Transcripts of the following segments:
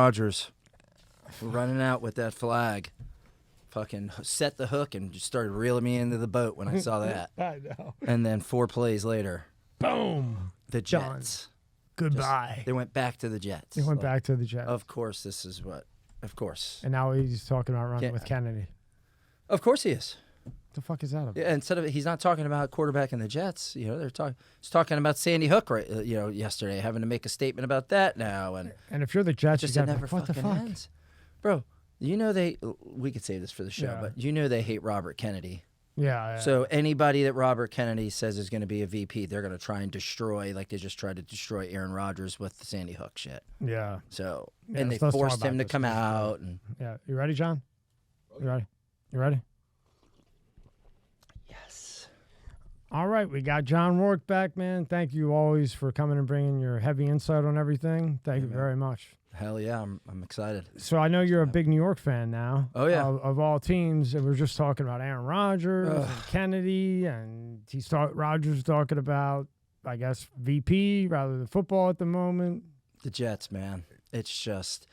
Rodgers running out with that flag. Fucking set the hook and just started reeling me into the boat when I saw that. I know. And then 4 plays later, boom, the Jets. Goodbye. They went back to the Jets. They went back to the Jets. Of course, this is what. Of course. And now he's talking about running with Kennedy. Of course he is. What the fuck is that about? Yeah, he's not talking about quarterback in the Jets. He's talking about Sandy Hook, right? Yesterday, having to make a statement about that now. And if you're the Jets, you got never what the fuck, ends. Bro. We could save this for the show, but they hate Robert Kennedy. Yeah. So anybody that Robert Kennedy says is going to be a VP, they're going to try and destroy, like they just tried to destroy Aaron Rodgers with the Sandy Hook shit. Yeah. So and they forced him to come out. And yeah, you ready, John? You ready? You ready? Yes. All right, we got John Rouke back, man. Thank you always for coming and bringing your heavy insight on everything. Thank you very much. Hell yeah, I'm excited. So I know you're a big New York fan now. Oh yeah, of all teams, and we're just talking about Aaron Rodgers and Kennedy, and Rodgers talking about, I guess, VP rather than football at the moment. The Jets, man. It's just,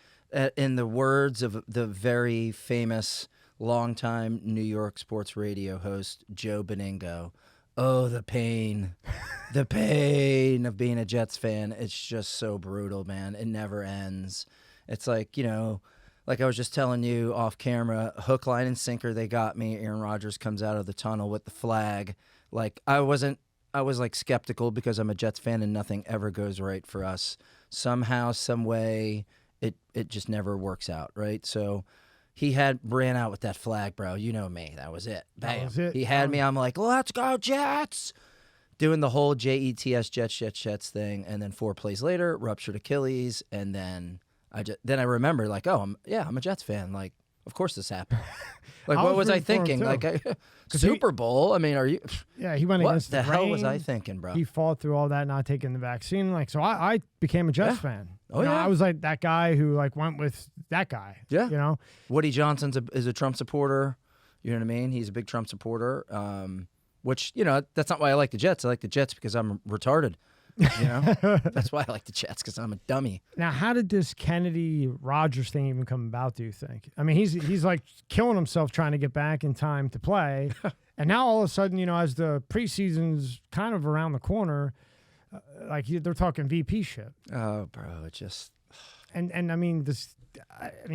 in the words of the very famous longtime New York sports radio host Joe Beningo, oh, the pain. The pain of being a Jets fan. It's just so brutal, man. It never ends. It's like, like I was just telling you off camera, hook, line, and sinker, they got me. Aaron Rodgers comes out of the tunnel with the flag. Like, I was like skeptical because I'm a Jets fan and nothing ever goes right for us. Somehow, some way, it just never works out, right? So he ran out with that flag, bro. You know me. That was it. Bam. That was it. He had me. I'm like, let's go, Jets. Doing the whole JETS, Jets thing. And then 4 plays later, ruptured Achilles. And then I remember, like, I'm a Jets fan. Like, of course this happened. Like, what was I thinking? Like, Super Bowl? I mean, are you? Yeah, he went against the rain. What the hell was I rain. thinking, bro? He fought through all that, not taking the vaccine. Like, so I became a Jets fan. Oh, yeah. I was like that guy who, like, went with that guy. Yeah. Woody Johnson is a Trump supporter. You know what I mean? He's a big Trump supporter. Which, that's not why I like the Jets. I like the Jets because I'm retarded. That's why I like the Jets, because I'm a dummy. Now, how did this Kennedy-Rodgers thing even come about, do you think? I mean, he's like killing himself trying to get back in time to play. And now all of a sudden, as the preseason's kind of around the corner, they're talking VP shit. Oh, bro, it just... And I mean,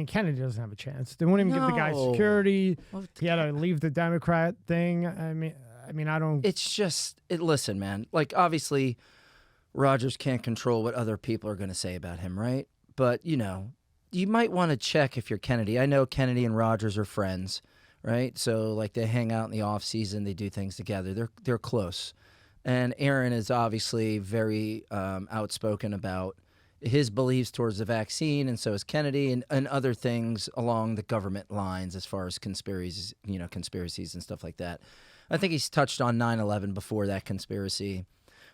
Kennedy doesn't have a chance. They won't even give the guy security. He had to leave the Democrat thing. I mean, I don't... It's just... Listen, man. Like, obviously, Rodgers can't control what other people are going to say about him, right? But, you might want to check if you're Kennedy. I know Kennedy and Rodgers are friends, right? So, like, they hang out in the off-season. They do things together. They're close. And Aaron is obviously very outspoken about his beliefs towards the vaccine, and so is Kennedy, and other things along the government lines as far as conspiracies and stuff like that. I think he's touched on 9/11 before that conspiracy.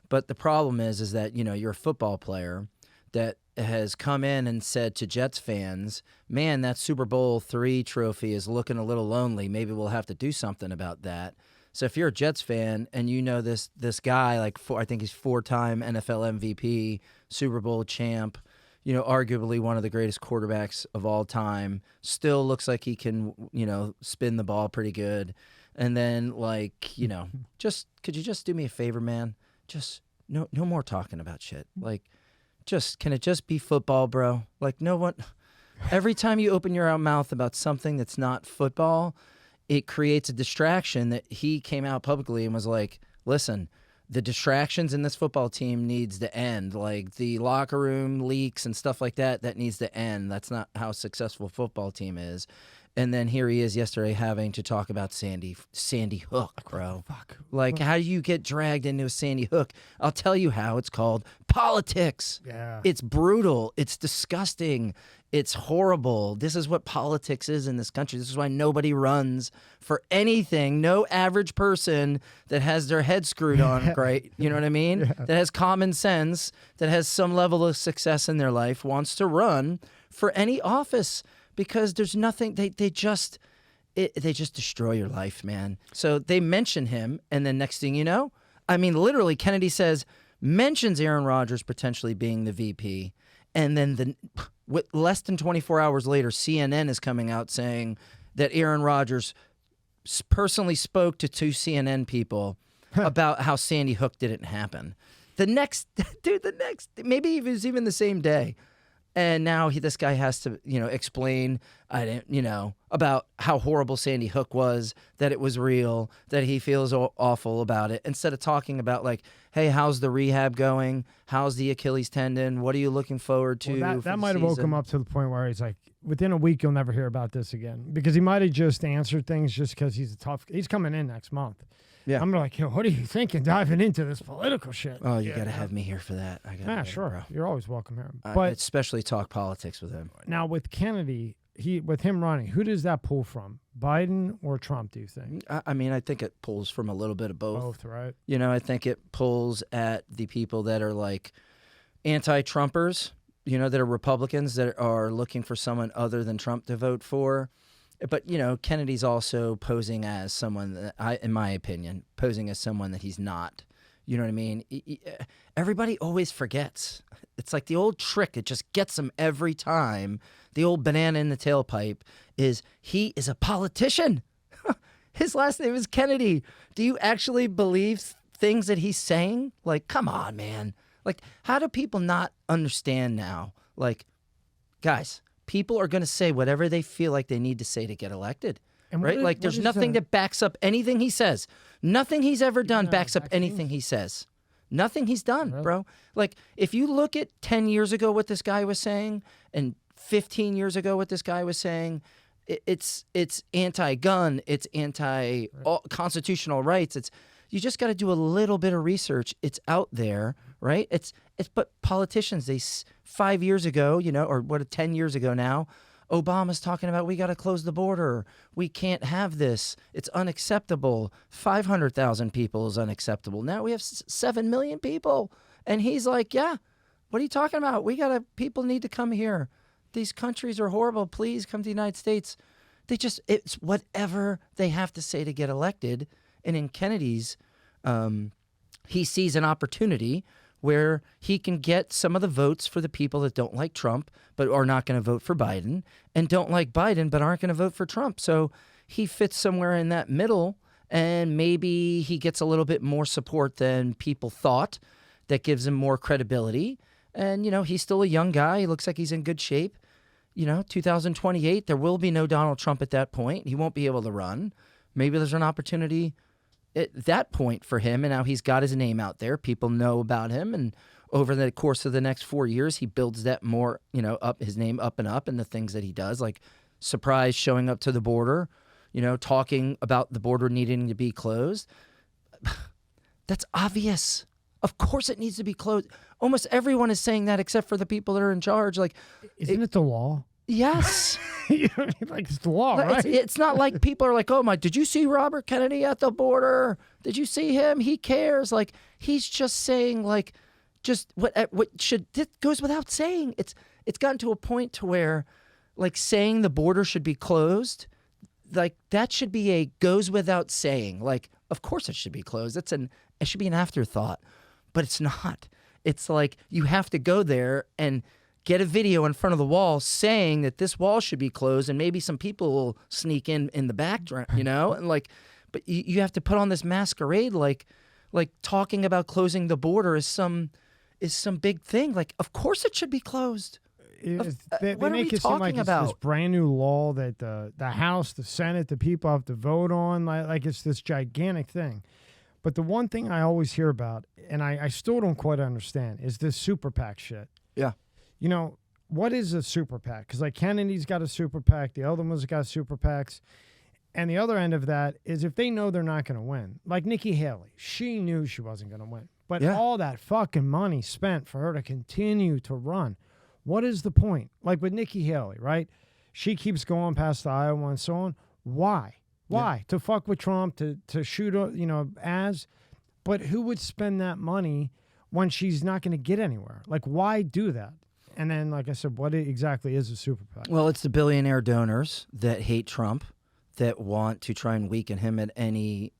But the problem is that, you're a football player that has come in and said to Jets fans, man, that Super Bowl III trophy is looking a little lonely. Maybe we'll have to do something about that. So if you're a Jets fan and this guy, like I think he's 4-time NFL MVP, Super Bowl champ, arguably one of the greatest quarterbacks of all time, still looks like he can, spin the ball pretty good. And then, could you just do me a favor, man? Just no more talking about shit. Like, can it just be football, bro? Like, no one. Every time you open your mouth about something that's not football, it creates a distraction. That he came out publicly and was like, listen, the distractions in this football team needs to end. Like, the locker room leaks and stuff like that needs to end. That's not how a successful football team is. And then here he is yesterday having to talk about Sandy Hook, bro. Fuck. Like, how do you get dragged into a Sandy Hook? I'll tell you how. It's called politics. Yeah. It's brutal. It's disgusting. It's horrible. This is what politics is in this country. This is why nobody runs for anything. No average person that has their head screwed on, right? You know what I mean? Yeah. That has common sense, that has some level of success in their life, wants to run for any office. Because there's nothing, they just destroy your life, man. So they mention him, and then next thing you know, literally Kennedy mentions Aaron Rodgers potentially being the VP, and then With less than 24 hours later, CNN is coming out saying that Aaron Rodgers personally spoke to 2 CNN people about how Sandy Hook didn't happen. Maybe it was even the same day. And now this guy has to, explain, about how horrible Sandy Hook was, that it was real, that he feels awful about it, instead of talking about like, hey, how's the rehab going? How's the Achilles tendon? What are you looking forward to? Well, that might have woke him up to the point where he's like, within a week, you'll never hear about this again, because he might have just answered things just because he's coming in next month. Yeah. I'm like, yo, what are you thinking diving into this political shit? Oh, you got to have me here for that. Sure. Bro. You're always welcome here. But especially talk politics with him. Now, with Kennedy, with him running, who does that pull from? Biden or Trump, do you think? I mean, I think it pulls from a little bit of both. Both, right? I think it pulls at the people that are like anti-Trumpers, that are Republicans that are looking for someone other than Trump to vote for. But, Kennedy's also posing as someone that, in my opinion, posing as someone that he's not. You know what I mean? Everybody always forgets. It's like the old trick. It just gets them every time. The old banana in the tailpipe is he is a politician. His last name is Kennedy. Do you actually believe things that he's saying? Like, come on, man. Like, how do people not understand now? Like, guys, people are going to say whatever they feel like they need to say to get elected, right? Like, there's nothing that backs up anything he says. Nothing he's ever done backs up anything he says. Nothing he's done, bro. Like, if you look at 10 years ago what this guy was saying and 15 years ago what this guy was saying, it's anti-gun, it's anti-constitutional rights. You just got to do a little bit of research. It's out there, right? But politicians, 5 years ago, or 10 years ago now, Obama's talking about we got to close the border. We can't have this. It's unacceptable. 500,000 people is unacceptable. Now we have 7 million people. And he's like, yeah, what are you talking about? People need to come here. These countries are horrible. Please come to the United States. It's whatever they have to say to get elected. And in Kennedy's, he sees an opportunity where he can get some of the votes for the people that don't like Trump but are not going to vote for Biden, and don't like Biden but aren't going to vote for Trump. So he fits somewhere in that middle, and maybe he gets a little bit more support than people thought. That gives him more credibility. And, he's still a young guy. He looks like he's in good shape. 2028, there will be no Donald Trump at that point. He won't be able to run. Maybe there's an opportunity at that point for him, and now he's got his name out there. People know about him, and over the course of the next 4 years, he builds that more, up his name up and up, and the things that he does, like surprise showing up to the border, talking about the border needing to be closed. That's obvious. Of course it needs to be closed. Almost everyone is saying that except for the people that are in charge. Like, isn't it the law? Yes. Like, it's the law, right? It's not like people are like, oh my, did you see Robert Kennedy at the border? Did you see him? He cares. Like, he's just saying, like, just what should, this goes without saying. It's gotten to a point to where, like, saying the border should be closed, like, that should be a goes without saying. Like, of course it should be closed. It should be an afterthought, but it's not. It's like you have to go there and get a video in front of the wall saying that this wall should be closed, and maybe some people will sneak in the background, and like, but you have to put on this masquerade, like talking about closing the border is some big thing. Like, of course it should be closed. They make it seem like it's this brand new law that the House, the Senate, the people have to vote on, like it's this gigantic thing. But the one thing I always hear about, and I still don't quite understand, is this super PAC shit. Yeah. What is a super PAC? Because, like, Kennedy's got a super PAC, the other one's got super PACs. And the other end of that is if they know they're not going to win. Like Nikki Haley, she knew she wasn't going to win. But all that fucking money spent for her to continue to run, what is the point? Like with Nikki Haley, right? She keeps going past Iowa and so on. Why? Why? Yeah. To fuck with Trump, to shoot, ads? But who would spend that money when she's not going to get anywhere? Like, why do that? And then, like I said, what exactly is a super PAC? Well, it's the billionaire donors that hate Trump, that want to try and weaken him at any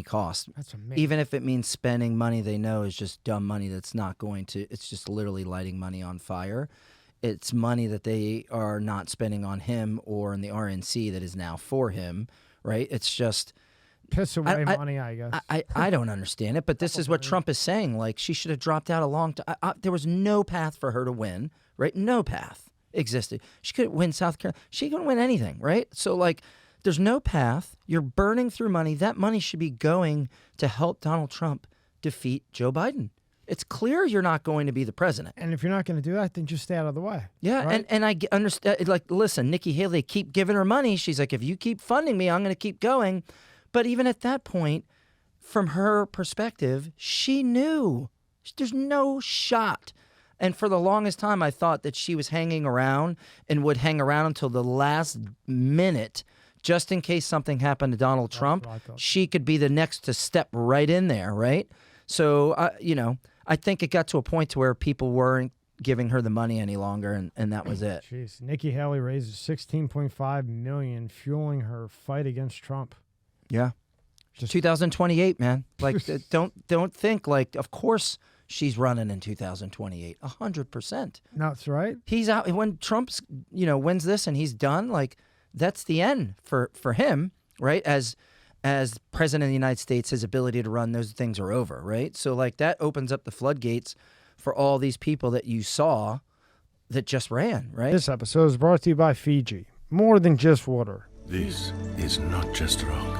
cost. That's amazing. Even if it means spending money they know is just dumb money that's not going to, it's just literally lighting money on fire. It's money that they are not spending on him or in the RNC that is now for him, right? It's just piss away money, I guess. I don't understand it, but this is what Trump is saying. Like, she should have dropped out a long time. There was no path for her to win, right? No path existed. She couldn't win South Carolina. She couldn't win anything, right? So, like, there's no path. You're burning through money. That money should be going to help Donald Trump defeat Joe Biden. It's clear you're not going to be the president. And if you're not going to do that, then just stay out of the way. Yeah, right? and I understand. Like, listen, Nikki Haley, keep giving her money. She's like, if you keep funding me, I'm going to keep going. But even at that point, from her perspective, she knew there's no shot. And for the longest time, I thought that she was hanging around and would hang around until the last minute, just in case something happened to Donald Trump. She could be the next to step right in there, right? So, I think it got to a point to where people weren't giving her the money any longer, and that was it. Jeez, Nikki Haley raises $16.5 million, fueling her fight against Trump. Yeah, 2028, man. Like, don't think like. Of course, she's running in 2028. 100%. That's right. He's out when Trump's wins this and he's done. Like, that's the end for him, right? As president of the United States, his ability to run, those things are over, right? So, like, that opens up the floodgates for all these people that you saw that just ran, right? This episode is brought to you by Fiji. More than just water. This is not just rock.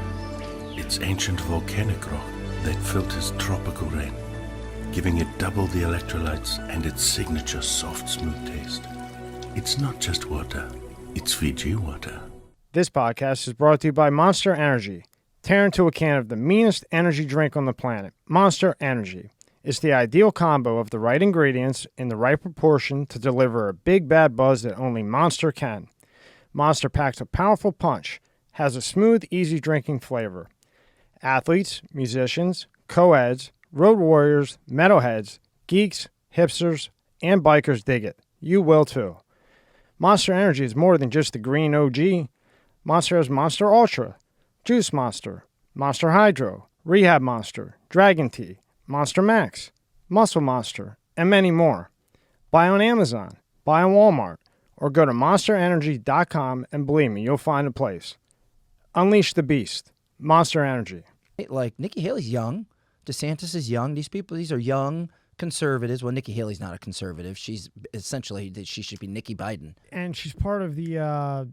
It's ancient volcanic rock that filters tropical rain, giving it double the electrolytes and its signature soft, smooth taste. It's not just water. It's Fiji water. This podcast is brought to you by Monster Energy. Tear into a can of the meanest energy drink on the planet, Monster Energy. It's the ideal combo of the right ingredients in the right proportion to deliver a big bad buzz that only Monster can. Monster packs a powerful punch, has a smooth, easy drinking flavor. Athletes, musicians, co-eds, road warriors, metalheads, geeks, hipsters, and bikers dig it. You will too. Monster Energy is more than just the green OG. Monster has Monster Ultra, Juice Monster, Monster Hydro, Rehab Monster, Dragon Tea, Monster Max, Muscle Monster, and many more. Buy on Amazon, buy on Walmart, or go to monsterenergy.com and believe me, you'll find a place. Unleash the beast. Monster Energy. Like, Nikki Haley's young. DeSantis is young. These are young conservatives. Well, Nikki Haley's not a conservative. She's essentially, she should be Nikki Biden. And she's part of the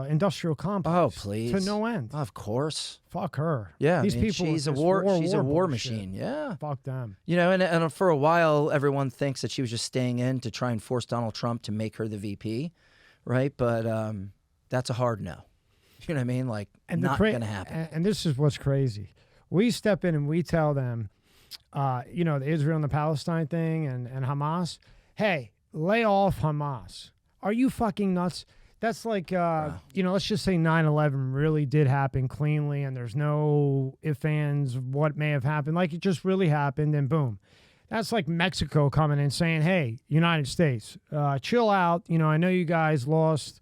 industrial complex. Oh, please. To no end. Of course. Fuck her. Yeah. These people. She's a war machine. Yeah. Fuck them. And for a while, everyone thinks that she was just staying in to try and force Donald Trump to make her the VP, right? But that's a hard no. You know what I mean? Like, not going to happen. And this is what's crazy. We step in and we tell them, the Israel and the Palestine thing and Hamas, hey, lay off Hamas. Are you fucking nuts? That's like, let's just say 9/11 really did happen cleanly and there's no ifs, ands, what may have happened. Like, it just really happened and boom. That's like Mexico coming in saying, hey, United States, chill out. I know you guys lost,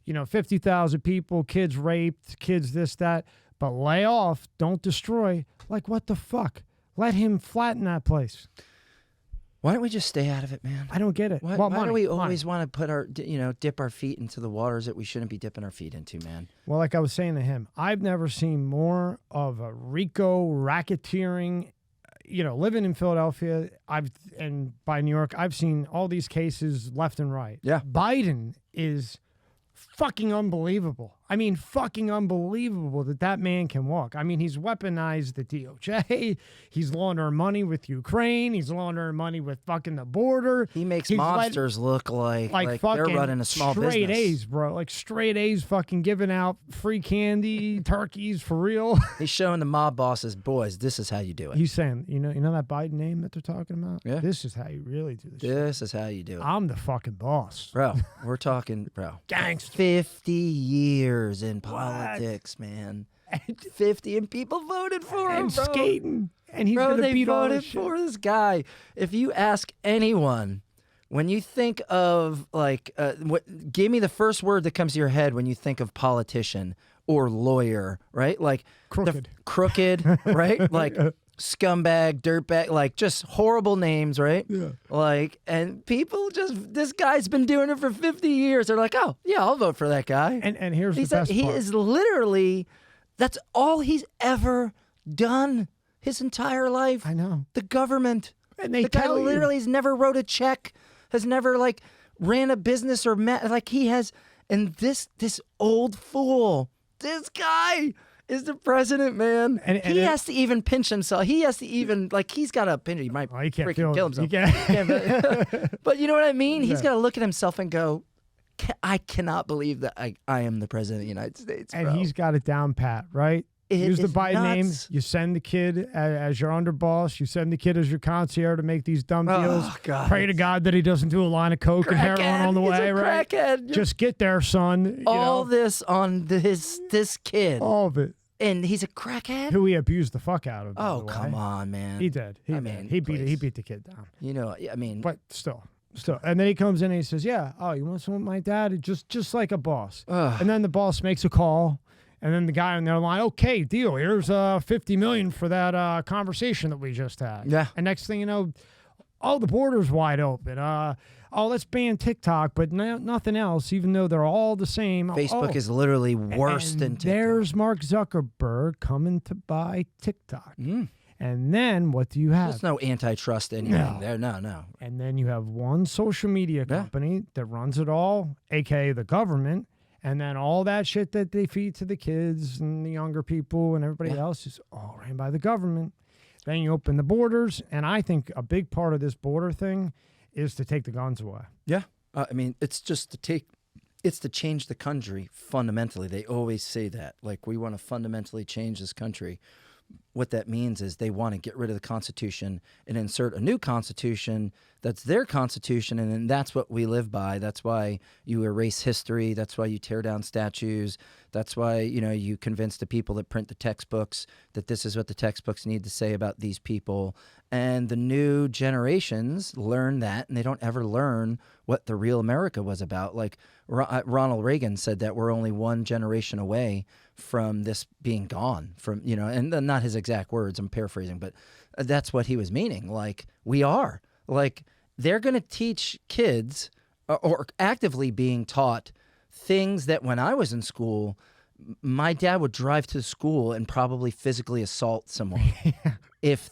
50,000 people, kids raped, kids this, that, but lay off, don't destroy. Like, what the fuck? Let him flatten that place. Why don't we just stay out of it, man? I don't get it. Why do we always want to put dip our feet into the waters that we shouldn't be dipping our feet into, man? Well, like I was saying to him, I've never seen more of a RICO racketeering. Living in Philadelphia, and by New York, I've seen all these cases left and right. Yeah. Biden is fucking unbelievable. I mean, fucking unbelievable that man can walk. I mean, he's weaponized the DOJ. He's laundering money with Ukraine. He's laundering money with fucking the border. He makes mobsters look like they're running a small business. Straight A's, bro. Like straight A's fucking giving out free candy, turkeys for real. He's showing the mob bosses, boys, this is how you do it. He's saying, you know that Biden name that they're talking about? Yeah. This is how you really do this This is how you do it. I'm the fucking boss. Bro, we're talking, Gangster. 50 years in politics, man. 50, and people voted for him, and bro. Skating. And he's going to beat all this shit. They voted for this guy. If you ask anyone, when you think of, give me the first word that comes to your head when you think of politician or lawyer, right? Like crooked. Crooked, right? Like scumbag, dirtbag, like just horrible names, right? Yeah. Like, and people this guy's been doing it for 50 years. They're like, oh, yeah, I'll vote for that guy. And here's He's the best he part. is literally, that's all he's ever done his entire life. I know. The government. And they the guy tell you. literally has never wrote a check, has never like ran a business or met, like he has. And this old fool, this guy is the president, man. And he has to even pinch himself. He has to even, like, he's got to pinch. He might he can't freaking kill himself. He can't. But you know what I mean? He's Yeah. got to look at himself and go, I cannot believe that I am the president of the United States, bro. And he's got it down pat, right? Use the is Biden name. nuts. You send the kid as your underboss. You send the kid as your concierge to make these dumb deals. Oh, God. Pray to God that he doesn't do a line of coke and heroin on the He's way, a right? crackhead. Just get there, son. All this on this kid. all of it. And he's a crackhead? Who he abused the fuck out of. by Oh, the way. come on, man. He did. He I did. mean, He beat please. the kid down. You know, I mean, But still. And then he comes in and he says, "Yeah, oh, you want some with my dad?" Just like a boss. Ugh. And then the boss makes a call, and then the guy on their line, "Okay, deal. Here's $50 million for that conversation that we just had." Yeah. And next thing you know, oh, the border's wide open. Let's ban TikTok, but nothing else. Even though they're all the same. Facebook is literally worse and than TikTok. There's Mark Zuckerberg coming to buy TikTok. And then what do you have? There's no antitrust anything No. there. No. And then you have one social media company that runs it all, aka the government, and then all that shit that they feed to the kids and the younger people and everybody else is all ran by the government. Then you open the borders, and I think a big part of this border thing is to take the guns away. Yeah. I mean, it's just it's to change the country fundamentally. They always say that. Like, we want to fundamentally change this country. What that means is they want to get rid of the Constitution and insert a new Constitution that's their Constitution, and then that's what we live by. That's why you erase history. That's why you tear down statues. That's why, you convince the people that print the textbooks that this is what the textbooks need to say about these people. And the new generations learn that, and they don't ever learn what the real America was about. Like Ronald Reagan said that we're only one generation away from this being gone, and not his exact words, I'm paraphrasing, but that's what he was meaning. Like, we are. Like, they're going to teach kids, or actively being taught, things that when I was in school, my dad would drive to school and probably physically assault someone. If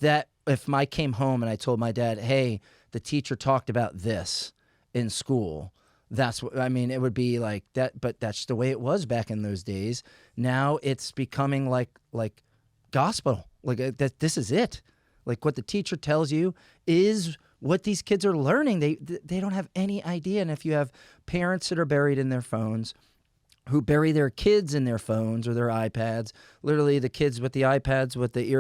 I came home and I told my dad, hey, the teacher talked about this in school, that's what I mean. It would be like that, but that's the way it was back in those days. Now it's becoming like gospel. Like that. This is it. Like what the teacher tells you is what these kids are learning. They don't have any idea. And if you have parents that are buried in their phones, who bury their kids in their phones or their iPads, literally the kids with the iPads with the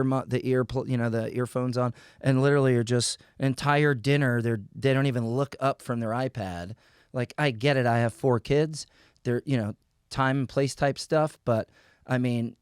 earphones on, and literally are just an entire dinner. They don't even look up from their iPad. Like, I get it. I have 4 kids. They're, time and place type stuff. But I mean,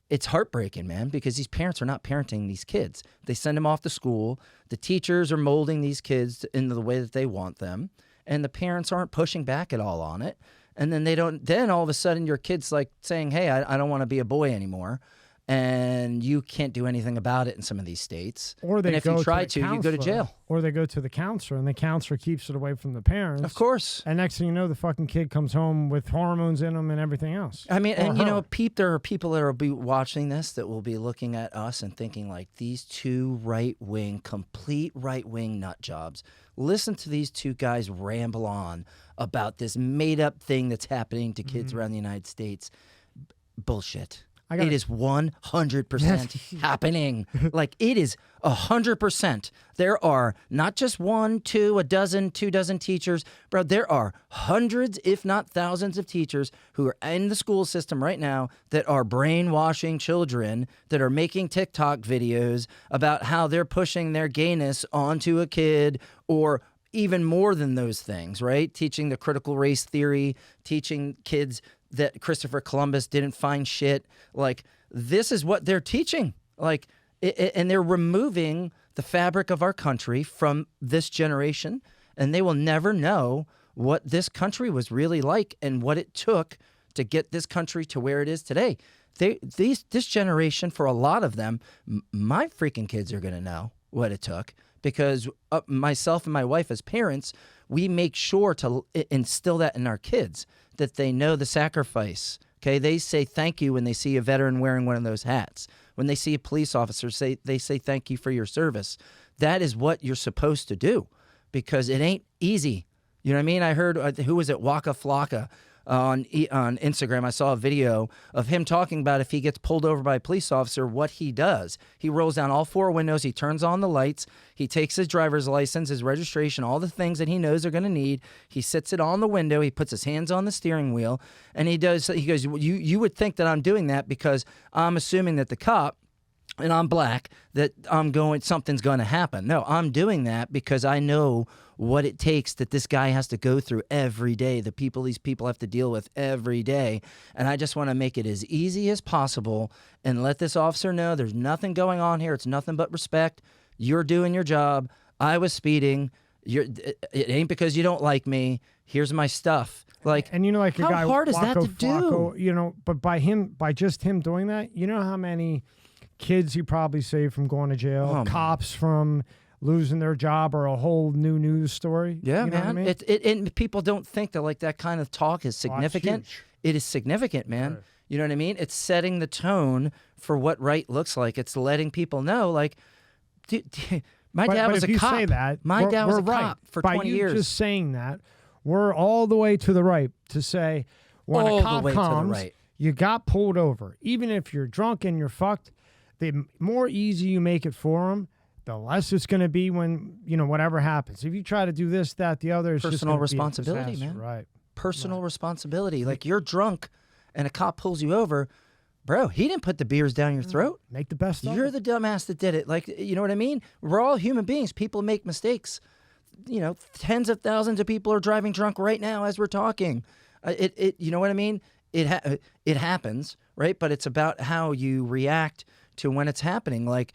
it's heartbreaking, man, because these parents are not parenting these kids. They send them off to school. The teachers are molding these kids into the way that they want them. And the parents aren't pushing back at all on it. And then then all of a sudden your kid's like saying, hey, I don't want to be a boy anymore. And you can't do anything about it in some of these states. Or they and if go you try to, you go to jail. Or they go to the counselor, and the counselor keeps it away from the parents. Of course. And next thing you know, the fucking kid comes home with hormones in him and everything else. I mean, Or and her. there are people that will be watching this that will be looking at us and thinking like, these two complete right-wing nut jobs. Listen to these two guys ramble on about this made-up thing that's happening to kids around the United States. Bullshit. It is 100% happening. Like, it is 100%. There are not just 1, 2, a dozen, 2 dozen teachers. Bro, there are hundreds, if not thousands of teachers who are in the school system right now that are brainwashing children, that are making TikTok videos about how they're pushing their gayness onto a kid, or even more than those things, right? Teaching the critical race theory, teaching kids that Christopher Columbus didn't find shit. Like, this is what they're teaching. Like, and they're removing the fabric of our country from this generation, and they will never know what this country was really like and what it took to get this country to where it is today. this generation, for a lot of them, my freaking kids are going to know what it took, because myself and my wife as parents, we make sure to instill that in our kids, that they know the sacrifice. Okay, they say thank you when they see a veteran wearing one of those hats. When they see a police officer, they say thank you for your service. That is what you're supposed to do, because it ain't easy. You know what I mean? I heard, who was it, Waka Flocka on Instagram. I saw a video of him talking about if he gets pulled over by a police officer, what he does. He rolls down all 4 windows. He turns on the lights. He takes his driver's license, his registration, all the things that he knows they're going to need. He sits it on the window. He puts his hands on the steering wheel, and he goes, you would think that I'm doing that because I'm assuming that the cop, and I'm black, that something's going to happen. No, I'm doing that because I know what it takes that this guy has to go through every day, these people have to deal with every day. And I just want to make it as easy as possible and let this officer know there's nothing going on here. It's nothing but respect. You're doing your job. I was speeding. It ain't because you don't like me. Here's my stuff. Like, and like a how guy, hard is that to Flacco, do? But by just him doing that, you know how many kids he probably saved from going to jail, cops from losing their job, or a whole new news story. Yeah, you know man. What I mean? And people don't think that like that kind of talk is significant. It is significant, man. Right. You know what I mean? It's setting the tone for what right looks like. It's letting people know, like, my dad was a cop. Say that, my dad was a cop for 20 years. By you just saying that, we're all the way to the right to say when a cop comes, you got pulled over. Even if you're drunk and you're fucked, the more easy you make it for them, the less it's going to be when, whatever happens. If you try to do this, that, the other, it's personal just responsibility, man. Right. Personal responsibility. Like, you're drunk and a cop pulls you over, bro, he didn't put the beers down your throat. Make the best of it. You're the dumbass that did it. Like, you know what I mean? We're all human beings. People make mistakes. Tens of thousands of people are driving drunk right now as we're talking. You know what I mean? It happens, right? But it's about how you react to when it's happening. Like,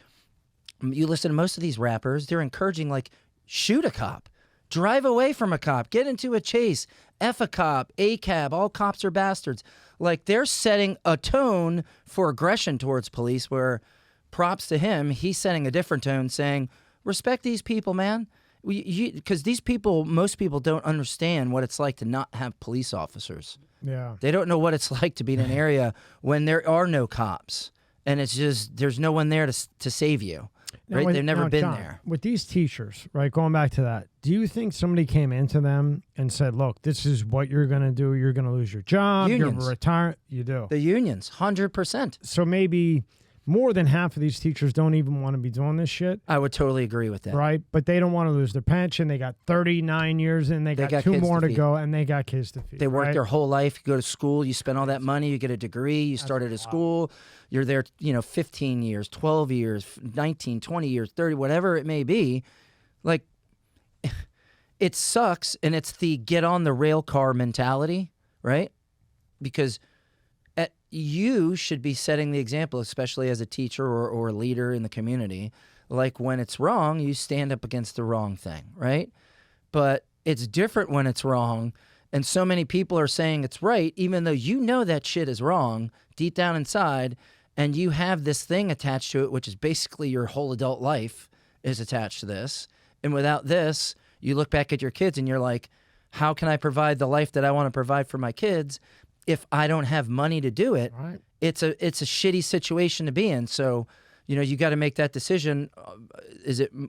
you listen to most of these rappers, they're encouraging, like, shoot a cop, drive away from a cop, get into a chase, F a cop, a cab, all cops are bastards. Like, they're setting a tone for aggression towards police, where, props to him, he's setting a different tone, saying, respect these people, man. Because most people don't understand what it's like to not have police officers. Yeah. They don't know what it's like to be in an area when there are no cops. And it's just, there's no one there to save you. Right? They've never been John, there. With these teachers, right, going back to that, do you think somebody came into them and said, look, this is what you're going to do. You're going to lose your job. Unions. You're retiring. You do. The unions, 100%. So maybe more than half of these teachers don't even want to be doing this shit. I would totally agree with that. Right? But they don't want to lose their pension. They got 39 years in. They got 2 more to go, and they got kids to feed. They work right? their whole life. You go to school. You spend all that money. You get a degree. You started a school. You're there, 15 years, 12 years, 19, 20 years, 30, whatever it may be. Like, it sucks, and it's the get on the rail car mentality, right? Because you should be setting the example, especially as a teacher or a leader in the community. Like, when it's wrong, you stand up against the wrong thing, right? But it's different when it's wrong, and so many people are saying it's right, even though you know that shit is wrong deep down inside, and you have this thing attached to it, which is basically your whole adult life is attached to this. And without this, you look back at your kids and you're like, how can I provide the life that I want to provide for my kids if I don't have money to do it? Right. It's a shitty situation to be in. So, you got to make that decision.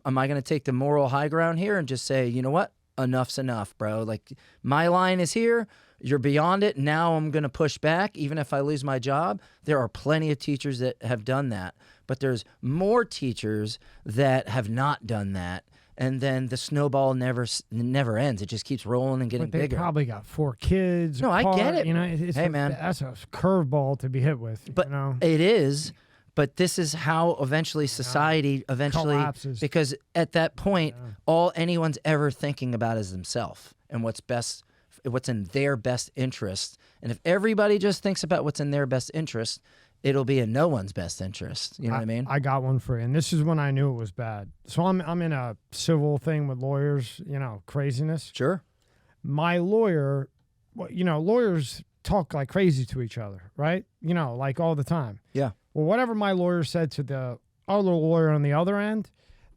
Am I going to take the moral high ground here and just say, you know what? Enough's enough, bro. Like, my line is here. You're beyond it. Now I'm going to push back, even if I lose my job. There are plenty of teachers that have done that, but there's more teachers that have not done that. And then the snowball never ends. It just keeps rolling and getting But they bigger. Probably got 4 kids. No, I get it. Hey, man, that's a curveball to be hit with. But it is. But this is how eventually society collapses. Because at that point, all anyone's ever thinking about is themselves and what's in their best interest. And if everybody just thinks about what's in their best interest, it'll be in no one's best interest. You know what I mean? I got one for you, and this is when I knew it was bad. So I'm in a civil thing with lawyers, craziness. Sure. My lawyer, lawyers talk like crazy to each other, right? You know, like all the time. Yeah. Well, whatever my lawyer said to the other lawyer on the other end,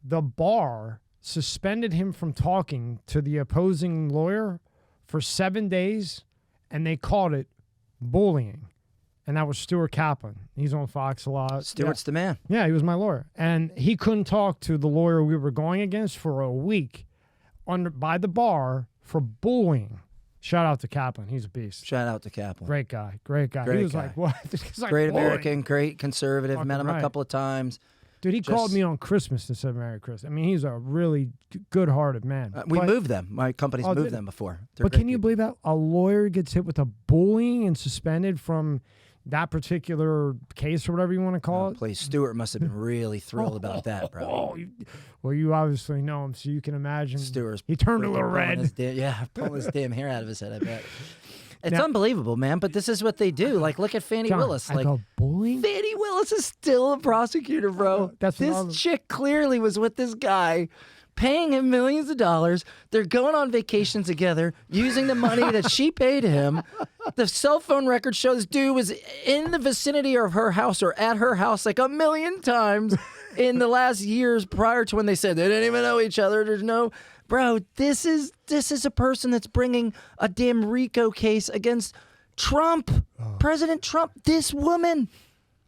the bar suspended him from talking to the opposing lawyer for 7 days, and they called it bullying. And that was Stuart Kaplan. He's on Fox a lot. Stuart's the man. Yeah, he was my lawyer. And he couldn't talk to the lawyer we were going against for a week by the bar for bullying. Shout out to Kaplan. He's a beast. Shout out to Kaplan. Great guy. Great guy. Great He was guy. like, what? He's like, Great bullying. American, great conservative. Fucking Met him right. a couple of times. Dude, he called me on Christmas and said Merry Christmas. I mean, he's a really good-hearted man. We But- moved them. My company's moved them before. They're But great can you people. believe that a lawyer gets hit with a bullying and suspended from that particular case or whatever you want to call it? Please, Stuart must have been really thrilled about that, bro. Oh, well, you obviously know him, so you can imagine. Stuart's He turned a freaking little pulling red. his pulling his damn hair out of his head, I bet. It's Now- unbelievable, man, but this is what they do. Like, look at Fannie John, Willis. I Like, go, bullying? Fannie Willis is still a prosecutor, bro. That's what I This was- chick clearly was with this guy, paying him millions of dollars. They're going on vacation together, using the money that she paid him. The cell phone record shows dude was in the vicinity of her house or at her house like 1,000,000 times in the last years prior to when they said they didn't even know each other. There's no... Bro, this is a person that's bringing a damn RICO case against Trump, President Trump, this woman.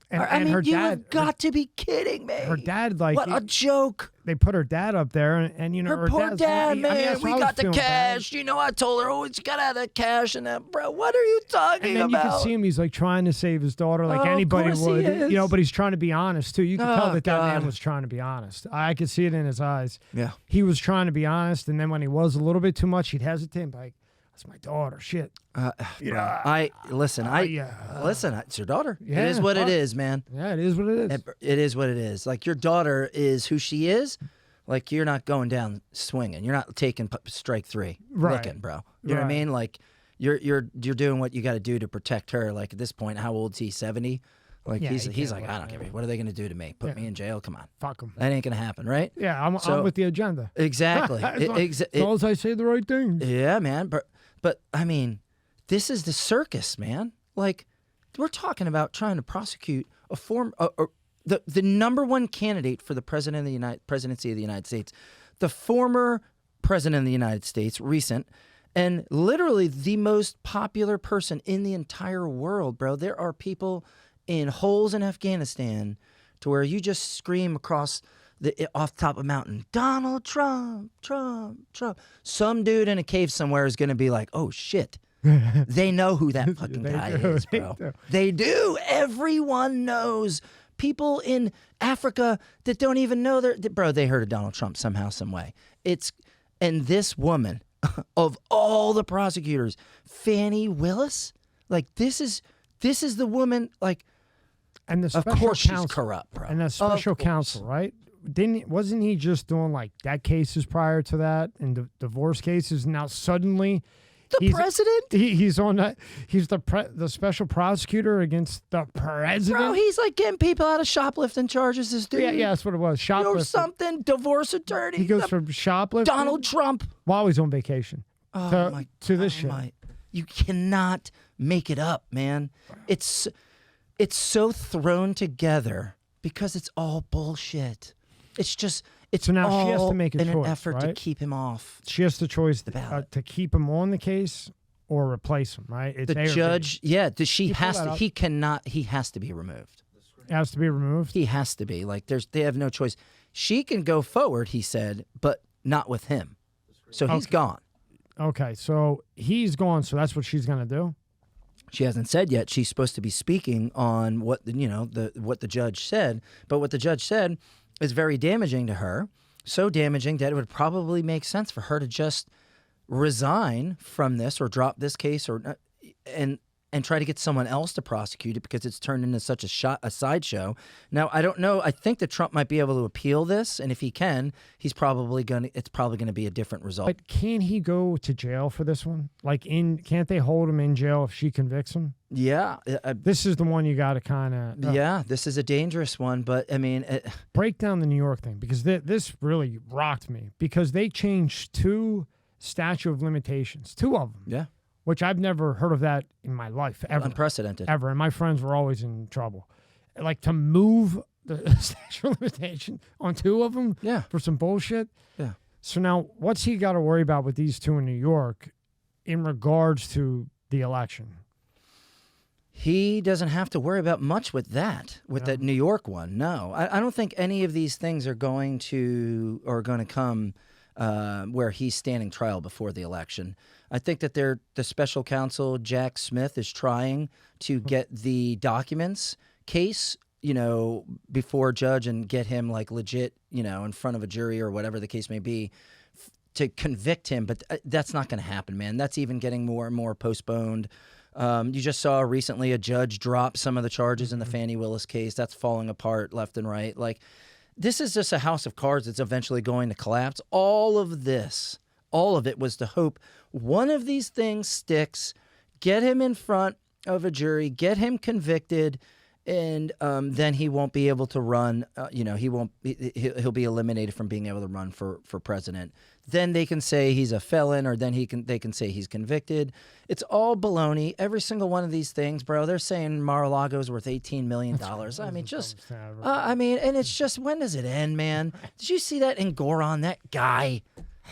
I mean, her you dad, have got to be kidding me. her dad, like, What a joke. they put her dad up there, and you know, Her poor dad's- dad, I mean, man. that's We why I was got the feeling bad. cash. You know, I told her, oh, you got to have that cash and that. Bro, what are you talking And then about? you can see him, he's like trying to save his daughter like Oh, of anybody course he would. is. You know, but he's trying to be honest, too. You can tell Oh, that that man God. was trying to be honest. I could see it in his eyes. Yeah. He was trying to be honest, and then when he was a little bit too much, he'd hesitate and be like, that's my daughter, shit. I listen. Listen. It's your daughter. Yeah, it is what fuck. it is, man. Yeah, it is what it is. It is what it is. Like your daughter is who she is. Like you're not going down swinging. You're not taking strike three. Right. Looking, bro. You know what I Right. mean? Like you're doing what you got to do to protect her. Like at this point, how old is he? 70. Like Yeah, he's he he's can't like, let I don't it give go. a. What are they going to do to me? Put Yeah. me in jail? Come on. Fuck him. That ain't going to happen, right? Yeah, I'm So- with the agenda. Exactly. As long as I say the right things. Yeah, man. But I mean, this is the circus, man. Like we're talking about trying to prosecute the number one candidate for the presidency of the United States, the former president of the United States, recent, and literally the most popular person in the entire world, bro. There are people in holes in Afghanistan to where you just scream across off the top of a mountain, Donald Trump, Trump, Trump. Some dude in a cave somewhere is going to be like, oh, shit. They know who that fucking They guy do, is, they bro. do. They do. Everyone knows. People in Africa that don't even know bro, they heard of Donald Trump somehow, some way. And this woman, of all the prosecutors, Fannie Willis, like this is the woman, like, And the of special course she's counsel, corrupt, bro. And the special Of course. counsel, right? Wasn't he just doing like debt cases prior to that and divorce cases? Now suddenly, The president? He's on that. He's the special prosecutor against the president. Bro, he's like getting people out of shoplifting charges, this dude. yeah, that's what it was. Or Shoplifting. something, divorce attorney. He goes from shoplifting Donald Trump. while he's on vacation Oh to this shit. You cannot make it up, man. It's so thrown together because it's all bullshit. It's So now all she has to make a in choice, an effort to right? keep him off. She has the choice ballot. to keep him on the case or replace him, right? It's The A or B. judge, yeah, she You pull has that to. up. He cannot. He has to be removed. It has to be removed. He has to be. Like they have no choice. She can go forward, he said, but not with him. So he's gone. Okay, so he's gone. So that's what she's gonna do. She hasn't said yet. She's supposed to be speaking on what what the judge said, but what the judge said is very damaging to her. So damaging that it would probably make sense for her to just resign from this or drop this case and try to get someone else to prosecute it because it's turned into such a sideshow. Now, I don't know. I think that Trump might be able to appeal this, and if he can, it's probably going to be a different result. But can he go to jail for this one? Can't they hold him in jail if she convicts him? Yeah. This is the one you got to kind of Yeah, this is a dangerous one, but I mean... break down the New York thing because this really rocked me because they changed 2 statute of limitations, 2 of them. yeah. which I've never heard of that in my life ever. Unprecedented. Ever. And my friends were always in trouble. Like to move the statute of limitation on 2 of them for some bullshit. Yeah. So now what's he got to worry about with these 2 in New York in regards to the election? He doesn't have to worry about much with that New York one. No, I don't think any of these things are going to come where he's standing trial before the election. I think that the special counsel, Jack Smith, is trying to get the documents case, before a judge and get him like legit, in front of a jury or whatever the case may be to convict him. But that's not going to happen, man. That's even getting more and more postponed. You just saw recently a judge drop some of the charges in the Fannie Willis case. That's falling apart left and right. Like, this is just a house of cards that's eventually going to collapse. All of it was to hope one of these things sticks, get him in front of a jury, get him convicted, and then he won't be able to run. He'll be eliminated from being able to run for president. Then they can say he's a felon, or then they can say he's convicted. It's all baloney. Every single one of these things, bro. They're saying Mar-a-Lago's worth $18 million. I mean, and it's just, when does it end, man? Did you see that in Goron? That guy,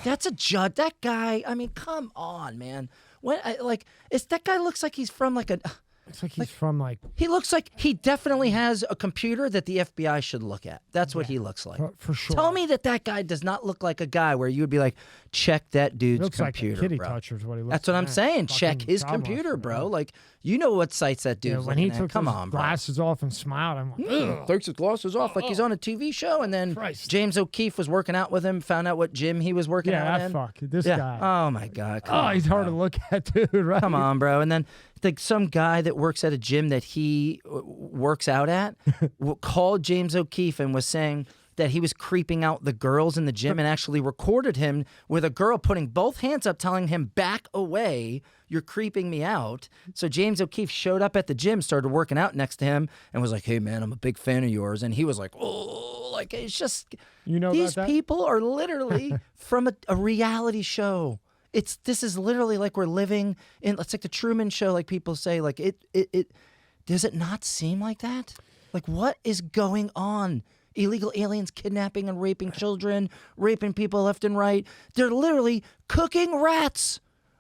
that's a judge. That guy. I mean, come on, man. That guy looks like he's from like a. It's like he's from like... He looks like he definitely has a computer that the FBI should look at. That's what he looks like. For sure. Tell me that guy does not look like a guy where you would be like, check that dude's computer, like a kitty bro. toucher is what he looks That's what I'm saying. Fucking check his gobble computer, for bro. that. Like, you know what sites that dude's when he looking at. took Come his on, bro. glasses off and smiled, I'm like, ugh. Takes his glasses off like he's on a TV show, and then James O'Keefe was working out with him, found out what gym he was working out in. This guy. Oh, my God. Come on, he's hard to look at, dude, right? Come on, bro. And then like some guy that works at a gym that he works out at called James O'Keefe and was saying that he was creeping out the girls in the gym, and actually recorded him with a girl putting both hands up telling him, back away, you're creeping me out. So James O'Keefe showed up at the gym, started working out next to him, and was like, hey, man, I'm a big fan of yours. And he was like, oh, like, it's just, these people are literally from a reality show. This is literally like we're living in, it's like the Truman Show, like people say, like it does it not seem like that? Like, what is going on? Illegal aliens kidnapping and raping children, raping people left and right. They're literally cooking rats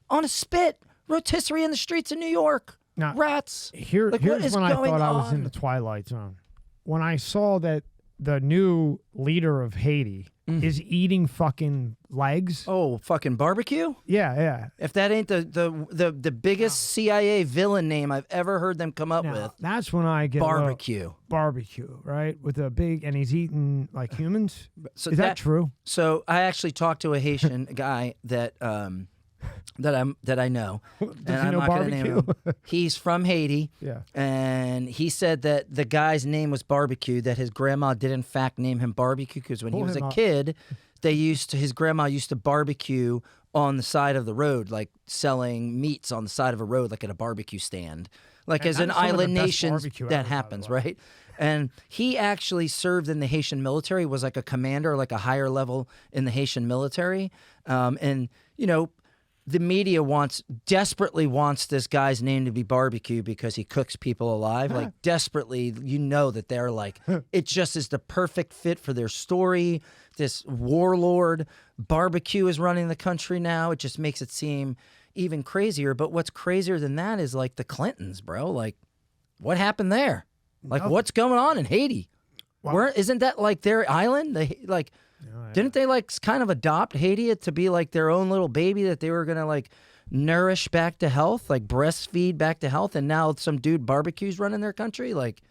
on a spit, rotisserie in the streets of New York. Now, rats. Here's when I thought I was in the Twilight Zone. When I saw that the new leader of Haiti is eating fucking legs. Oh, fucking barbecue? Yeah. If that ain't the biggest CIA villain name I've ever heard them come up with. That's when I get barbecue. Barbecue, right? With a big, and he's eating like humans. So is that true? So I actually talked to a Haitian guy that I know. Does he know barbecue? He's from Haiti. Yeah. And he said that the guy's name was Barbecue, that his grandma did in fact name him Barbecue because when he was a kid, his grandma used to barbecue on the side of the road, like selling meats on the side of a road, like at a barbecue stand. Like, as an island nation, that happens, right? And he actually served in the Haitian military, was like a commander, like a higher level in the Haitian military. And, the media desperately wants this guy's name to be Barbecue because he cooks people alive. Like, desperately, that they're like, it just is the perfect fit for their story. This warlord Barbecue is running the country now. It just makes it seem even crazier. But what's crazier than that is like the Clintons, bro. Like, what happened there? Like, what's going on in Haiti? Wow. Isn't that like their island? Didn't they like kind of adopt Haiti to be like their own little baby that they were gonna like nourish back to health, like breastfeed back to health? And now some dude Barbecue's running their country. Like,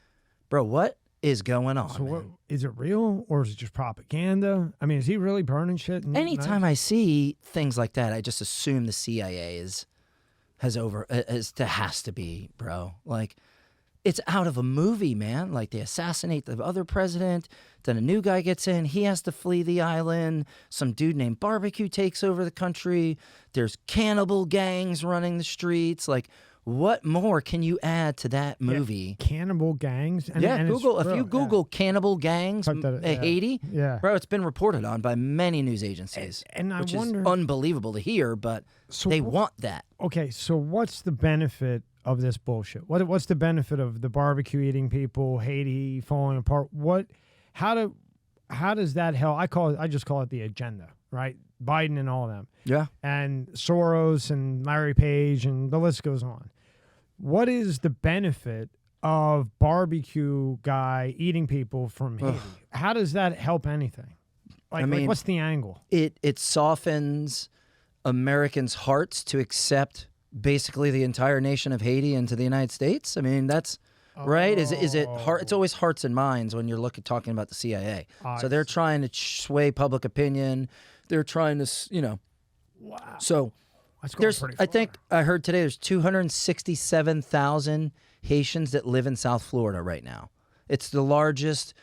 bro, what is going on? So what, is it real or is it just propaganda? I mean, is he really burning shit? Anytime I see things like that, I just assume the CIA has to be, bro. Like, it's out of a movie, man. Like, they assassinate the other president, then a new guy gets in, he has to flee the island, some dude named Barbecue takes over the country, there's cannibal gangs running the streets. Like, what more can you add to that movie? Cannibal gangs. And Google it's if you real, Google cannibal gangs Haiti, bro, it's been reported on by many news agencies. And I which wonder, is unbelievable to hear, but they want that. Okay, so what's the benefit of this bullshit? What's the benefit of the barbecue eating people, Haiti falling apart? How does that help? I just call it the agenda, right? Biden and all of them. Yeah. And Soros and Larry Page and the list goes on. What is the benefit of barbecue guy eating people from Haiti? How does that help anything? Like what's the angle? It softens Americans' hearts to accept basically the entire nation of Haiti into the United States. I mean, that's right. Is it heart? It's always hearts and minds when you're talking about the CIA. So they're trying to sway public opinion. They're trying to, Wow. So I think I heard today there's 267,000 Haitians that live in South Florida right now. It's the largest.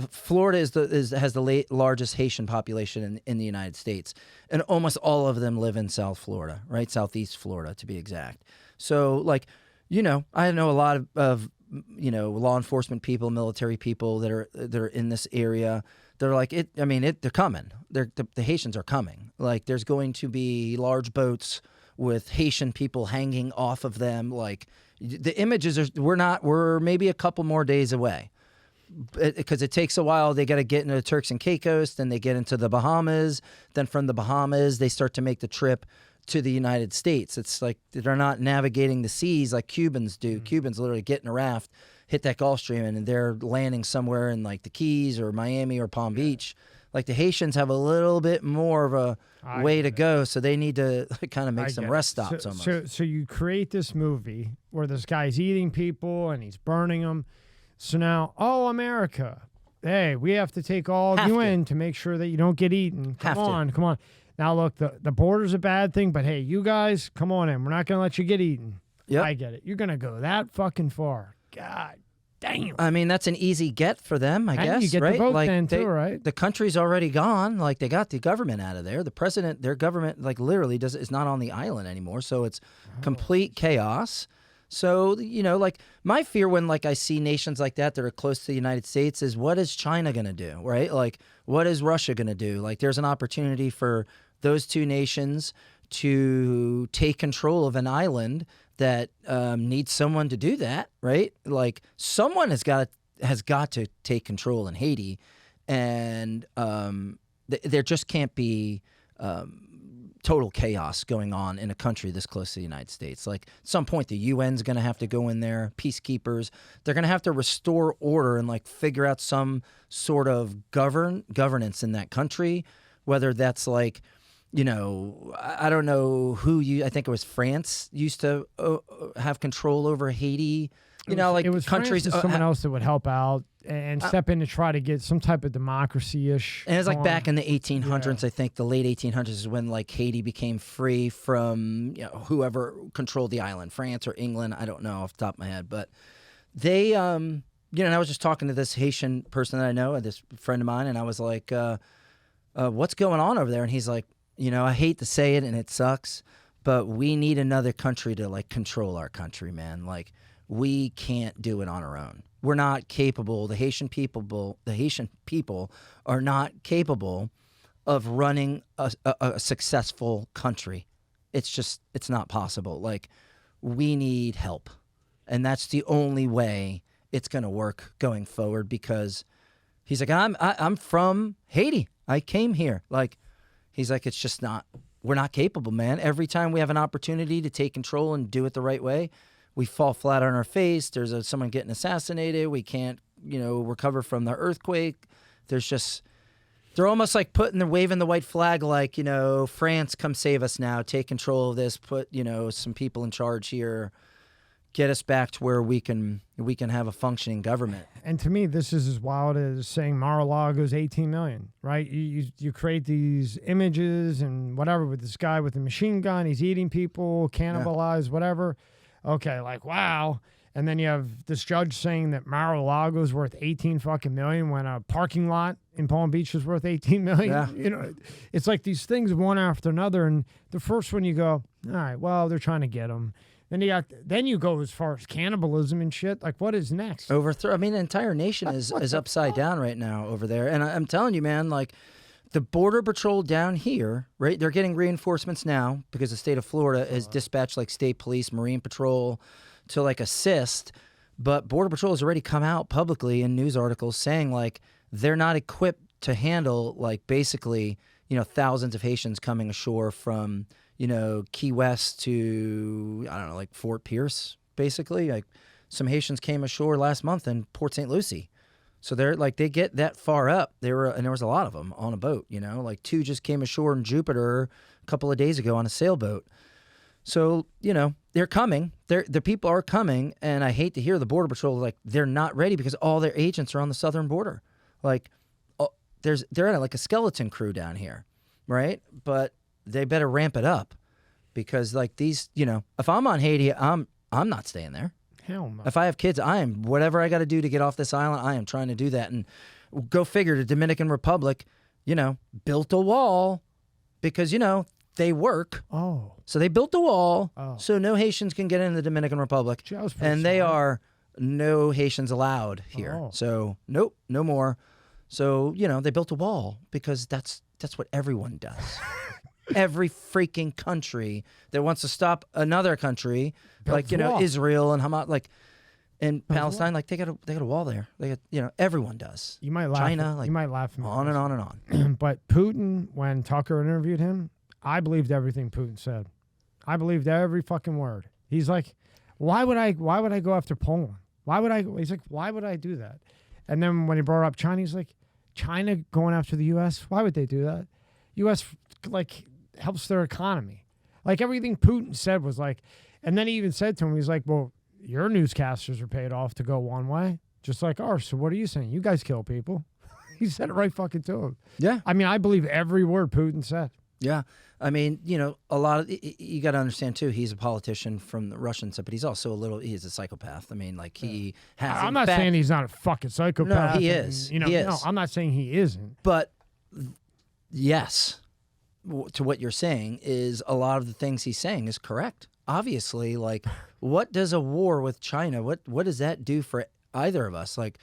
Florida has the largest Haitian population in the United States, and almost all of them live in South Florida, right? Southeast Florida, to be exact. So, I know a lot of law enforcement people, military people that are in this area. They're like it. I mean, they're coming. The Haitians are coming. Like, there's going to be large boats with Haitian people hanging off of them. Like, the images are. We're maybe a couple more days away, because it takes a while. They got to get into the Turks and Caicos, then they get into the Bahamas. Then from the Bahamas, they start to make the trip to the United States. It's like they're not navigating the seas like Cubans do. Cubans literally get in a raft, hit that Gulf Stream, and they're landing somewhere in like the Keys or Miami or Palm Beach. Like, the Haitians have a little bit more of a way to go, so they need to kind of make some rest stops almost. So you create this movie where this guy's eating people and he's burning them. So now, America, hey, we have to take all of you in to make sure that you don't get eaten. Come on. Now, look, the border's a bad thing, but hey, you guys, come on in. We're not going to let you get eaten. Yep. I get it. You're going to go that fucking far. God damn. I mean, that's an easy get for them, I guess, you get right? The vote then too, right? The country's already gone. Like, they got the government out of there. The president, their government, literally is not on the island anymore. So it's complete chaos. So, my fear when, I see nations like that are close to the United States is, what is China going to do, right? Like, what is Russia going to do? Like, there's an opportunity for those two nations to take control of an island that needs someone to do that, right? Like, someone has got to take control in Haiti, and there just can't be total chaos going on in a country this close to the United States. Like, at some point, the UN's going to have to go in there, peacekeepers. They're going to have to restore order and figure out some sort of governance in that country, whether that's I don't know I think it was France used to have control over Haiti. It was countries and someone else that would help out and step in to try to get some type of democracy-ish. And it's back in the 1800s, I think the late 1800s is when Haiti became free from whoever controlled the island, France or England. I don't know off the top of my head, but they, and I was just talking to this Haitian person that I know, this friend of mine, and I was like, what's going on over there? And he's like, I hate to say it and it sucks, but we need another country to control our country, man. Like, we can't do it on our own. We're not capable. The Haitian people are not capable of running a successful country. It's not possible. Like, we need help. And that's the only way it's going to work going forward, because he's like, I'm from Haiti. I came here. He's like, it's just not, we're not capable, man. Every time we have an opportunity to take control and do it the right way, we fall flat on our face. There's someone getting assassinated. We can't, recover from the earthquake. They're almost waving the white flag, France, come save us now. Take control of this. Put, some people in charge here. Get us back to where we can have a functioning government. And to me, this is as wild as saying Mar-a-Lago's 18 million, right? You create these images and whatever with this guy with the machine gun. He's eating people, cannibalized, whatever. Okay, wow. And then you have this judge saying that Mar-a-Lago's worth 18 fucking million when a parking lot in Palm Beach is worth 18 million. Yeah. It's like these things one after another. And the first one you go, all right, well, they're trying to get them. Then you go as far as cannibalism and shit. Like, what is next? Overthrow. I mean, the entire nation is upside down right now over there. And I'm telling you, man, like the Border Patrol down here, right? They're getting reinforcements now because the state of Florida has dispatched like state police, Marine Patrol to like assist. But Border Patrol has already come out publicly in news articles saying like they're not equipped to handle like basically, thousands of Haitians coming ashore from, Key West to, I don't know, like Fort Pierce, basically. Like some Haitians came ashore last month in Port St. Lucie. So they're like, they get that far up. And there was a lot of them on a boat, like 2 just came ashore in Jupiter a couple of days ago on a sailboat. So, they're coming. The people are coming. And I hate to hear the Border Patrol, like they're not ready because all their agents are on the southern border. Like they're at like a skeleton crew down here. Right. But they better ramp it up because like these, if I'm on Haiti, I'm not staying there. Hell no. If I have kids, I am whatever I got to do to get off this island. I am trying to do that. And go figure, the Dominican Republic, built a wall because, they work. Oh. So they built a wall so no Haitians can get into the Dominican Republic. Gee, and they are no Haitians allowed here. Oh. So nope, no more. So, they built a wall because that's what everyone does. Every freaking country that wants to stop another country, like Israel and Hamas, like in Palestine, like they got a wall there. They got everyone does. You might laugh. China, like you might laugh at me. On and on and on. But Putin, when Tucker interviewed him, I believed everything Putin said. I believed every fucking word. He's like, why would I go after Poland? He's like, why would I do that? And then when he brought up China, he's like, China going after the U.S.? Why would they do that? U.S. like helps their economy. Like everything Putin said was like, and then he even said to him, he's like, well, your newscasters are paid off to go one way, just like ours. So what are you saying? You guys kill people. He said it right fucking to him. Yeah. I mean, I believe every word Putin said. Yeah. I mean, a lot of, you got to understand too, he's a politician from the Russian side, but he's also he's a psychopath. I mean, like he has. I'm not saying he's not a fucking psychopath. No, he is. He is. No, I'm not saying he isn't. But yes, to what you're saying is a lot of the things he's saying is correct. Obviously, like what does a war with China, what does that do for either of us? Like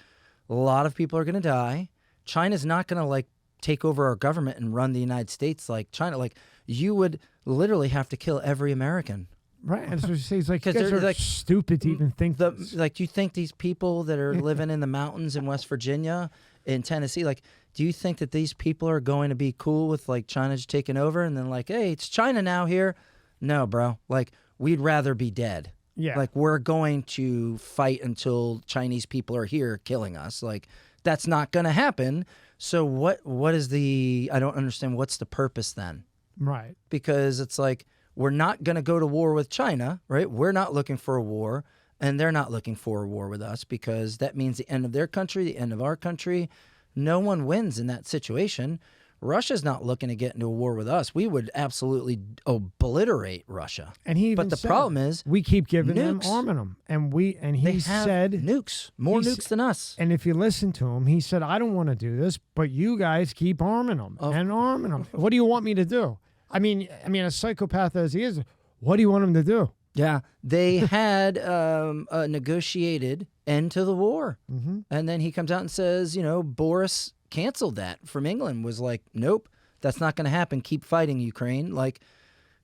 a lot of people are going to die. China's not going to like take over our government and run the United States like China. Like you would literally have to kill every American. Right. And so he's like, you Because guys are like stupid to even think this. Like, do you think these people that are living in the mountains in West Virginia, in Tennessee, like, do you think that these people are going to be cool with like China just taking over and then like, hey, it's China now here? No, bro. Like, we'd rather be dead. Yeah. Like, we're going to fight until Chinese people are here killing us. Like, that's not going to happen. So what is I don't understand what's the purpose then? Right. Because it's like, we're not going to go to war with China, right? We're not looking for a war, and they're not looking for a war with us because that means the end of their country, the end of our country. No one wins in that situation. Russia's not looking to get into a war with us. We would absolutely obliterate Russia. And he even but the said, problem is we keep giving them, nukes. arming them, and They he have said nukes, more nukes than us. And if you listen to him, he said, I don't want to do this, but you guys keep arming them and arming them. What do you want me to do? I mean, a psychopath as he is, what do you want him to do? Yeah, they had a negotiated end to the war. Mm-hmm. And then he comes out and says, Boris canceled that from England, was like, nope, that's not going to happen. Keep fighting, Ukraine. Like,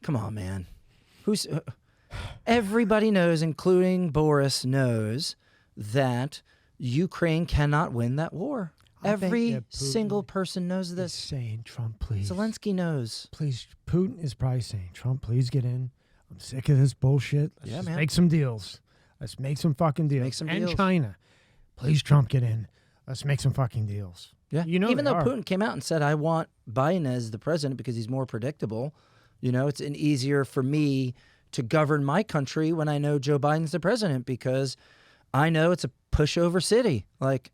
come on, man. Everybody knows, including Boris knows, that Ukraine cannot win that war. Every single person knows this. Saying, Trump, please. Zelenskyy knows. Please, Putin is probably saying, Trump, please get in. I'm sick of this bullshit. Let's just make some deals. Let's make some fucking deals. Make some and deals. China, please, Trump, get in. Let's make some fucking deals. Yeah. Even though Putin came out and said, I want Biden as the president because he's more predictable. It's easier for me to govern my country when I know Joe Biden's the president because I know it's a pushover city. Like,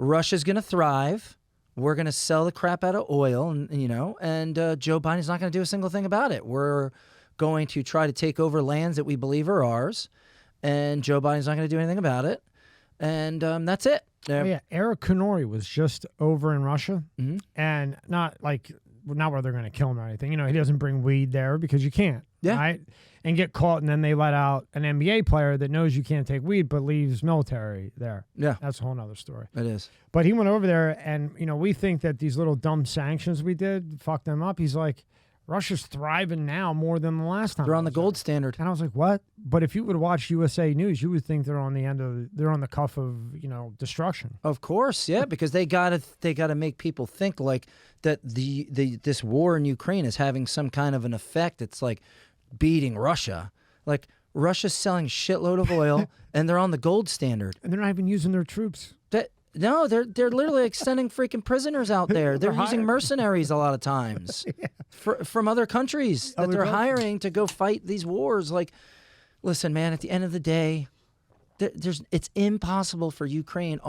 Russia's going to thrive. We're going to sell the crap out of oil, and Joe Biden's not going to do a single thing about it. We're going to try to take over lands that we believe are ours, and Joe Biden's not going to do anything about it. And that's it. Oh, yeah. Eric Kanori was just over in Russia, Mm-hmm. and not like not where they're going to kill him or anything. He doesn't bring weed there because you can't. Yeah. Right? And get caught, and then they let out an NBA player that knows you can't take weed but leaves military there. Yeah. That's a whole nother story. It is. But he went over there, and, we think that these little dumb sanctions we did fucked them up. He's like, Russia's thriving now more than the last time. They're on the gold standard. And I was like, what? But if you would watch USA News, you would think they're on the cuff of, destruction. Of course, yeah, because they gotta make people think like that this war in Ukraine is having some kind of an effect. It's like beating Russia. Like Russia's selling a shitload of oil and they're on the gold standard. And they're not even using their troops. No, they're literally like sending freaking prisoners out there. They're using mercenaries a lot of times from other countries that they're hiring to go fight these wars. Like, listen, man, at the end of the day, it's impossible for Ukraine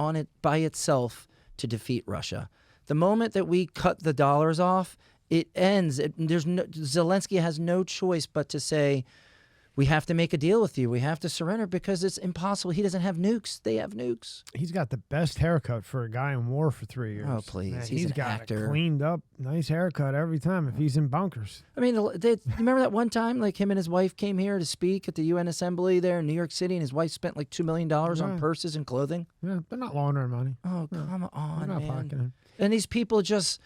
by itself to defeat Russia. The moment that we cut the dollars off, it ends. Zelenskyy has no choice but to say, we have to make a deal with you. We have to surrender because it's impossible. He doesn't have nukes. They have nukes. He's got the best haircut for a guy in war for 3 years. Oh, please. Man, he's an got actor. A cleaned up, nice haircut every time if he's in bunkers. I mean, you remember that one time, like him and his wife came here to speak at the UN Assembly there in New York City, and his wife spent like $2 million on purses and clothing? Yeah, they're not laundering money. Oh, come on, they're not man. pocketing. And these people just...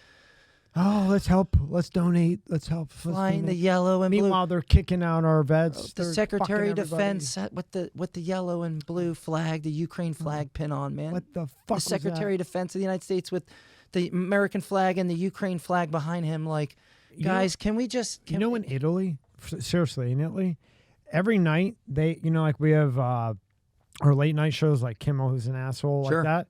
Oh, let's help. Let's donate. Let's help. Flying the yellow and blue. Meanwhile, they're kicking out our vets. The Secretary of Defense with the yellow and blue flag, the Ukraine flag pin on, man. What the fuck? The Secretary of Defense of the United States with the American flag and the Ukraine flag behind him. Like, guys, can we just... in Italy, seriously, in Italy, every night they, like we have our late night shows like Kimmel, who's an asshole, Sure. like that.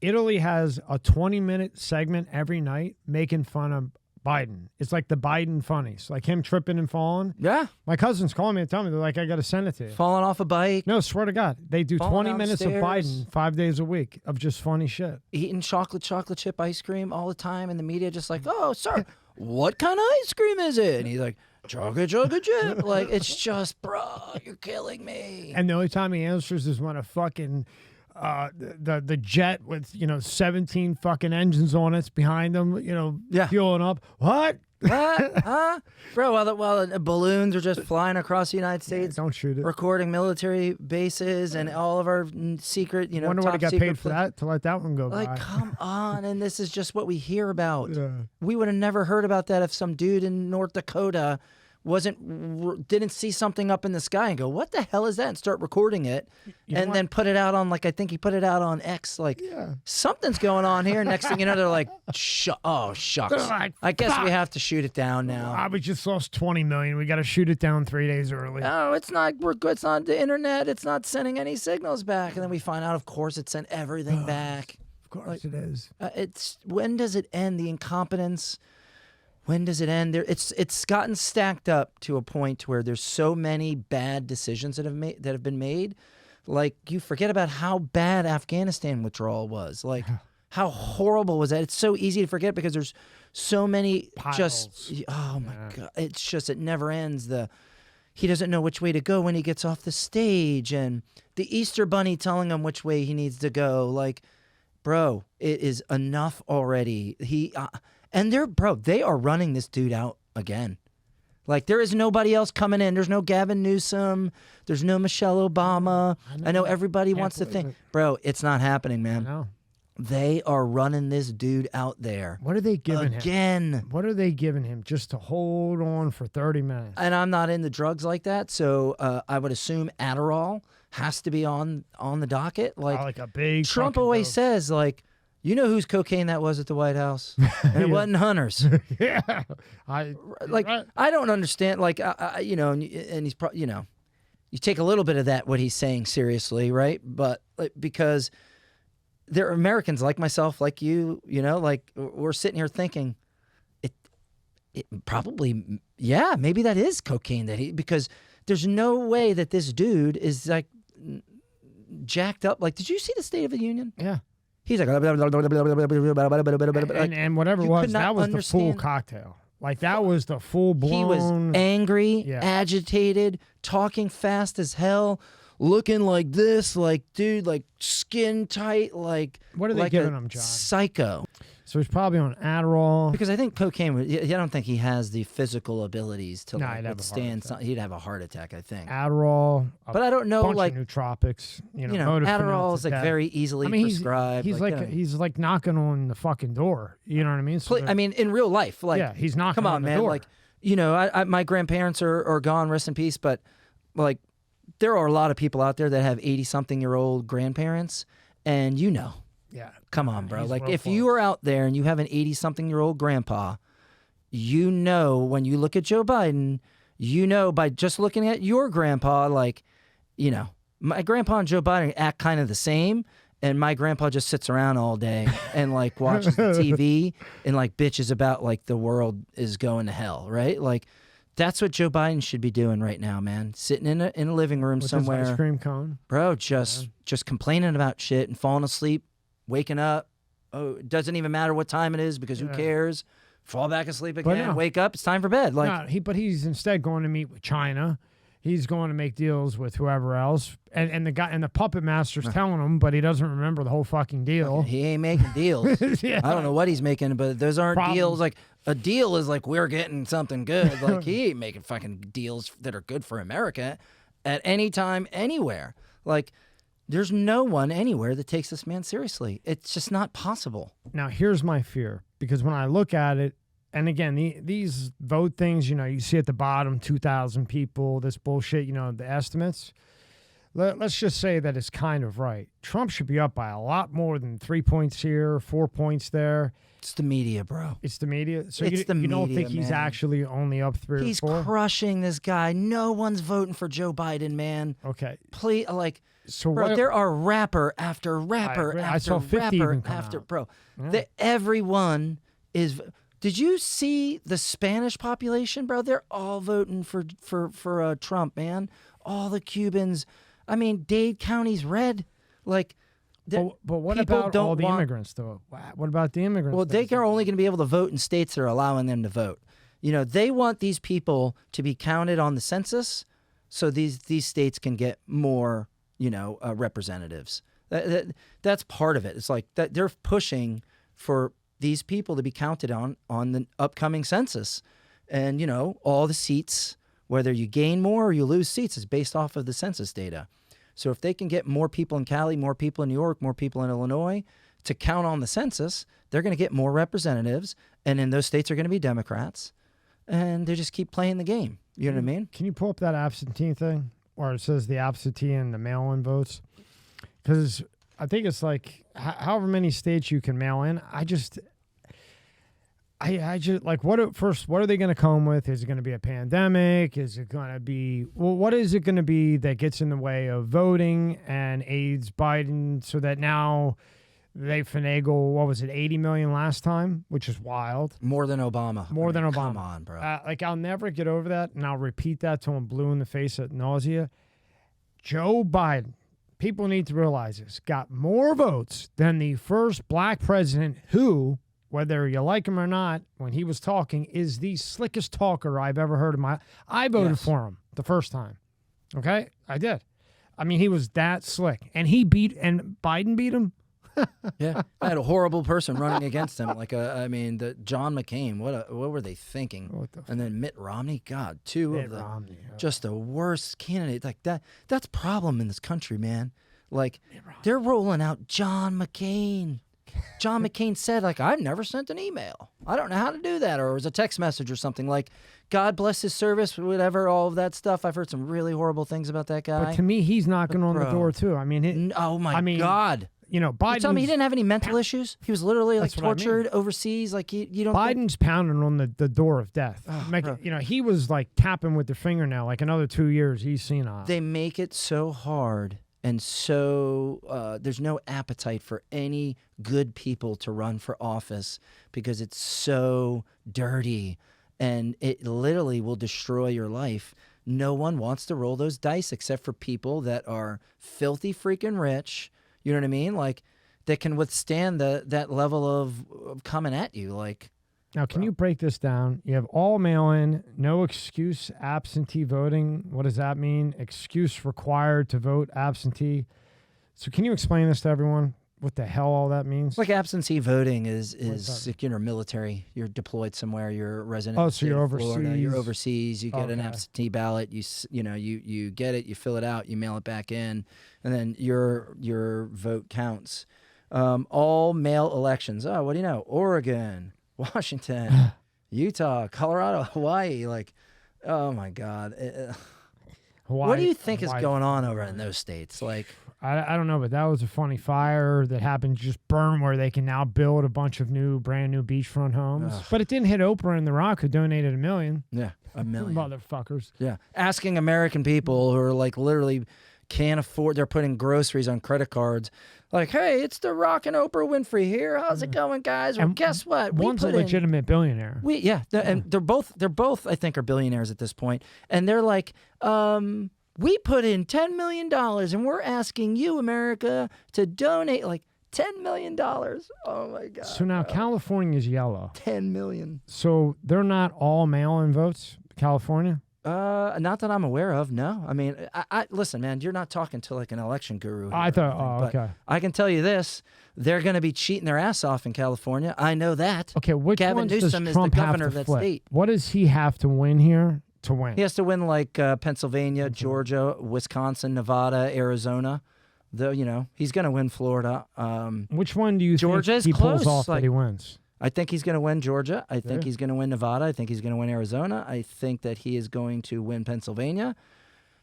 Italy has a 20-minute segment every night making fun of Biden. It's like the Biden funnies, like him tripping and falling. Yeah. My cousins call me and tell me, they're like, I got to send it to you. Falling off a bike. No, swear to God. They do Falling 20 minutes of downstairs. Biden 5 days a week of just funny shit. Eating chocolate chip ice cream all the time, and the media just like, oh, sir, what kind of ice cream is it? And he's like, chocolate chip. Like, it's just, bro, you're killing me. And the only time he answers is when a fucking... the jet with 17 fucking engines on it's behind them, fueling up. What? Huh? Bro, while the balloons are just flying across the United States, Don't shoot it. recording military bases and all of our secret, Wonder what top he got secret paid for that to let that one go Like, by. come on, and this is just what we hear about. Yeah. We would have never heard about that if some dude in North Dakota didn't see something up in the sky and go, what the hell is that? And start recording it and then put it out on, like, I think he put it out on X, like, something's going on here. Next thing you know, they're like, oh, shucks. They're like, I guess fuck. we have to shoot it down now. We just lost 20 million. We got to shoot it down 3 days early. No, it's not. We're good. It's not the internet. It's not sending any signals back. And then we find out, of course, it sent everything back. Of course it is. When does it end? The incompetence. When does it end? It's gotten stacked up to a point where there's so many bad decisions that have been made. Like, you forget about how bad Afghanistan withdrawal was. Like, how horrible was that? It's so easy to forget because there's so many Piles. oh my God. It's just, it never ends. He doesn't know which way to go when he gets off the stage, and the Easter Bunny telling him which way he needs to go. Like, bro, it is enough already. They are running this dude out again. Like, there is nobody else coming in. There's no Gavin Newsom. There's no Michelle Obama. I know everybody wants to think. Bro, it's not happening, man. No. They are running this dude out there. What are they giving him? Again. What are they giving him just to hold on for 30 minutes? And I'm not into drugs like that, so I would assume Adderall has to be on the docket. Like a big Trump fucking always dose. says, like, you know whose cocaine that was at the White House? And it wasn't Hunter's. Yeah. I don't understand. Like, and he's probably, you take a little bit of that, what he's saying, seriously, right? But because there are Americans like myself, like you, like, we're sitting here thinking, it probably, yeah, maybe that is cocaine because there's no way that this dude is like jacked up. Like, did you see the State of the Union? Yeah. He's like, And whatever it was, that was the full understand. cocktail. Like, that was the full blown. He was angry, Yeah. agitated, talking fast as hell, looking like this, like, dude, like, skin tight, like, What are they like giving a him, John? psycho. So he's probably on Adderall. Because I think cocaine, I don't think he has the physical abilities to Nah, he'd have a heart withstand. attack. He'd have a heart attack, I think. Adderall. But I don't know, bunch like, of nootropics. Adderall is like modafinil. very easily I mean, prescribed. he's like knocking on the fucking door. You know what I mean? So I mean, in real life, like, yeah, he's knocking come on, on the man. door. Like, my grandparents are gone, rest in peace. But like, there are a lot of people out there that have 80-something-year-old grandparents, and yeah. come on, bro. He's Like, real if close. you are out there and you have an 80-something-year-old grandpa, when you look at Joe Biden, by just looking at your grandpa, like, my grandpa and Joe Biden act kind of the same, and my grandpa just sits around all day and like watches the TV and like bitches about like the world is going to hell, right? Like, that's what Joe Biden should be doing right now, man. Sitting in a living room With somewhere, his ice cream cone. bro, just complaining about shit and falling asleep, waking up. Oh, it doesn't even matter what time it is because who cares? Fall back asleep again, no. wake up, it's time for bed. Like, But he's instead going to meet with China. He's going to make deals with whoever else, and the puppet master's telling him, but he doesn't remember the whole fucking deal. he ain't making deals. Yeah. I don't know what he's making, but those aren't Problems. deals. Like, a deal is like, we're getting something good. Like, he ain't making fucking deals that are good for America at any time, anywhere. Like, there's no one anywhere that takes this man seriously. It's just not possible. Now, here's my fear, because when I look at it, and again, these vote things, you see at the bottom, 2,000 people, this bullshit, the estimates. Let's just say that it's kind of right. Trump should be up by a lot more than 3 points here, 4 points there. It's the media, bro. It's the media. So It's you the don't media, think he's man. actually only up 3 He's or 4? crushing this guy. No one's voting for Joe Biden, man. Okay. Please, like, So bro, what? there are rapper after rapper I after saw 50 rapper even come after out. bro. Yeah. Everyone is. Did you see the Spanish population, bro? They're all voting for Trump, man. All the Cubans. I mean, Dade County's red. Like, But what people about don't all the want- immigrants, though? What about the immigrants? Well, they then? are only going to be able to vote in states that are allowing them to vote. They want these people to be counted on the census, so these states can get more, representatives. That's part of it. It's like that they're pushing for these people to be counted on the upcoming census, and all the seats, whether you gain more or you lose seats, is based off of the census data. So if they can get more people in Cali, more people in New York, more people in Illinois to count on the census, they're going to get more representatives, and in those states are going to be Democrats, and they just keep playing the game. You know what I mean? Can you pull up that absentee thing where it says the absentee and the mail-in votes? Because I think it's like however many states you can mail in. I just like what are they going to come with? Is it going to be a pandemic? Is it going to be what is it going to be that gets in the way of voting and aids Biden so that now they finagle, what was it, 80 million last time, which is wild. More than Obama. More than Obama. Come on, bro. Like, I'll never get over that, and I'll repeat that till I'm blue in the face at nausea. Joe Biden, people need to realize this, got more votes than the first black president who, whether you like him or not, when he was talking, is the slickest talker I've ever heard in my... I voted for him the first time. Okay? I did. I mean, he was that slick. And Biden beat him? Yeah, I had a horrible person running against him. Like, the John McCain. What were they thinking? What the and then Mitt Romney. God, two Mitt of the Romney, yeah. just the worst candidates. Like that. That's a problem in this country, man. Like, they're rolling out John McCain. John McCain said, like, I've never sent an email. I don't know how to do that, or it was a text message or something. Like, God bless his service, whatever, all of that stuff. I've heard some really horrible things about that guy. But to me, he's knocking on the bro. door, too. I mean... Oh my God. Biden. You tell me he didn't have any mental issues? He was literally like That's what I mean. tortured overseas. Like, you don't. Biden's pounding on the door of death. bro. He was like tapping with the fingernail. Like another 2 years, he's senile. They make it so hard, and so there's no appetite for any good people to run for office because it's so dirty, and it literally will destroy your life. No one wants to roll those dice except for people that are filthy freaking rich. You know what I mean? Like, that can withstand that level of coming at you. Like, Now, can you break this down? You have all mail-in, no excuse absentee voting. What does that mean? Excuse required to vote absentee. So can you explain this to everyone? what the hell all that means? Like absentee voting is that? like, military. You're deployed somewhere. You're a resident. Oh, of the so state you're of Florida. overseas. You're overseas. You get an Okay. absentee ballot. You get it. You fill it out. You mail it back in, and then your vote counts. All mail elections. Oh, what do you know? Oregon, Washington, Utah, Colorado, Hawaii. Like, oh my God. What do you think is going on over in those states? Like, I don't know, but that was a funny fire that happened to just burn where they can now build a bunch of brand new beachfront homes. Ugh. But it didn't hit Oprah and The Rock, who donated $1 million. yeah, $1 million. Motherfuckers. Yeah. Asking American people who are like literally can't afford, they're putting groceries on credit cards. Like, hey, it's The Rock and Oprah Winfrey here. How's it going, guys? Well, And guess what? One's a legitimate billionaire. And they're both I think are billionaires at this point. And they're like, we put in $10 million and we're asking you, America, to donate like $10 million. Oh my God. So now California is yellow. $10 million. So they're not all mail-in votes, California? Not that I'm aware of. No, I mean, I listen, man. You're not talking to like an election guru. I here or thought, anything, oh, but okay. I can tell you this: they're going to be cheating their ass off in California. I know that. Okay, which Gavin ones Newsom does is the Trump have governor to of that flip? state. What does he have to win here to win? He has to win like Pennsylvania, Georgia, Wisconsin, Nevada, Arizona. Though he's going to win Florida. Which one do you Georgia think is he pulls close, off that like- he wins? I think he's going to win Georgia. I think Yeah. he's going to win Nevada. I think he's going to win Arizona. I think that he is going to win Pennsylvania.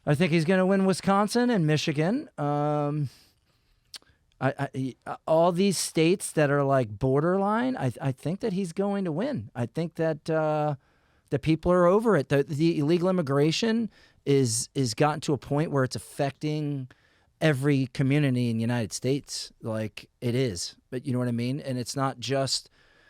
I think he's going to win Wisconsin and Michigan. All these states that are like borderline, I think that he's going to win. I think that the people are over it. The illegal immigration is gotten to a point where it's affecting every community in the United States. Like it is, but you know what I mean? And it's not just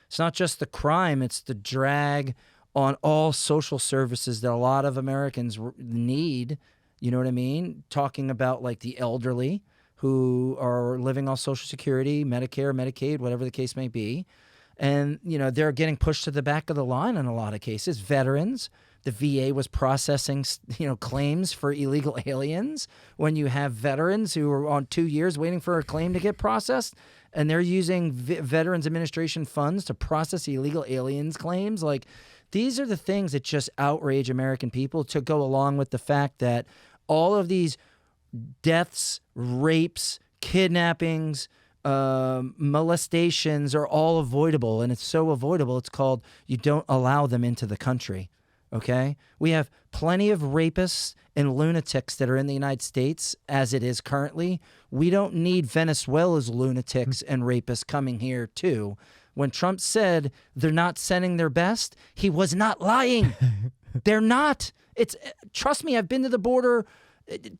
the crime, it's the drag on all social services that a lot of Americans need. You know what I mean? Talking about like the elderly who are living off Social Security, Medicare, Medicaid, whatever the case may be. And, they're getting pushed to the back of the line in a lot of cases. Veterans, the VA was processing, claims for illegal aliens when you have veterans who are on 2 years waiting for a claim to get processed. And they're using Veterans Administration funds to process illegal aliens claims. Like, these are the things that just outrage American people, to go along with the fact that all of these deaths, rapes, kidnappings, molestations are all avoidable. And it's so avoidable, it's called you don't allow them into the country. Okay? We have plenty of rapists and lunatics that are in the United States as it is currently. We don't need Venezuela's lunatics and rapists coming here too. When Trump said they're not sending their best, he was not lying. They're not. Trust me, I've been to the border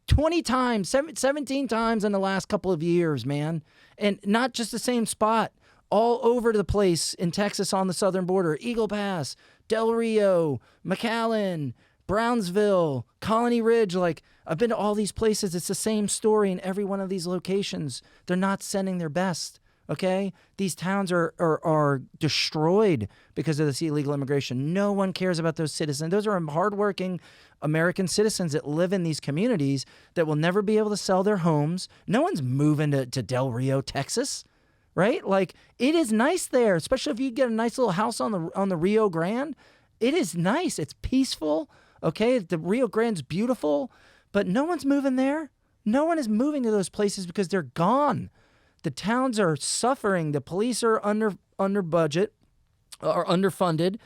20 times, 17 times in the last couple of years, man. And not just the same spot. All over the place in Texas on the southern border. Eagle Pass, Del Rio, McAllen, Brownsville, Colony Ridge. Like, I've been to all these places. It's the same story in every one of these locations. They're not sending their best, okay? These towns are destroyed because of this illegal immigration. No one cares about those citizens. Those are hardworking American citizens that live in these communities that will never be able to sell their homes. No one's moving to Del Rio, Texas. Right? Like, it is nice there, especially if you get a nice little house on the Rio Grande. It is nice. It's peaceful. Okay? The Rio Grande's beautiful, but no one's moving there. No one is moving to those places because they're gone. The towns are suffering. The police are under budget or underfunded.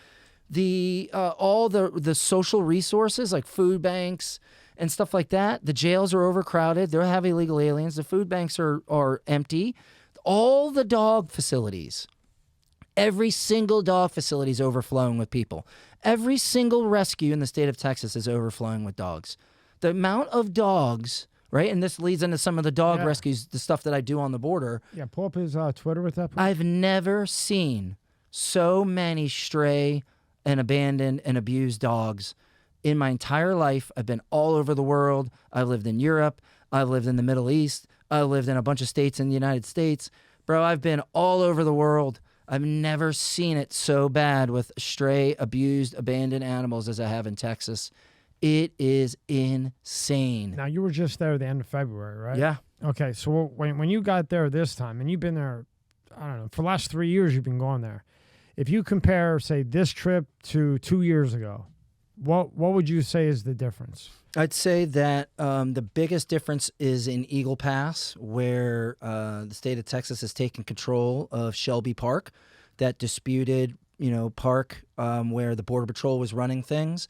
All the social resources like food banks and stuff like that. The jails are overcrowded. They have illegal aliens. The food banks are empty. All the dog facilities, every single dog facility is overflowing with people. Every single rescue in the state of Texas is overflowing with dogs. The amount of dogs, right? And this leads into some of the dog rescues, the stuff that I do on the border. Yeah, pull up his Twitter with that. I've never seen so many stray and abandoned and abused dogs in my entire life. I've been all over the world. I've lived in Europe. I've lived in the Middle East. I lived in a bunch of states in the United States. Bro, I've been all over the world. I've never seen it so bad with stray, abused, abandoned animals as I have in Texas. It is insane. Now, you were just there at the end of February, right? Yeah. Okay, so when you got there this time, and you've been there, I don't know, for the last 3 years you've been going there. If you compare, say, this trip to 2 years ago, what would you say is the difference? I'd say that the biggest difference is in Eagle Pass, where the state of Texas has taken control of Shelby Park, that disputed, park where the Border Patrol was running things,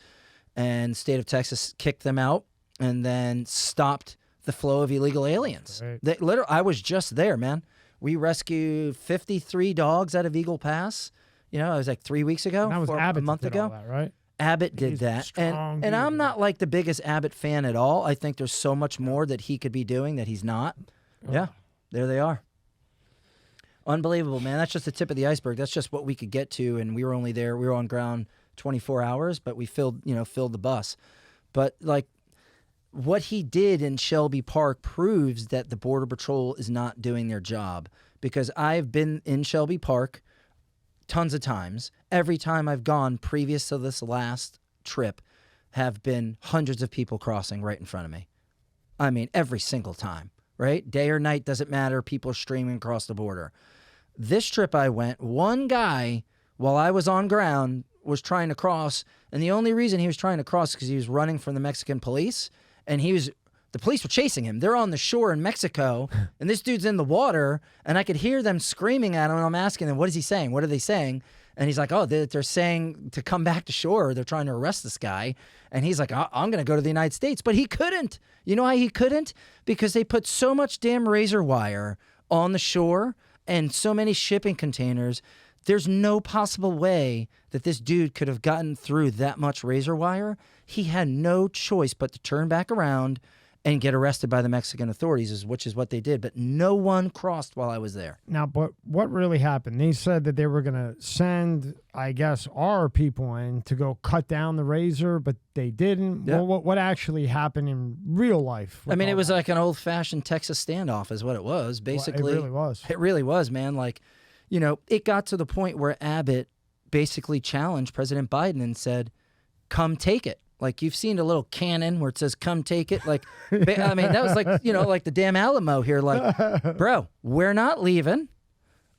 and the state of Texas kicked them out and then stopped the flow of illegal aliens. Right. I was just there, man. We rescued 53 dogs out of Eagle Pass. It was like 3 weeks ago, And that was Abbott a month that did ago. all that, right? Abbott did He's a that. strong And I'm dude. not like the biggest Abbott fan at all. I think there's so much more that he could be doing that he's not. Yeah, there they are. Unbelievable, man. That's just the tip of the iceberg. That's just what we could get to, and we were only there. We were on ground 24 hours, but we filled the bus. But like what he did in Shelby Park proves that the Border Patrol is not doing their job, because I've been in Shelby Park tons of times. Every time I've gone previous to this last trip have been hundreds of people crossing right in front of me. I mean, every single time, right? Day or night, doesn't matter. People are streaming across the border. This trip I went, one guy, while I was on ground, was trying to cross, and the only reason he was trying to cross is because he was running from the Mexican police, and the police were chasing him. They're on the shore in Mexico, and this dude's in the water, and I could hear them screaming at him, and I'm asking them, what is he saying? What are they saying? And he's like, oh, they're saying to come back to shore. They're trying to arrest this guy. And he's like, I'm going to go to the United States. But he couldn't. You know why he couldn't? Because they put so much damn razor wire on the shore and so many shipping containers. There's no possible way that this dude could have gotten through that much razor wire. He had no choice but to turn back around and get arrested by the Mexican authorities, which is what they did. But no one crossed while I was there. Now, but what really happened? They said that they were going to send, I guess, our people in to go cut down the razor, but they didn't. Yeah. Well, what actually happened in real life? I mean, it was like an old-fashioned Texas standoff is what it was, basically. It really was. It really was, man. Like, it got to the point where Abbott basically challenged President Biden and said, come take it. Like, you've seen a little cannon where it says, come take it. Like, I mean, that was like, like the damn Alamo here. Like, bro, we're not leaving.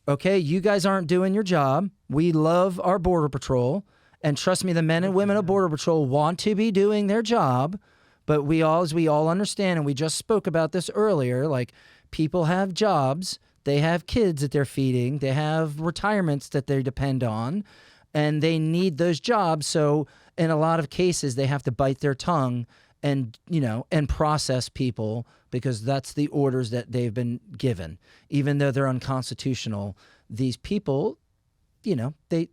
Okay, you guys aren't doing your job. We love our Border Patrol. And trust me, the men and women of Border Patrol want to be doing their job. But as we all understand, and we just spoke about this earlier, like, people have jobs. They have kids that they're feeding. They have retirements that they depend on. And they need those jobs. So in a lot of cases, they have to bite their tongue and process people because that's the orders that they've been given. Even though they're unconstitutional, these people, the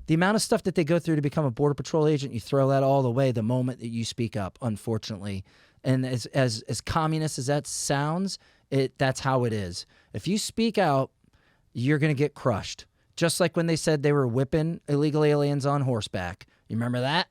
amount of stuff that they go through to become a Border Patrol agent, you throw that all away the moment that you speak up, unfortunately. And as communist as that sounds, that's how it is. If you speak out, you're going to get crushed. Just like when they said they were whipping illegal aliens on horseback. You remember that?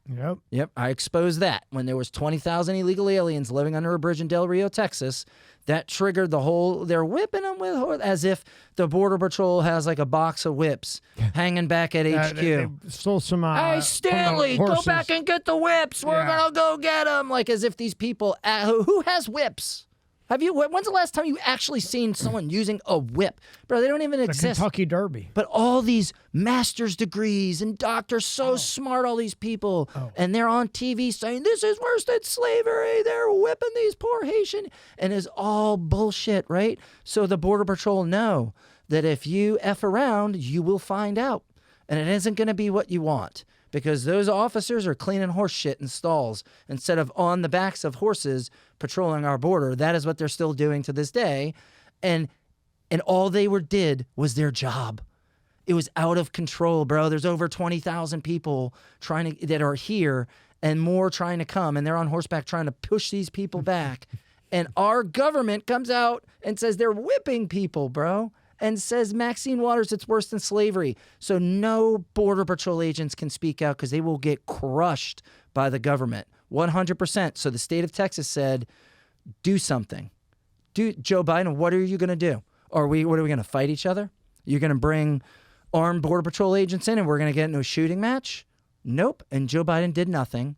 Yep. I exposed that. When there was 20,000 illegal aliens living under a bridge in Del Rio, Texas, that triggered they're whipping them with, as if the Border Patrol has like a box of whips hanging back at HQ. They stole some. Hey, Stanley, go back and get the whips. We're going to go get them. Like, as if these people, who has whips? When's the last time you actually seen someone using a whip? Bro, they don't even exist. Kentucky Derby. But all these master's degrees and doctors, so smart, all these people. And they're on TV saying, this is worse than slavery. They're whipping these poor Haitian. And it's all bullshit, right? So the Border Patrol know that if you F around, you will find out. And it isn't going to be what you want. Because those officers are cleaning horse shit in stalls instead of on the backs of horses patrolling our border. That is what they're still doing to this day. And all they did was their job. It was out of control, bro. There's over 20,000 people that are here and more trying to come. And they're on horseback trying to push these people back. And our government comes out and says they're whipping people, bro. And says, Maxine Waters, it's worse than slavery. So no Border Patrol agents can speak out because they will get crushed by the government. 100%. So the state of Texas said, do something. Joe Biden, what are you going to do? What are we going to fight each other? You're going to bring armed Border Patrol agents in and we're going to get into a shooting match? Nope. And Joe Biden did nothing.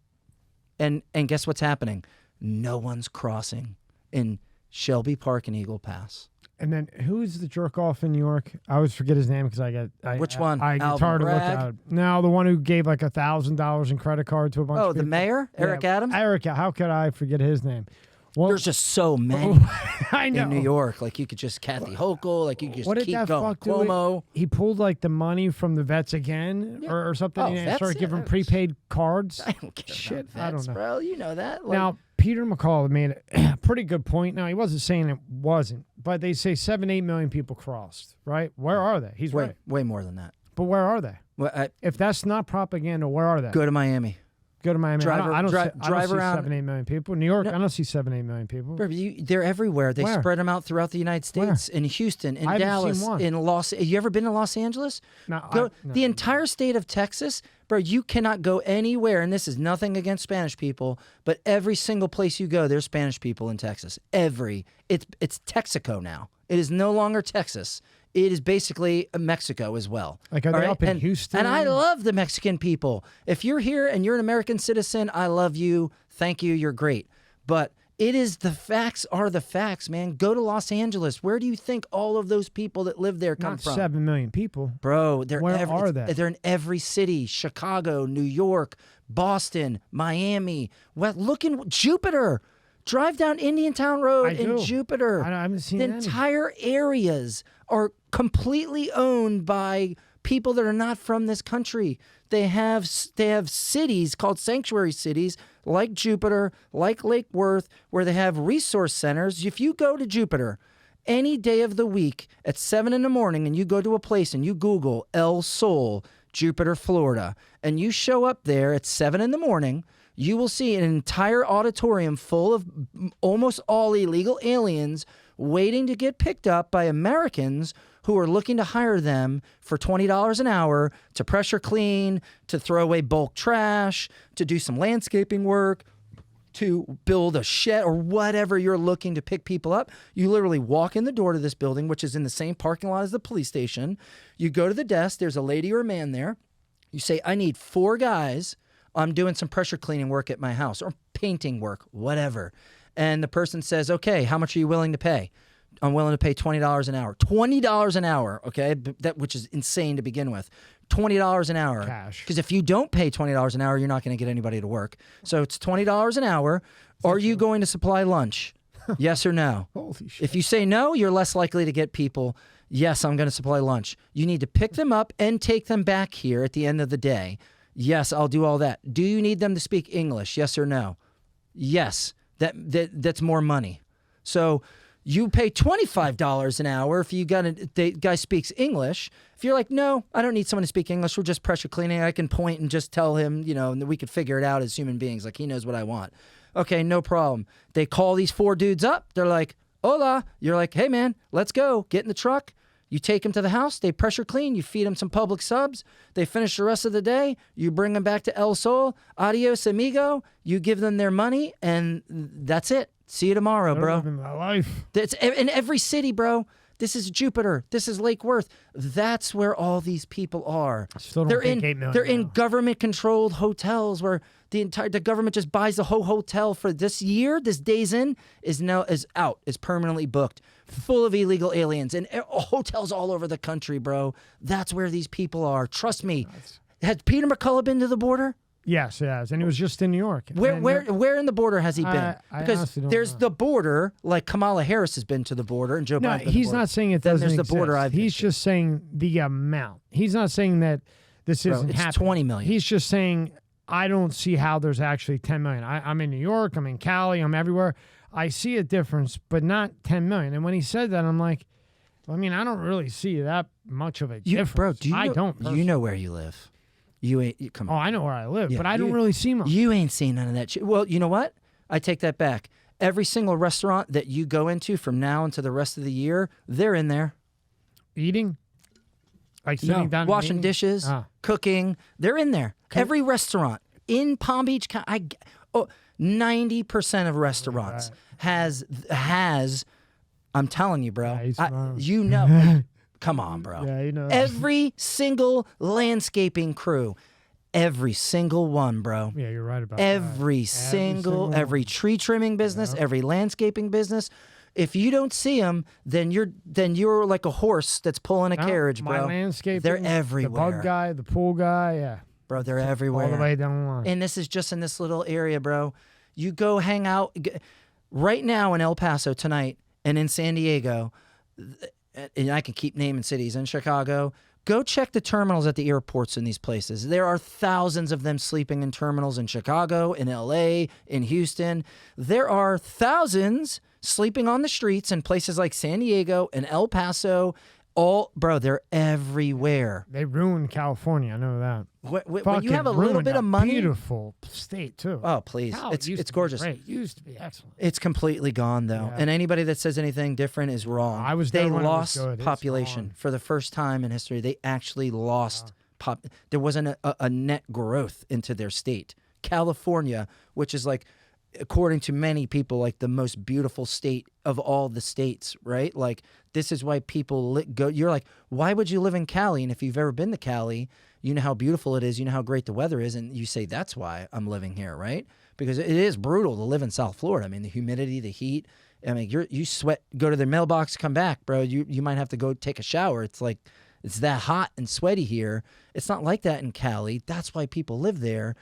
And guess what's happening? No one's crossing in Shelby Park and Eagle Pass. And then who's the jerk off in New York? I always forget his name because Which one? I get Alvin tired of looking Bragg? at it. No, the one who gave like $1,000 in credit card to a bunch of Oh, people. the mayor, Eric Adams. Eric, how could I forget his name? Well, There's just so many I know. in New York. Like you could just Kathy Hochul. Like you could What just did keep that going. fuck do? Cuomo. He pulled like the money from the vets again or something, Oh, and vets, started yeah, giving that was- prepaid cards. I don't care Shit, about vets, I don't know. bro. You know that. Like, Now, Peter McCullough made a pretty good point. Now, he wasn't saying it wasn't, but they say 7-8 million people crossed, right? Where are they? He's right. way more than that. But where are they? Well, If that's not propaganda, where are they? go to Miami. Go to Miami. Drive- I don't drive see around. 7-8 million people. New York, I don't see 7-8 million people. Bro, they're everywhere. They Where? spread them out throughout the United States, in Houston, in I haven't Dallas, seen one. in Los. You ever been to Los Angeles? No, Go, no. The entire state of Texas, bro. You cannot go anywhere, and this is nothing against Spanish people, but every single place you go, there's Spanish people in Texas. It's Texaco now. It is no longer Texas. It is basically Mexico as well. Like, are they up in Houston? And I love the Mexican people. If you're here and you're an American citizen, I love you. Thank you. You're great. But it is the facts are the facts, man. Go to Los Angeles. Where do you think all of those people that live there come Not from? 7 million people. Bro, they're Where are they? They're in every city: Chicago, New York, Boston, Miami. Well, look in Jupiter. Drive down Indiantown Road in Jupiter. I haven't seen the any. entire areas are completely owned by people that are not from this country. They have cities called sanctuary cities like Jupiter, like Lake Worth, where they have resource centers. If you go to Jupiter any day of the week at 7 in the morning and you go to a place and you Google El Sol, Jupiter, Florida, and you show up there at 7 in the morning, you will see an entire auditorium full of almost all illegal aliens waiting to get picked up by Americans who are looking to hire them for $20 an hour to pressure clean, to throw away bulk trash, to do some landscaping work, to build a shed or whatever you're looking to pick people up. You literally walk in the door to this building, which is in the same parking lot as the police station. You go to the desk. There's a lady or a man there. You say, I need 4 guys. I'm doing some pressure cleaning work at my house or painting work, whatever. And the person says, okay, how much are you willing to pay? I'm willing to pay $20 an hour. $20 an hour, okay? Which is insane to begin with. $20 an hour. Cash. Because if you don't pay $20 an hour, you're not going to get anybody to work. So it's $20 an hour. Are you going to supply lunch? Yes or no? Holy shit. If you say no, you're less likely to get people. Yes, I'm going to supply lunch. You need to pick them up and take them back here at the end of the day. Yes, I'll do all that. Do you need them to speak English? Yes or no? Yes. That's more money. So you pay $25 an hour if you got the guy speaks English. If you're like, no, I don't need someone to speak English. We're just pressure cleaning. I can point and just tell him, and we could figure it out as human beings. Like he knows what I want. Okay, no problem. They call these 4 dudes up. They're like, hola. You're like, hey man, let's go. Get in the truck. You take them to the house, they pressure clean, you feed them some public subs, they finish the rest of the day, you bring them back to El Sol, adios amigo, you give them their money, and that's it. See you tomorrow, bro. Living my life. It's in every city, bro. This is Jupiter. This is Lake Worth. That's where all these people are. Still don't think 8 million They're in now. government-controlled hotels where the government just buys the whole hotel for this year. This days in is out, is permanently booked, full of illegal aliens and hotels all over the country, bro. That's where these people are. Trust me. Has Peter McCullough been to the border? Yes, and he was just in New York. Where in the border has he been? I Because honestly don't there's know. the border, like Kamala Harris has been to the border, and Joe No, Biden's been to he's the border. not saying it Then doesn't there's the border exist. I've been He's to. just saying the amount. He's not saying that this Bro, isn't it's happening. 20 million. He's just saying, I don't see how there's actually 10 million. I'm in New York, I'm in Cali, I'm everywhere. I see a difference, but not 10 million. And when he said that, I'm like, I mean, I don't really see that much of a difference. Bro, do you I know, don't. you personally. know where you live. Come Oh, on. I know where I live, Yeah, but I don't really see much. You ain't seen none of that shit. Well, you know what? I take that back. Every single restaurant that you go into from now until the rest of the year, they're in there. Eating? Like sitting down and Washing eating? dishes, Ah. cooking. They're in there. Every restaurant in Palm Beach, 90% of restaurants has. I'm telling you, bro. Yeah, he's smart. You know. Come on, bro. Yeah, you know. Every single landscaping crew. Every single one, bro. Yeah, you're right about Every that. single, every tree trimming business, every landscaping business. If you don't see them, then you're like a horse that's pulling a carriage, bro. My landscaping, they're everywhere. The bug guy, the pool guy, yeah. Bro, they're everywhere. All the way down the line. And this is just in this little area, bro. You go hang out right now in El Paso tonight and in San Diego, and I can keep naming cities, in Chicago. Go check the terminals at the airports in these places. There are thousands of them sleeping in terminals in Chicago, in LA, in Houston. There are thousands sleeping on the streets in places like San Diego and El Paso. Bro, they're everywhere. They ruined California. I know that. When you have a little bit of money, beautiful state too. Oh, please, it's gorgeous. It used to be excellent. It's completely gone though, Yeah. and anybody that says anything different is wrong. They lost population for the first time in history. They actually lost There wasn't a net growth into their state. California, which is like, according to many people, like the most beautiful state of all the states, right? Like, this is why people go. You're like, why would you live in Cali? And if you've ever been to Cali, you know how beautiful it is. You know how great the weather is. And you say, that's why I'm living here, right? Because it is brutal to live in South Florida. I mean, the humidity, the heat. I mean, you sweat, go to the mailbox, come back, bro. You might have to go take a shower. It's like, it's that hot and sweaty here. It's not like that in Cali. That's why people live there.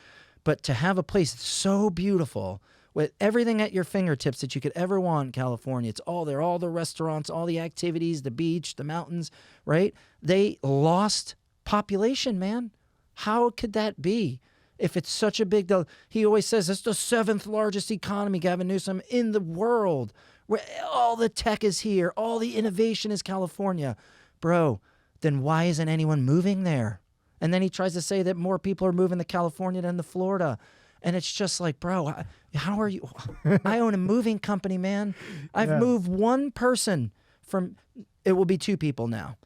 But to have a place so beautiful, with everything at your fingertips that you could ever want in California. It's all there, all the restaurants, all the activities, the beach, the mountains, right? They lost population, man. How could that be? If it's such a big deal. He always says it's the 7th largest economy, Gavin Newsom, in the world, where all the tech is here, all the innovation is California. Bro, then why isn't anyone moving there? And then he tries to say that more people are moving to California than to Florida. And it's just like, bro, how are you? I own a moving company, man. I've moved one person from, it will be 2 people now.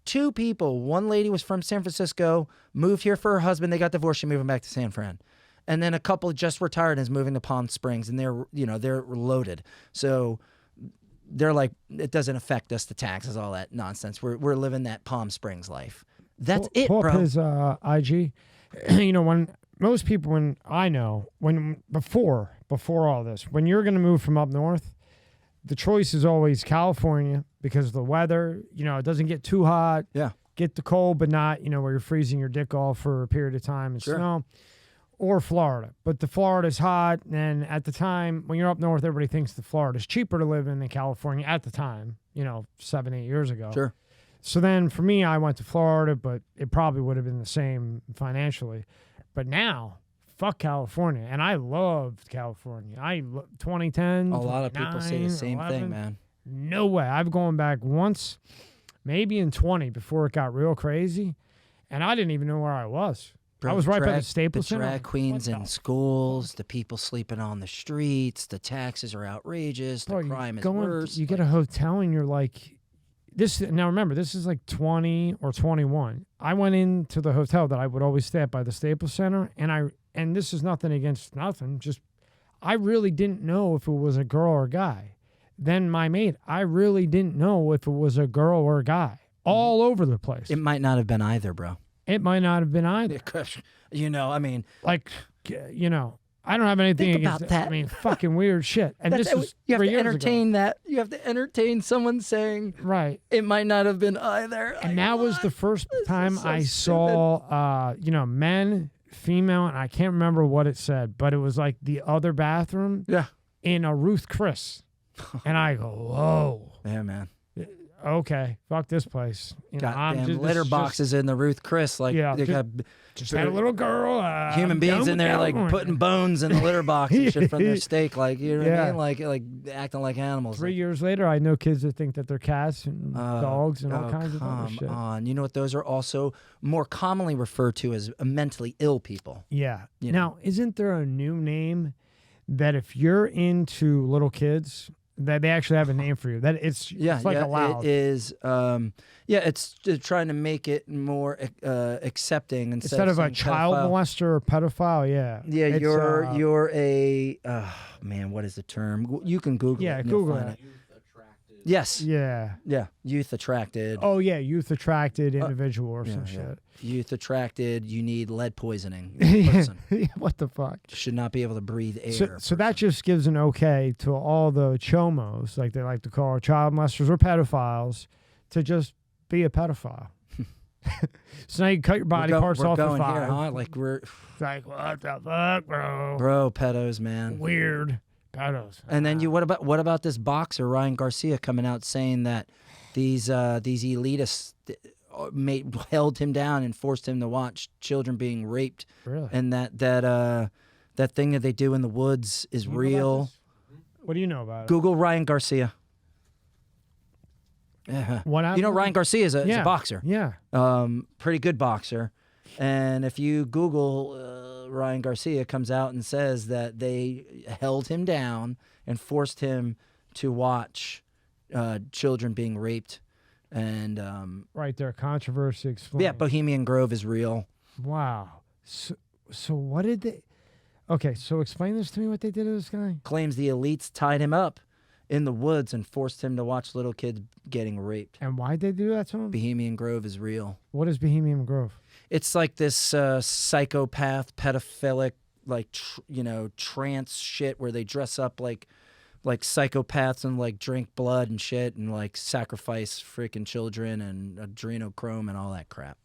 2 people. One lady was from San Francisco, moved here for her husband. They got divorced. She moved him back to San Fran. And then a couple just retired and is moving to Palm Springs, and they're loaded. So they're like, it doesn't affect us, the taxes, all that nonsense. We're living that Palm Springs life. That's it, bro. Pull up his IG. When most people, before all this, when you're going to move from up north, the choice is always California because of the weather. It doesn't get too hot. Yeah. Get the cold, but not, where you're freezing your dick off for a period of time and snow. Or Florida. But the Florida's hot, and at the time, when you're up north, everybody thinks the Florida's cheaper to live in than California at the time, 7, 8 years ago. Sure. So then for me, I went to Florida, but it probably would have been the same financially. But now, fuck California. And I loved California. 2010. A lot of people say the same 11, thing, man. No way. I've gone back once, maybe in 20 before it got real crazy. And I didn't even know where I was. Bro, I was right by the Staples Center. The drag queens in schools, the people sleeping on the streets, the taxes are outrageous, the crime is worse. You get a hotel and you're like, this. Now remember, this is like 20 or 21. I went into the hotel that I would always stay at by the Staples Center, and this is nothing against nothing. Just I really didn't know if it was a girl or a guy. Then my mate, I really didn't know if it was a girl or a guy. All over the place. It might not have been either, bro. It might not have been either. I mean, like, I don't have anything think against about that. I mean, fucking weird shit. And this was you have 3 to years entertain ago. that. You have to entertain someone saying, right, it might not have been either. And that was the first time I saw, men, female, and I can't remember what it said, but it was like the other bathroom. Yeah. In a Ruth Chris, and I go, whoa. Yeah, man. Okay, fuck this place. Goddamn litter boxes in the Ruth Chris, like they got just had a little girl. Human beings in there, like putting bones in the litter box and shit from their steak, like what I mean, like acting like animals. 3 years later, I know kids that think that they're cats and dogs and all kinds of other shit. Come on, you know what? Those are also more commonly referred to as mentally ill people. Yeah. Now, isn't there a new name that if you're into little kids? That they actually have a name for you. That it's like allowed. It is. It's trying to make it more accepting instead of a child molester or pedophile. Yeah. Yeah, you're a man. What is the term? You can Google it. Yeah, Google it. Yes. Yeah. Yeah. Youth attracted. Oh yeah, youth attracted individual or some shit. Youth attracted. You need lead poisoning. Yeah. Person. What the fuck? Should not be able to breathe air. So that just gives an okay to all the chomos, like they like to call child molesters or pedophiles, to just be a pedophile. So now you cut your body parts off going for 5. here, huh? Like we're It's like, what the fuck, bro? bro, pedos, man. Weird pedos. And then what about this boxer Ryan Garcia coming out saying that these elitists held him down and forced him to watch children being raped, Really? and that thing that they do in the woods is real. What do you know about it? Google Ryan Garcia. Yeah. What You know, Ryan Garcia is a boxer. Yeah. Pretty good boxer. And if you Google Ryan Garcia, comes out and says that they held him down and forced him to watch children being raped. And Right there, controversy explained. yeah, Bohemian Grove is real. Wow. So what did they? Okay, so explain this to me. What they did to this guy? Claims the elites tied him up in the woods and forced him to watch little kids getting raped. And why'd they do that to him? Bohemian Grove is real. What is Bohemian Grove? It's like this psychopath, pedophilic, like trance shit where they dress up like psychopaths and like drink blood and shit and like sacrifice freaking children and adrenochrome and all that crap.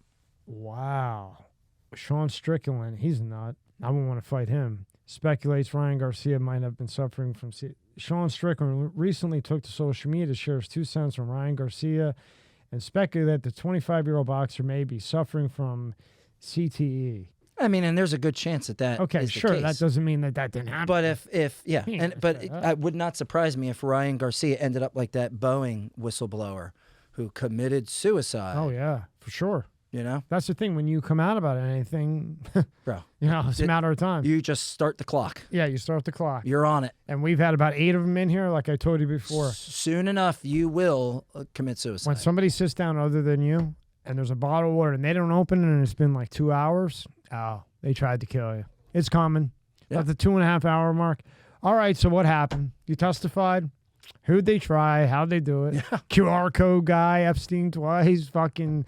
Wow. Sean Strickland, he's not. I wouldn't want to fight him. Speculates Ryan Garcia might have been suffering from. Sean Strickland recently took to social media to share his 2 cents on Ryan Garcia and speculated that the 25-year-old boxer may be suffering from CTE. I mean, and there's a good chance that Okay, is the sure. case. that doesn't mean that didn't happen. But if yeah, He and ain't but gonna say it that. would not surprise me if Ryan Garcia ended up like that Boeing whistleblower who committed suicide. Oh yeah, for sure. You know, That's the thing. When you come out about anything, bro, it's a matter of time. you just start the clock. Yeah, you start the clock. You're on it. And we've had about 8 of them in here, like I told you before. Soon enough, you will commit suicide. When somebody sits down other than you, and there's a bottle of water, and they don't open it, and it's been like 2 hours, they tried to kill you. It's coming. Yeah. At the 2.5 hour mark. All right, so what happened? You testified. Who'd they try? How'd they do it? Yeah. QR code guy, Epstein twice, fucking.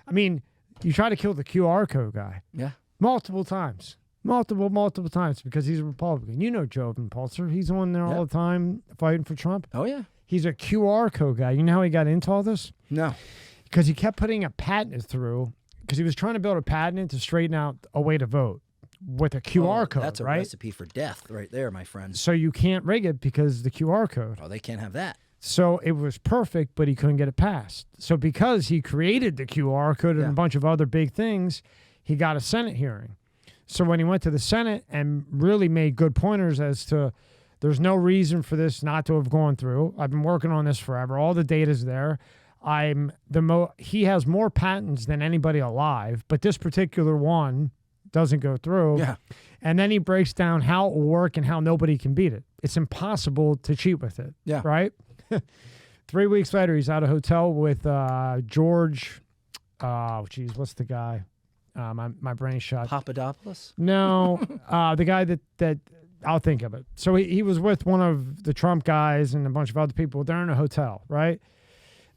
I mean, you try to kill the QR code guy. Yeah. Multiple times. Multiple times because he's a Republican. You know Joe Impulser. He's on there all the time fighting for Trump. Oh, yeah. He's a QR code guy. You know how he got into all this? No. Because he kept putting a patent through because he was trying to build a patent to straighten out a way to vote with a QR code, That's a right? recipe for death right there, my friend. So you can't rig it because the QR code. Oh, they can't have that. So it was perfect, but he couldn't get it passed. So because he created the QR code and a bunch of other big things, he got a Senate hearing. So when he went to the Senate and really made good pointers as to there's no reason for this not to have gone through. I've been working on this forever. All the data's there. He has more patents than anybody alive, but this particular one doesn't go through. Yeah. And then he breaks down how it will work and how nobody can beat it. It's impossible to cheat with it. Yeah. Right? 3 weeks later, he's at a hotel with George. What's the guy? My brain shot. Papadopoulos? No, the guy that I'll think of it. So he was with one of the Trump guys and a bunch of other people. They're in a hotel, right?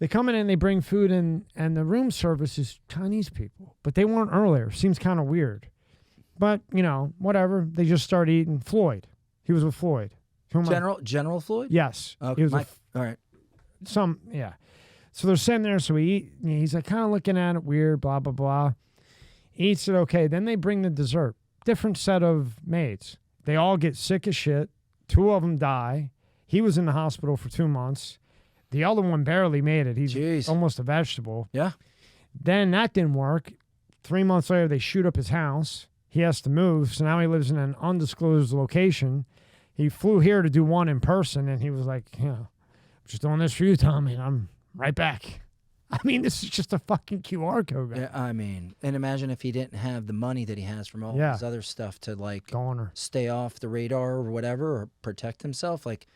They come in and they bring food in, and the room service is Chinese people, but they weren't earlier. Seems kind of weird, but whatever. They just start eating. Floyd, he was with Floyd. General Floyd? Yes. Okay. He was All right. So they're sitting there. So we eat. He's like kind of looking at it weird. Blah blah blah. He eats it okay. Then they bring the dessert. Different set of maids. They all get sick as shit. 2 of them die. He was in the hospital for 2 months. The other one barely made it. He's almost a vegetable. Yeah. Then that didn't work. 3 months later, they shoot up his house. He has to move. So now he lives in an undisclosed location. He flew here to do one in person, and he was like, I'm just doing this for you, Tommy, and I'm right back. I mean, this is just a fucking QR code. Yeah, I mean, and imagine if he didn't have the money that he has from all his other stuff to, like, Goner. stay off the radar or whatever, or protect himself. Like,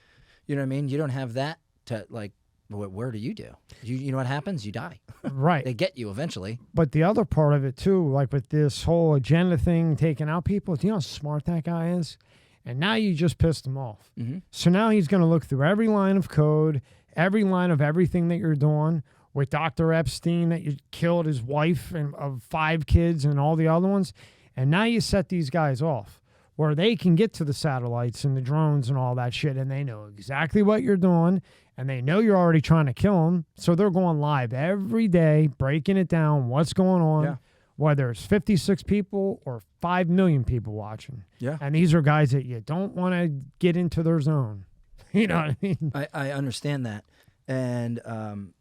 you know what I mean? You don't have that to, like, where do you do? You know what happens? You die. Right. They get you eventually. But the other part of it, too, like with this whole agenda thing, taking out people, do you know how smart that guy is? And now you just pissed him off. Mm-hmm. So now he's going to look through every line of code, every line of everything that you're doing with Dr. Epstein, that you killed his wife and of 5 kids and all the other ones. And now you set these guys off where they can get to the satellites and the drones and all that shit, and they know exactly what you're doing, and they know you're already trying to kill them. So they're going live every day, breaking it down, what's going on, whether it's 56 people or 5 million people watching. Yeah. And these are guys that you don't want to get into their zone. You know what I mean? I understand that. And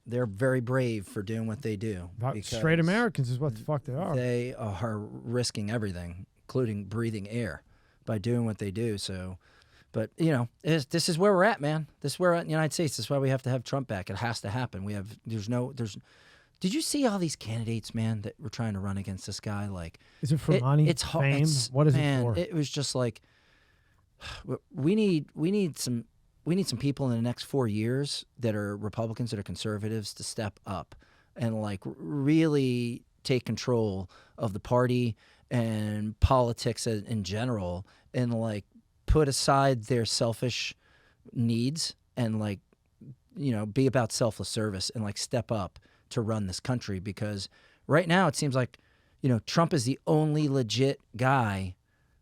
they're very brave for doing what they do. Straight Americans is what the fuck they are. They are risking everything, including breathing air, by doing what they do. So, but you know, this is where we're at, man. This is where we're at in the United States. This is why we have to have Trump back. It has to happen. Did you see all these candidates, man, that were trying to run against this guy? Like, is it for money? It's fame. What is it for? It was just like, we need some people in the next 4 years that are Republicans, that are conservatives, to step up and like really take control of the party and politics in general, and like put aside their selfish needs and like, you know, be about selfless service and like step up to run this country. Because right now it seems like, you know, Trump is the only legit guy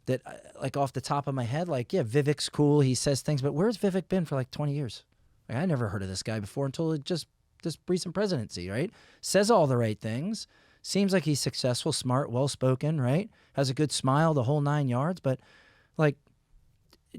that, like, off the top of my head, like, yeah, Vivek's cool, he says things, but where's Vivek been for like 20 years? Like, I never heard of this guy before until just this recent presidency, right? Says all the right things, seems like he's successful, smart, well-spoken, right? Has a good smile, the whole 9 yards. But like,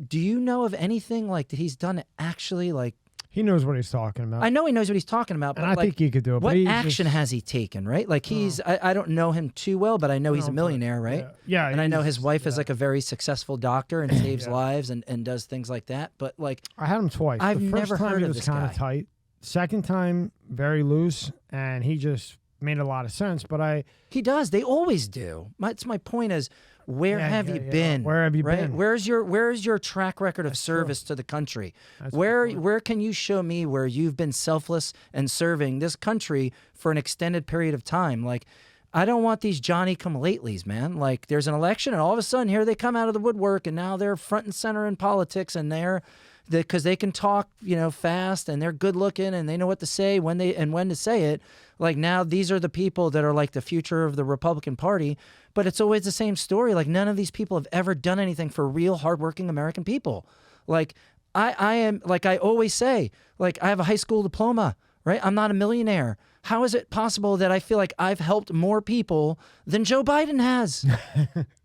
do you know of anything like that he's done actually, like, he knows what he's talking about. I know he knows what he's talking about, but and I like, think he could do it. What action has he taken, right? Like, he's, I don't know him too well, but I know he's a millionaire, right? Yeah. And I know his wife is like a very successful doctor and saves lives and does things like that. But like, I had him twice. I've the first never time heard he of was this kind guy. of tight. Second time, very loose, and he just made a lot of sense. But he does. They always do. That's my point. Is where have you been? Where have you been? Where's your track record of service to the country? Where can you show me where you've been selfless and serving this country for an extended period of time? Like, I don't want these Johnny-come-latelys, man. Like, there's an election, and all of a sudden, here they come out of the woodwork, and now they're front and center in politics, and because they can talk, you know, fast, and they're good looking, and they know what to say when to say it. Like, now these are the people that are like the future of the Republican Party, but it's always the same story. Like, none of these people have ever done anything for real hardworking American people. Like, I am, like I always say, like, I have a high school diploma, right? I'm not a millionaire. How is it possible that I feel like I've helped more people than Joe Biden has?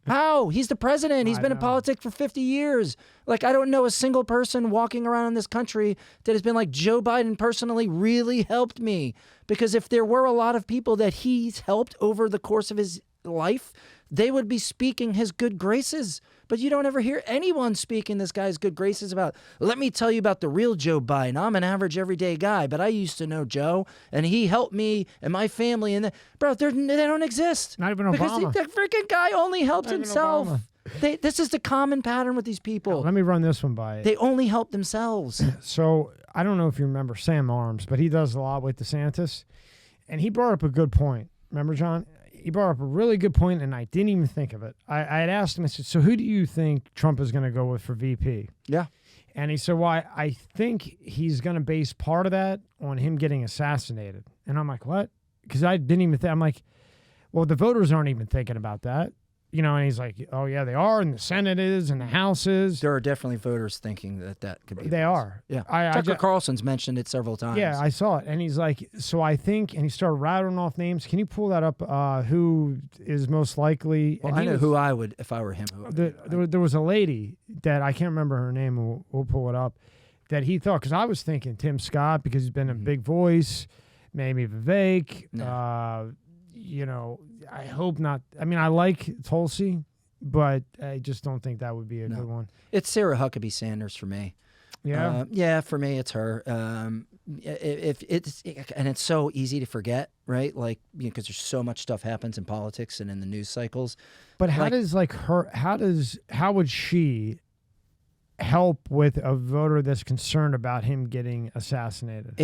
How? He's the president. He's been in politics for 50 years. Like, I don't know a single person walking around in this country that has been like, Joe Biden personally really helped me. Because if there were a lot of people that he's helped over the course of his life, they would be speaking his good graces. But you don't ever hear anyone speaking this guy's good graces about, let me tell you about the real Joe Biden. I'm an average everyday guy, but I used to know Joe, and he helped me and my family. And bro, they don't exist. Not even Obama. Because the freaking guy only helps himself. This is the common pattern with these people. Let me run this one by you. They only help themselves. So I don't know if you remember Sam Arms, but he does a lot with DeSantis. And he brought up a good point. Remember, John? He brought up a really good point, and I didn't even think of it. I had asked him, I said, so who do you think Trump is going to go with for VP? Yeah. And he said, well, I think he's going to base part of that on him getting assassinated. And I'm like, what? Because I didn't even think. I'm like, well, the voters aren't even thinking about that. You know, and he's like, oh, yeah, they are, and the Senate is, and the House is. There are definitely voters thinking that could be. They are. Yeah. Tucker Carlson's mentioned it several times. Yeah, I saw it. And he's like, so I think, and he started rattling off names. Can you pull that up? Who is most likely? Well, I know who I would, if I were him. There was a lady that I can't remember her name. We'll pull it up. That he thought, because I was thinking Tim Scott, because he's been a big voice, maybe Vivek. No. You know, I hope not. I mean, I like Tulsi, but I just don't think that would be a good one. It's Sarah Huckabee Sanders for me. Yeah, yeah, for me, it's her. If it's and it's so easy to forget, right? Like, you know, because there's so much stuff happens in politics and in the news cycles. But how would she help with a voter that's concerned about him getting assassinated?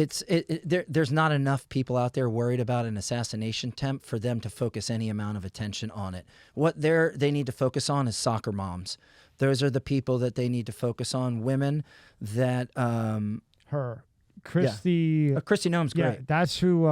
There's not enough people out there worried about an assassination attempt for them to focus any amount of attention on it. What they need to focus on is soccer moms. Those are the people that they need to focus on. Women that Christy. Christy Noem's Yeah, great. that's who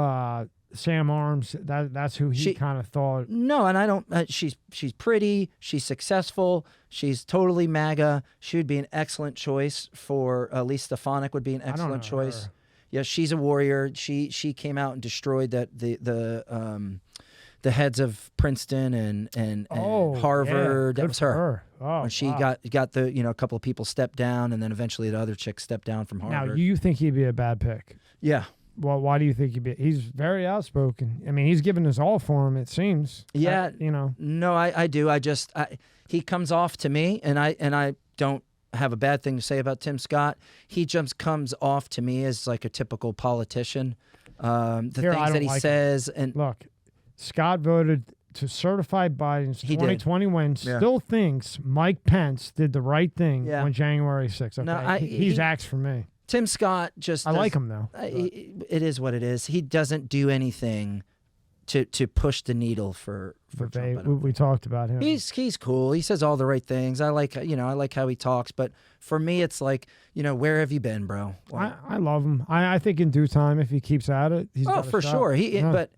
Sam Arms. That's who he kind of thought. No, and I don't. She's pretty. She's successful. She's totally MAGA. She would be an excellent choice for Lisa Stefanik. Would be an excellent choice. Her. Yeah, she's a warrior. She came out and destroyed the heads of Princeton and Harvard. Yeah, that was her. Oh, when she got the a couple of people stepped down, and then eventually the other chick stepped down from Harvard. Now, you think he'd be a bad pick? Yeah. Well, why do you think he'd be? He's very outspoken. I mean, he's given his all for him, it seems. Yeah. No, I do. He comes off to me, and I don't have a bad thing to say about Tim Scott. He just comes off to me as like a typical politician. Things that he says. And look, Scott voted to certify Biden's 2020 win. Still thinks Mike Pence did the right thing on January 6th. Okay? No, he's axed for me. Tim Scott I like him though. It is what it is. He doesn't do anything to push the needle for Trump. We talked about him. He's cool. He says all the right things. I like how he talks. But for me, it's like, where have you been, bro? I love him. I think in due time, if he keeps at it, he's got a for shot. sure. But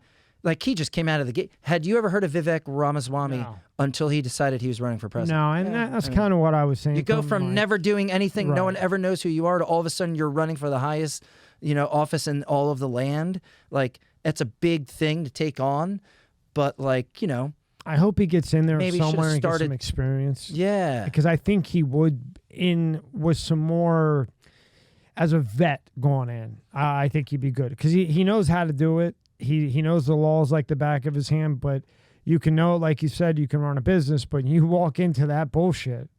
like he just came out of the gate. Had you ever heard of Vivek Ramaswamy until he decided he was running for president? No, and that's kind of what I was saying. You go from never doing anything, no one ever knows who you are, to all of a sudden you're running for the highest, office in all of the land. Like, it's a big thing to take on, but like, I hope he gets in there maybe somewhere and gets some experience. Yeah, because I think he would with some more as a vet going in. I think he'd be good because he knows how to do it. He knows the laws like the back of his hand, but you can like you said, you can run a business, but you walk into that bullshit,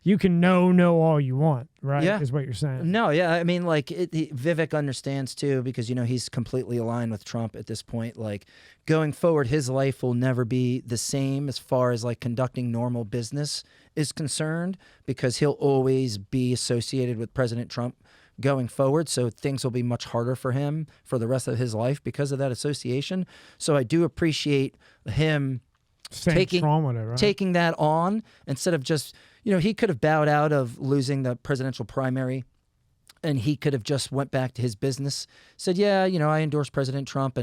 you can know all you want, right? Yeah. Is what you're saying. No, yeah. I mean, like, Vivek understands, too, because, he's completely aligned with Trump at this point. Like, going forward, his life will never be the same as far as, like, conducting normal business is concerned, because he'll always be associated with President Trump going forward. So things will be much harder for him for the rest of his life because of that association. So I do appreciate him taking that on instead of just, he could have bowed out of losing the presidential primary, and he could have just went back to his business, said, yeah, I endorse President Trump.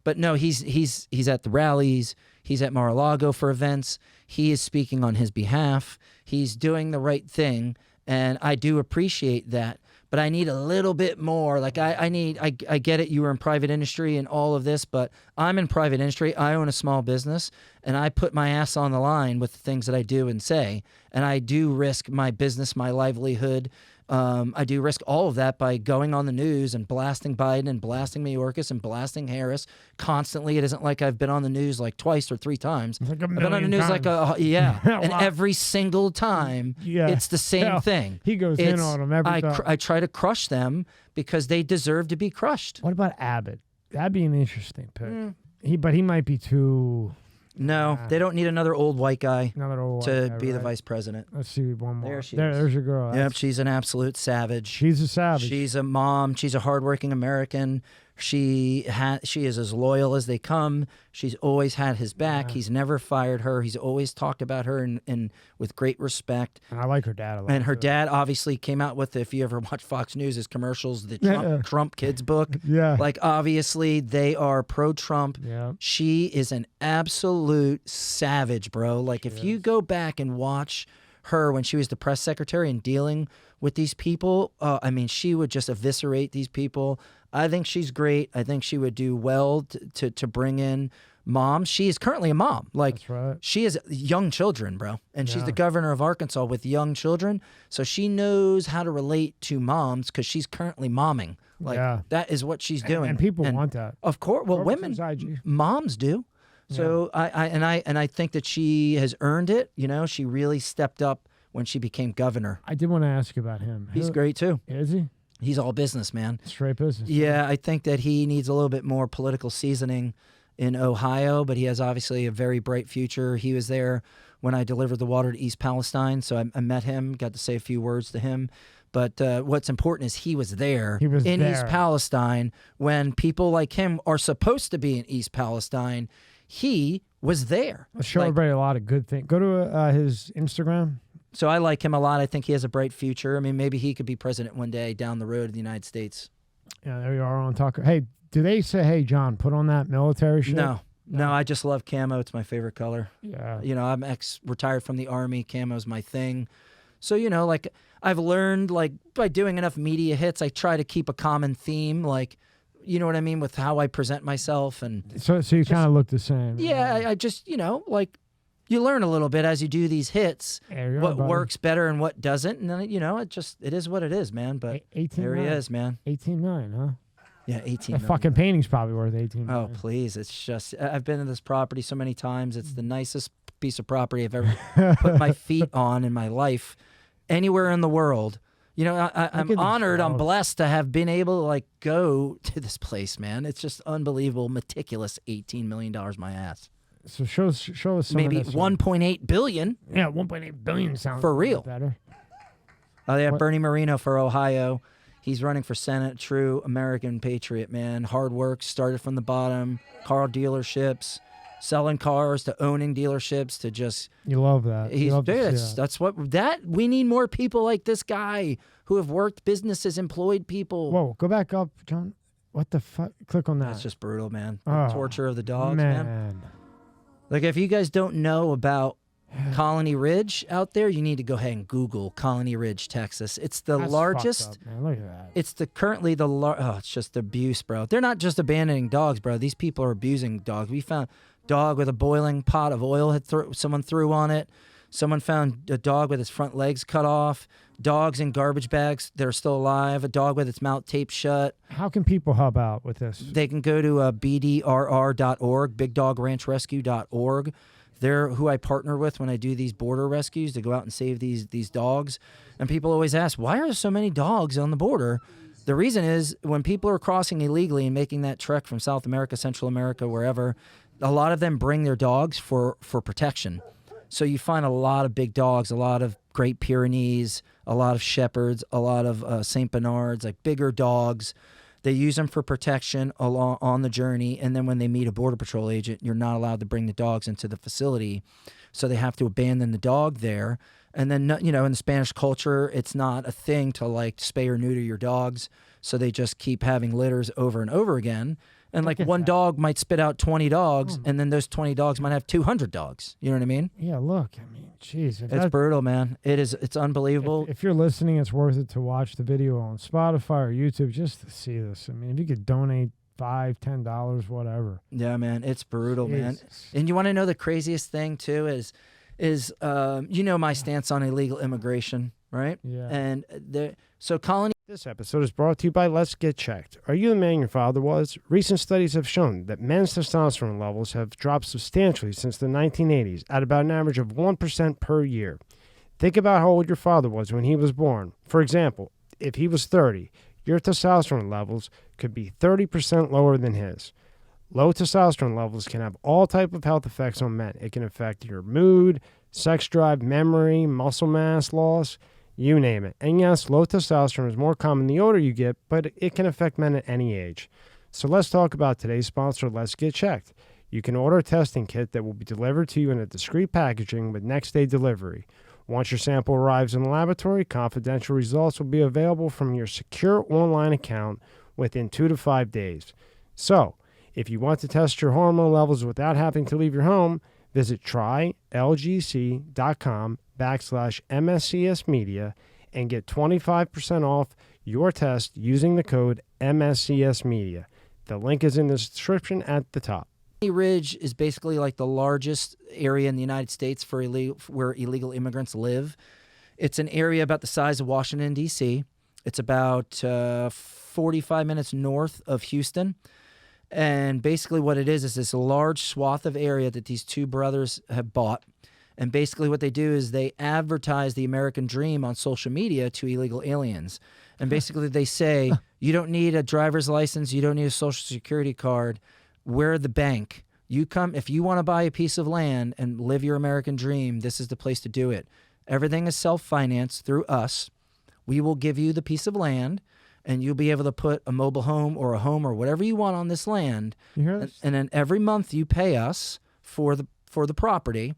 But no, he's at the rallies. He's at Mar-a-Lago for events. He is speaking on his behalf. He's doing the right thing. And I do appreciate that. But I need a little bit more. Like, I get it. You were in private industry and all of this, but I'm in private industry. I own a small business, and I put my ass on the line with the things that I do and say. And I do risk my business, my livelihood. I do risk all of that by going on the news and blasting Biden and blasting Mayorkas and blasting Harris constantly. It isn't like I've been on the news like twice or three times. Like I've been on the news times. And every single time it's the same thing. He goes in on them every time. I try to crush them because they deserve to be crushed. What about Abbott? That'd be an interesting pick. But he might be too. No, they don't need another old white guy to be the vice president. Let's see one more. There she is. There's your girl. Yep, she's an absolute savage. She's a savage. She's a mom. She's a hardworking American. She is as loyal as they come. She's always had his back. He's never fired her. He's always talked about her and with great respect. And I like her dad a lot. And her dad obviously came out with, if you ever watch Fox News, his commercials, the Trump kids book. Yeah. Like, obviously, they are pro-Trump. Yeah. She is an absolute savage, bro. Like, if you go back and watch her when she was the press secretary and dealing with these people, I mean, she would just eviscerate these people. I think she's great. I think she would do well to bring in moms. She is currently a mom. Like, that's right. She has young children, bro. And she's the governor of Arkansas with young children. So she knows how to relate to moms because she's currently momming. Like, that is what she's doing. And people want that. Of course. Well, women, moms do. So I think that she has earned it. She really stepped up when she became governor. I did want to ask you about him. He's great too. Is he? He's all business, man. Straight business. Yeah, I think that he needs a little bit more political seasoning in Ohio, but he has obviously a very bright future. He was there when I delivered the water to East Palestine, so I met him, got to say a few words to him. But what's important is he was there in East Palestine when people like him are supposed to be in East Palestine. He was there. Let's show everybody a lot of good things. Go to his Instagram. So I like him a lot. I think he has a bright future. I mean, maybe he could be president one day down the road of the United States. Yeah, there you are on Tucker. Hey, do they say, hey, John, put on that military shit? No, I just love camo. It's my favorite color. Yeah. You know, I'm retired from the Army. Camo's my thing. So, you know, like I've learned, like by doing enough media hits, I try to keep a common theme, like, you know what I mean, with how I present myself. And so you kind of look the same. Yeah, I just, you know, like you learn a little bit as you do these hits, what works better and what doesn't. And then, you know, it is what it is, man. But 18 there he million. is, man. 18 million, huh? Yeah, 18 That million. fucking painting's probably worth 18 million. Oh, please. It's just, I've been to this property so many times. It's the nicest piece of property I've ever put my feet on in my life, anywhere in the world. You know, I'm honored. I'm blessed to have been able to, like, go to this place, man. It's just unbelievable, meticulous $18 million my ass. So show us some Maybe of this. 1.8 billion. Yeah, 1.8 billion sounds for real. better. Oh, they have Bernie Moreno for Ohio. He's running for Senate. True American patriot, man. Hard work. Started from the bottom. Car dealerships, selling cars to owning dealerships to just. You love that. That's what we need more people like this guy who have worked businesses, employed people. Whoa, go back up, John. What the fuck? Click on that. That's just brutal, man. The torture of the dogs, man. man. Like, if you guys don't know about Colony Ridge out there, you need to go ahead and Google Colony Ridge, Texas. It's the largest. Fucked up, man. Look at that. It's currently the it's just abuse, bro. They're not just abandoning dogs, bro. These people are abusing dogs. We found a dog with a boiling pot of oil someone threw on it. Someone found a dog with its front legs cut off. Dogs in garbage bags that are still alive. A dog with its mouth taped shut. How can people help out with this? They can go to bdrr.org, bigdogranchrescue.org. They're who I partner with when I do these border rescues to go out and save these dogs. And people always ask, why are there so many dogs on the border? The reason is when people are crossing illegally and making that trek from South America, Central America, wherever, a lot of them bring their dogs for protection. So you find a lot of big dogs, a lot of Great Pyrenees, a lot of Shepherds, a lot of St. Bernards, like bigger dogs. They use them for protection along on the journey, and then when they meet a Border Patrol agent, you're not allowed to bring the dogs into the facility, so they have to abandon the dog there. And then, you know, in the Spanish culture, it's not a thing to, like, spay or neuter your dogs, so they just keep having litters over and over again. And, like, one dog might spit out 20 dogs, and then those 20 dogs might have 200 dogs. You know what I mean? Yeah, look, I mean, jeez. It's brutal, man. It's unbelievable. If you're listening, it's worth it to watch the video on Spotify or YouTube just to see this. I mean, if you could donate $5, $10, whatever. Yeah, man, it's brutal, man. Jesus. And you want to know the craziest thing, too, is you know my stance on illegal immigration, right? Yeah. And so colony. This episode is brought to you by Let's Get Checked. Are you the man your father was? Recent studies have shown that men's testosterone levels have dropped substantially since the 1980s at about an average of 1% per year. Think about how old your father was when he was born. For example, if he was 30, your testosterone levels could be 30% lower than his. Low testosterone levels can have all type of health effects on men. It can affect your mood, sex drive, memory, muscle mass loss, you name it. And yes, low testosterone is more common the older you get, but it can affect men at any age. So let's talk about today's sponsor, Let's Get Checked. You can order a testing kit that will be delivered to you in a discreet packaging with next-day delivery. Once your sample arrives in the laboratory, confidential results will be available from your secure online account within 2 to 5 days. So, if you want to test your hormone levels without having to leave your home, visit trylgc.com/MSCS Media and get 25% off your test using the code MSCS Media. The link is in the description at the top. Ridge is basically like the largest area in the United States for where illegal immigrants live. It's an area about the size of Washington, D.C. It's about 45 minutes north of Houston. And basically what it is this large swath of area that these two brothers have bought. And basically what they do is they advertise the American dream on social media to illegal aliens. And basically they say, you don't need a driver's license, you don't need a social security card. We're the bank. You come, if you want to buy a piece of land and live your American dream, this is the place to do it. Everything is self-financed through us. We will give you the piece of land, and you'll be able to put a mobile home or whatever you want on this land. You hear this? And then every month you pay us for the property.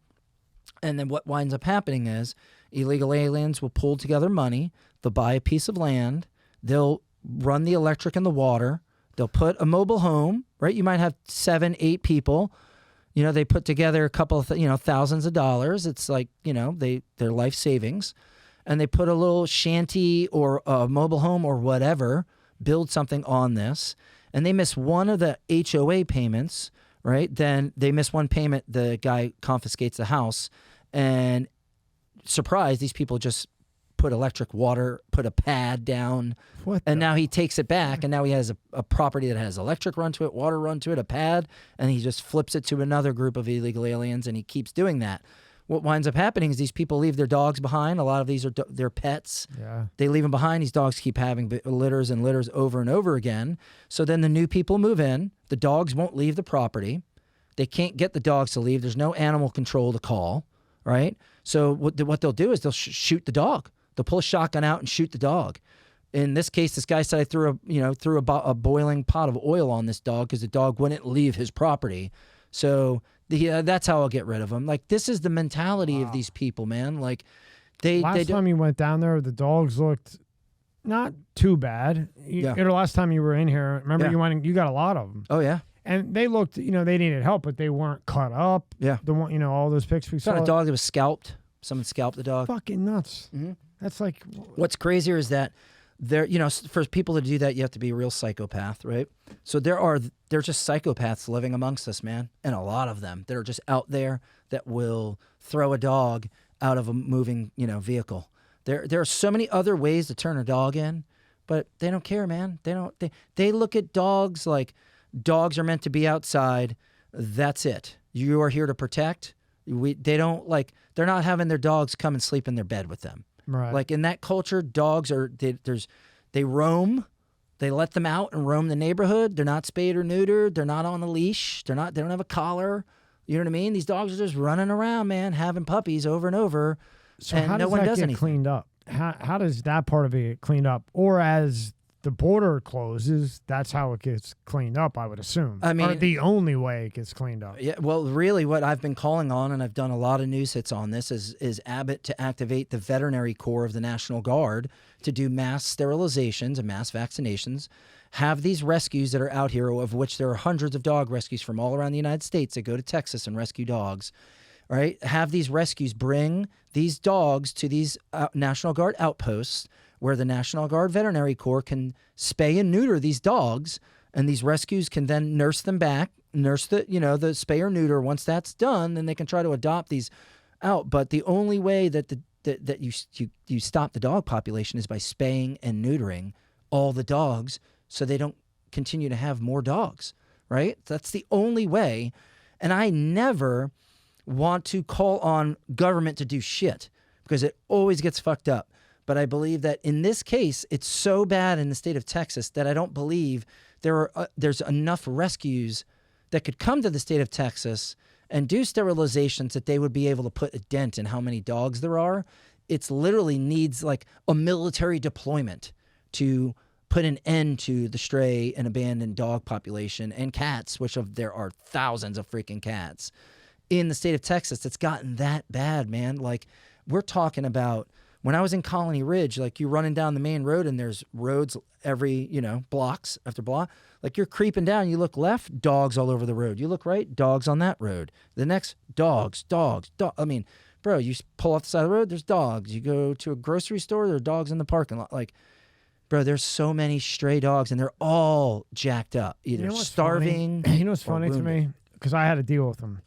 And then what winds up happening is Illegal aliens will pull together money. They'll buy a piece of land. They'll run the electric and the water. They'll put a mobile home, right? You might have 7, 8 people. You know, they put together a couple of, thousands of dollars. It's like, their life savings. And they put a little shanty or a mobile home or whatever, build something on this. And they miss one of the HOA payments, right? Then they miss one payment. The guy confiscates the house. And surprise, these people just put electric, water, put a pad down. And now he takes it back, and now he has a property that has electric run to it, water run to it, a pad, and he just flips it to another group of illegal aliens, and he keeps doing that. What winds up happening is these people leave their dogs behind. A lot of these are their pets. Yeah. They leave them behind. These dogs keep having litters and litters over and over again. So then the new people move in. The dogs won't leave the property. They can't get the dogs to leave. There's no animal control to call, right? So what they'll do is they'll shoot the dog. They'll pull a shotgun out and shoot the dog. In this case, this guy said I threw a boiling pot of oil on this dog because the dog wouldn't leave his property. So that's how I'll get rid of them. Like, this is the mentality of these people, man. Like, last time you went down there, the dogs looked not too bad. The last time you were in here, remember you got a lot of them. Oh yeah. And they looked, they needed help, but they weren't cut up. Yeah. The one, all those pictures we saw. Got a dog that was scalped. Someone scalped the dog. Fucking nuts. Mm-hmm. That's like. What's crazier is that for people to do that, you have to be a real psychopath, right? So they're just psychopaths living amongst us, man, and a lot of them that are just out there that will throw a dog out of a moving, vehicle. There are so many other ways to turn a dog in, but they don't care, man. They look at dogs like dogs are meant to be outside. That's it. You are here to protect. They're not having their dogs come and sleep in their bed with them. Right. Like, in that culture, dogs they roam. They let them out and roam the neighborhood. They're not spayed or neutered. They're not on a leash. They don't have a collar. You know what I mean? These dogs are just running around, man, having puppies over and over. So and how does no one that does get anything. cleaned up? How does that part of it get cleaned up? Or as the border closes, that's how it gets cleaned up, I would assume. I mean, or the only way it gets cleaned up. Yeah, well, really what I've been calling on, and I've done a lot of news hits on this, is Abbott to activate the Veterinary Corps of the National Guard to do mass sterilizations and mass vaccinations, have these rescues that are out here, of which there are hundreds of dog rescues from all around the United States that go to Texas and rescue dogs, right? Have these rescues bring these dogs to these National Guard outposts where the National Guard Veterinary Corps can spay and neuter these dogs, and these rescues can then nurse them back, nurse the spay or neuter. Once that's done, then they can try to adopt these out. But the only way that you stop the dog population is by spaying and neutering all the dogs so they don't continue to have more dogs, right? That's the only way. And I never want to call on government to do shit because it always gets fucked up. But I believe that in this case, it's so bad in the state of Texas that I don't believe there's enough rescues that could come to the state of Texas and do sterilizations that they would be able to put a dent in how many dogs there are. It's literally needs like a military deployment to put an end to the stray and abandoned dog population and cats, which there are thousands of freaking cats in the state of Texas. It's gotten that bad, man. Like, we're talking about when I was in Colony Ridge, like, you're running down the main road and there's roads every, blocks after block. Like, you're creeping down, you look left, dogs all over the road. You look right, dogs on that road. The next, dogs. I mean, bro, you pull off the side of the road, there's dogs. You go to a grocery store, there are dogs in the parking lot. Like, bro, there's so many stray dogs and they're all jacked up, either starving. You know what's funny to me? Because I had to deal with them.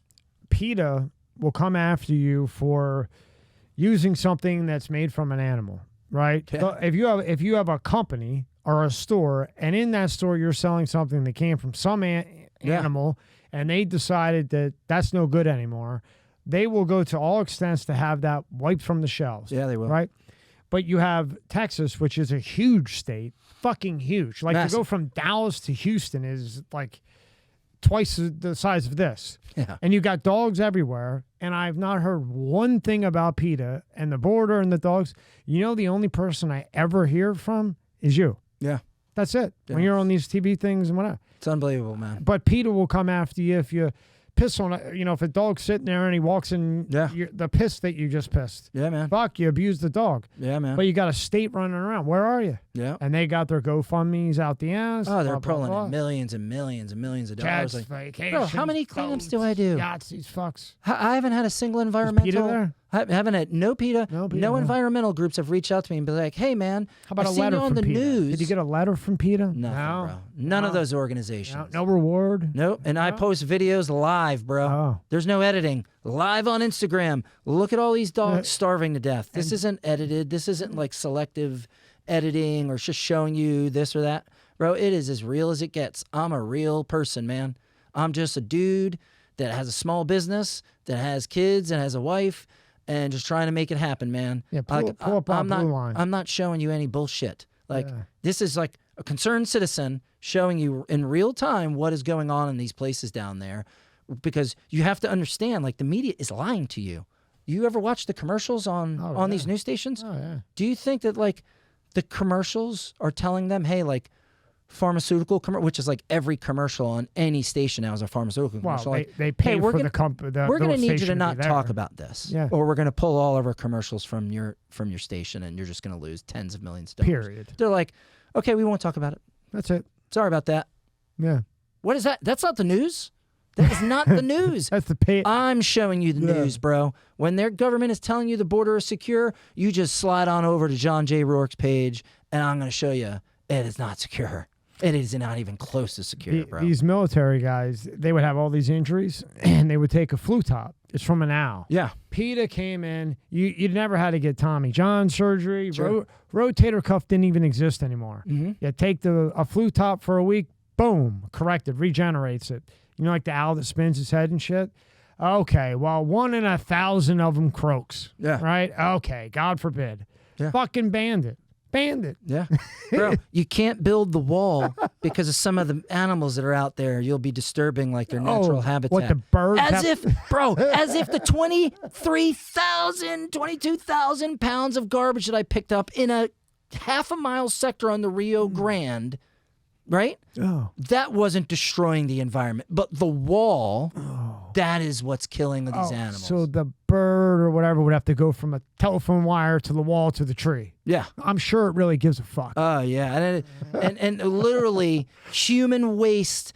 PETA will come after you for using something that's made from an animal, right? Yeah. So if you have a company or a store, and in that store you're selling something that came from some animal, and they decided that that's no good anymore, they will go to all extents to have that wiped from the shelves. Yeah, they will. Right? But you have Texas, which is a huge state, fucking huge. Like, massive. to go from Dallas to Houston is like twice the size of this. Yeah. And you got dogs everywhere. And I've not heard one thing about PETA and the border and the dogs. The only person I ever hear from is you. Yeah. That's it. Yeah. When you're on these TV things and whatever. It's unbelievable, man. But PETA will come after you if you piss on it. If a dog's sitting there and he walks in the piss that you just pissed. Yeah, man. Fuck, you abused the dog. Yeah, man. But you got a state running around. Where are you? Yeah. And they got their GoFundMes out the ass. Oh, they're blah, blah, pulling blah. in millions and millions and millions of dollars. Cats, Like, vacations, bro, how many cleanups do I do? Yachts, these fucks. I haven't had a single Is environmental. PETA there? I haven't had no PETA. No PETA, No no. environmental groups have reached out to me and be like, "Hey, man, How about I a seen letter you on from the PETA? news." Did you get a letter from PETA? Nothing, No. bro. None of No. those organizations. No reward? Nope. And I post videos live, bro. Oh. There's no editing. Live on Instagram. Look at all these dogs starving to death. This isn't edited. This isn't like selective editing or just showing you this or that. Bro, it is as real as it gets. I'm a real person, man. I'm just a dude that has a small business, that has kids and has a wife, and just trying to make it happen, man. Yeah, pull up our blue line. I'm not showing you any bullshit. Like, Yeah. this is like a concerned citizen showing you in real time what is going on in these places down there, because you have to understand, like, the media is lying to you. You ever watch the commercials on these news stations? Oh, yeah. Do you think that, like, the commercials are telling them, hey, like, pharmaceutical which is like every commercial on any station now is a pharmaceutical Well, commercial. Like, they pay hey, for the company. we're going to need you to station not be talk there. about this, Yeah. or we're going to pull all of our commercials from your station, and you're just going to lose tens of millions of dollars. Period. They're like, okay, we won't talk about it. That's it. Sorry about that. Yeah. What is that? That's not the news. That is not the news. That's the pay. I'm showing you the news, bro. When their government is telling you the border is secure, you just slide on over to John J. Rourke's page, and I'm going to show you it is not secure. It is not even close to secure, bro. These military guys, they would have all these injuries, and they would take a flu top. It's from an owl. Yeah. PETA came in. You never had to get Tommy John surgery. Sure. Rotator cuff didn't even exist anymore. Mm-hmm. You take a flu top for a week, boom, corrected, regenerates it. Like the owl that spins his head and shit? Okay, well, 1 in 1,000 of them croaks. Yeah. Right? Okay, God forbid. Yeah. Fucking banned it. Banned it. Yeah. Bro, you can't build the wall because of some of the animals that are out there. You'll be disturbing like their natural habitat. What, the birds? As if the 22,000 pounds of garbage that I picked up in a half a mile sector on the Rio Grande, right? Oh. That wasn't destroying the environment. But the wall, that is what's killing these animals. So the bird or whatever would have to go from a telephone wire to the wall to the tree. Yeah. I'm sure it really gives a fuck. Oh, yeah. And literally human waste,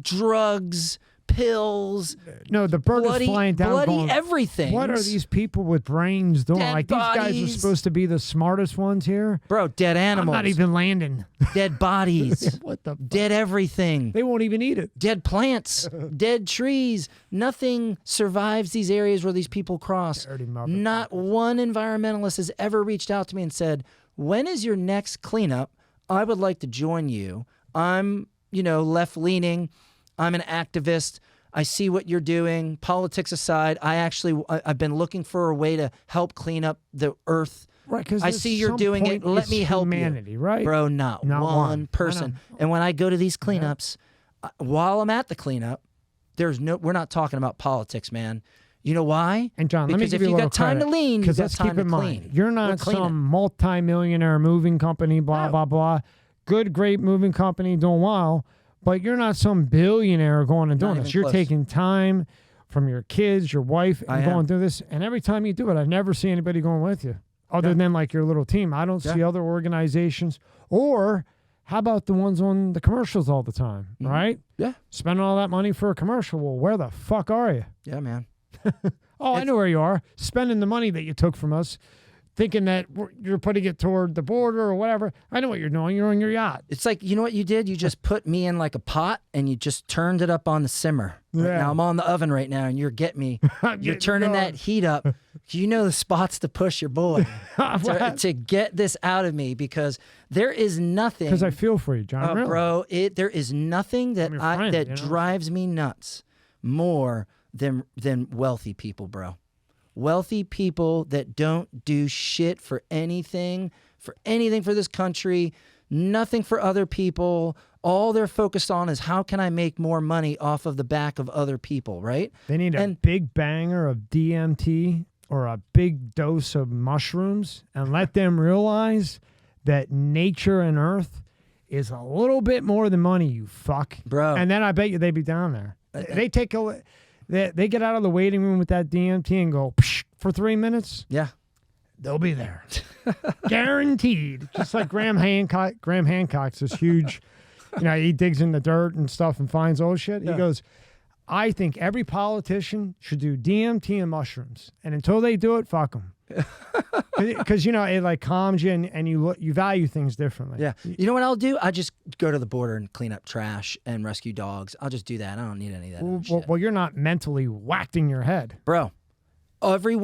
drugs, pills, No, the bird bloody, is flying down bloody going, everything. what are these people with brains doing? Dead Like, these guys are bodies. supposed to be the smartest ones here. Bro, dead animals. I'm not even landing. Dead bodies. What the fuck? Dead everything. They won't even eat it. Dead plants. Dead trees. Nothing survives these areas where these people cross. Dirty motherfuckers. Not one environmentalist has ever reached out to me and said, when is your next cleanup? I would like to join you. I'm, left-leaning. I'm an activist. I see what you're doing. Politics aside, I've been looking for a way to help clean up the earth. Right, because I see you're doing it. Let me help humanity, you. right? Bro, not one I person. know. And when I go to these cleanups, while I'm at the cleanup, we're not talking about politics, man. You know why? And John, let me Because give if you a you little got time credit, to lean, you because got let's time keep to in clean. mind, you're We're not cleaning. some multi-millionaire moving company, blah, blah, blah. Good, great moving company doing well, but you're not some billionaire going and doing Not this. even You're close. taking time from your kids, your wife, and I going am. through this. And every time you do it, I never see anybody going with you other than like your little team. I don't see other organizations. Or how about the ones on the commercials all the time, right? Yeah. Spending all that money for a commercial. Well, where the fuck are you? Yeah, man. Oh, I know where you are. Spending the money that you took from us, thinking that you're putting it toward the border or whatever. I know what you're doing. You're on your yacht. It's like, you know what you did? You just put me in like a pot and you just turned it up on the simmer. Right Yeah. now I'm on the oven right now and you're getting me. You're getting turning going. that heat up. You know the spots to push your boy to get this out of me, because there is nothing. Because I feel for you, John. Really. Bro, there is nothing that your friend, that you know? drives me nuts more than wealthy people, bro. Wealthy people that don't do shit for anything for this country, nothing for other people. All they're focused on is how can I make more money off of the back of other people, right? They need a big banger of DMT or a big dose of mushrooms and let them realize that nature and earth is a little bit more than money, you fuck. Bro. And then I bet you they'd be down there. They take a... They get out of the waiting room with that DMT and go psh, for 3 minutes. Yeah. They'll be there. Guaranteed. Just like Graham Hancock. Graham Hancock's this huge, he digs in the dirt and stuff and finds old shit. He goes, I think every politician should do DMT and mushrooms. And until they do it, fuck them. Because, it like calms you and you value things differently. Yeah. You know what I'll do? I just go to the border and clean up trash and rescue dogs. I'll just do that. I don't need any of that other shit. Well, you're not mentally whacked in your head. Bro, every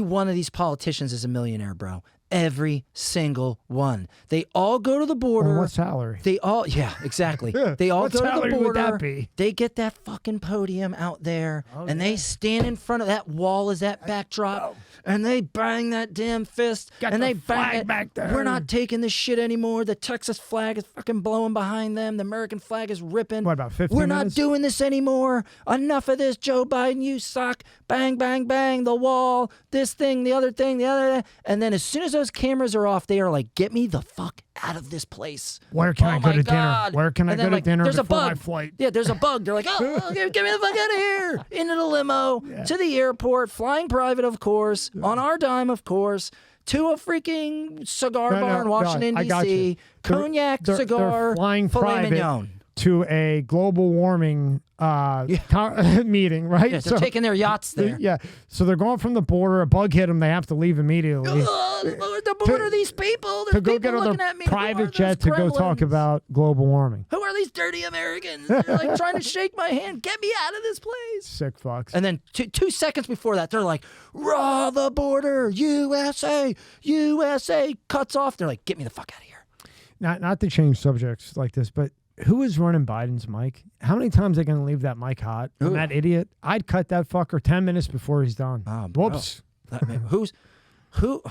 one of these politicians is a millionaire, bro. Every single one. They all go to the border. Well, what salary? They all, yeah, exactly. They all What go to the salary would border. that be? They get that fucking podium out there, and they stand in front of that wall as that backdrop, and they bang that damn fist, Got and the they bang flag it. back there. We're not taking this shit anymore. The Texas flag is fucking blowing behind them. The American flag is ripping. What, about 15 We're minutes? not doing this anymore. Enough of this, Joe Biden. You suck. Bang, bang, bang. The wall. This thing. The other thing. The other. And then as soon as those cameras are off, they are like, "Get me the fuck out of this place." Where can I go my to God. dinner? Where can I And go then, to like, dinner there's a before my bug. flight? Yeah, there's a bug. They're like, "Oh, get me the fuck out of here!" Into the limo, to the airport, flying private, of course, on our dime, of course, to a freaking cigar bar in Washington I got you. D.C. Cognac, They're cigar, flying filet private mignon. to a global warming meeting, right? Yeah, they're taking their yachts there. Yeah, so they're going from the border. A bug hit them. They have to leave immediately. The border, these people. There's To go people get on looking their at me. Who are private those jet to go talk gremlins? about global warming. Who are these dirty Americans? They're like trying to shake my hand. Get me out of this place. Sick fucks. And then 2 seconds before that, they're like, "Raw the border, USA, USA." Cuts off. They're like, "Get me the fuck out of here." Not to change subjects like this, but who is running Biden's mic? How many times are they going to leave that mic hot? Who? That idiot. I'd cut that fucker 10 minutes before he's done. Oh, bro. Whoops. Who?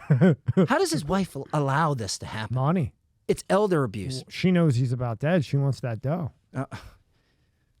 How does his wife allow this to happen? Money. It's elder abuse. She knows he's about dead. She wants that dough. Uh,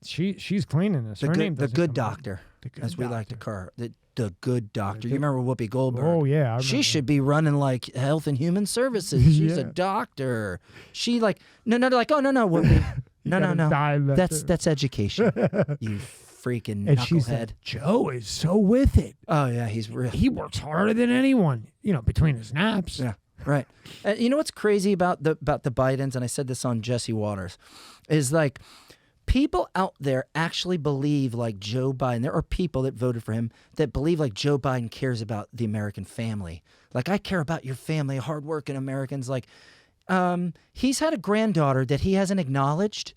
She's cleaning this. Her name the doesn't good come up. doctor, The good as we like to doctor. call her. The good doctor. You remember Whoopi Goldberg? Oh, yeah. I She remember. should be running like Health and Human Services. She's a Yeah. doctor. She like no, like, oh no, Whoopi. No, gotta dive that That's education. You freaking And she knucklehead. said, Joe is so with it. Oh yeah, he's real. He works harder than anyone, between his naps. Yeah, right. You know what's crazy about the Bidens, and I said this on Jesse Waters, is like people out there actually believe like Joe Biden. There are people that voted for him that believe like Joe Biden cares about the American family. Like, I care about your family, hardworking Americans. Like, he's had a granddaughter that he hasn't acknowledged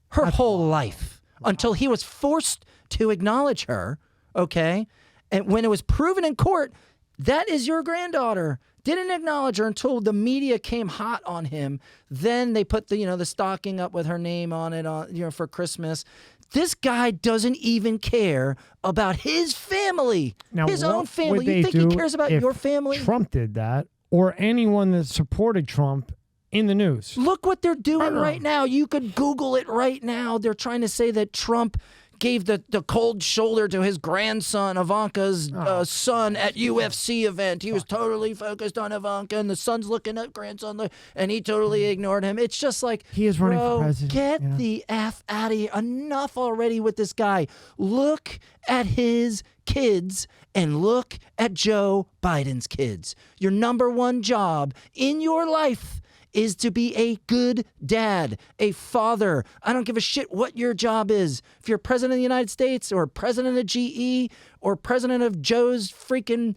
her whole life until he was forced to acknowledge her. Okay, and when it was proven in court that is your granddaughter, didn't acknowledge her until the media came hot on him. Then they put the stocking up with her name on it for Christmas. This guy doesn't even care about his family, Now, his what own family. would You they think he do cares about if your family? Trump did that, or anyone that supported Trump in the news. Look what they're doing right now. You could Google it right now. They're trying to say that Trump gave the cold shoulder to his grandson, Ivanka's son, at UFC event. He was totally focused on Ivanka, and the son's looking at grandson, and he totally ignored him. It's just like, He is running for bro, president, get the F out of here. Enough already with this guy. Look at his kids and look at Joe Biden's kids. Your number one job in your life is to be a good dad, a father. I don't give a shit what your job is. If you're president of the United States or president of GE or president of Joe's freaking,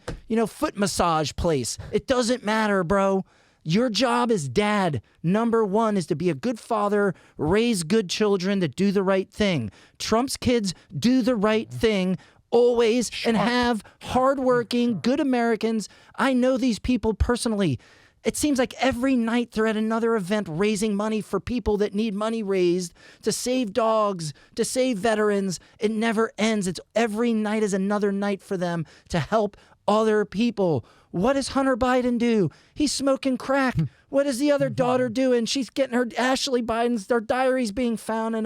foot massage place, it doesn't matter, bro. Your job as dad, number one, is to be a good father, raise good children that do the right thing. Trump's kids do the right thing always and have hardworking, good Americans. I know these people personally. It seems like every night they're at another event raising money for people that need money raised, to save dogs, to save veterans. It never ends. It's every night is another night for them to help other people. What does Hunter Biden do? He's smoking crack. What is the other daughter doing? She's getting her Ashley Biden's, their diaries being found in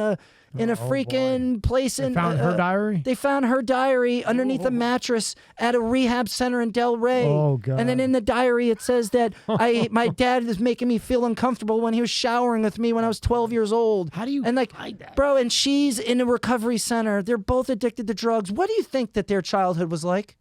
in a freaking place They in found her diary? They found her diary underneath a mattress at a rehab center in Del Rey. Oh, God. And then in the diary it says that my dad was making me feel uncomfortable when he was showering with me when I was 12 years old. How do you and like, hide that? bro, and she's in a recovery center. They're both addicted to drugs. What do you think that their childhood was like?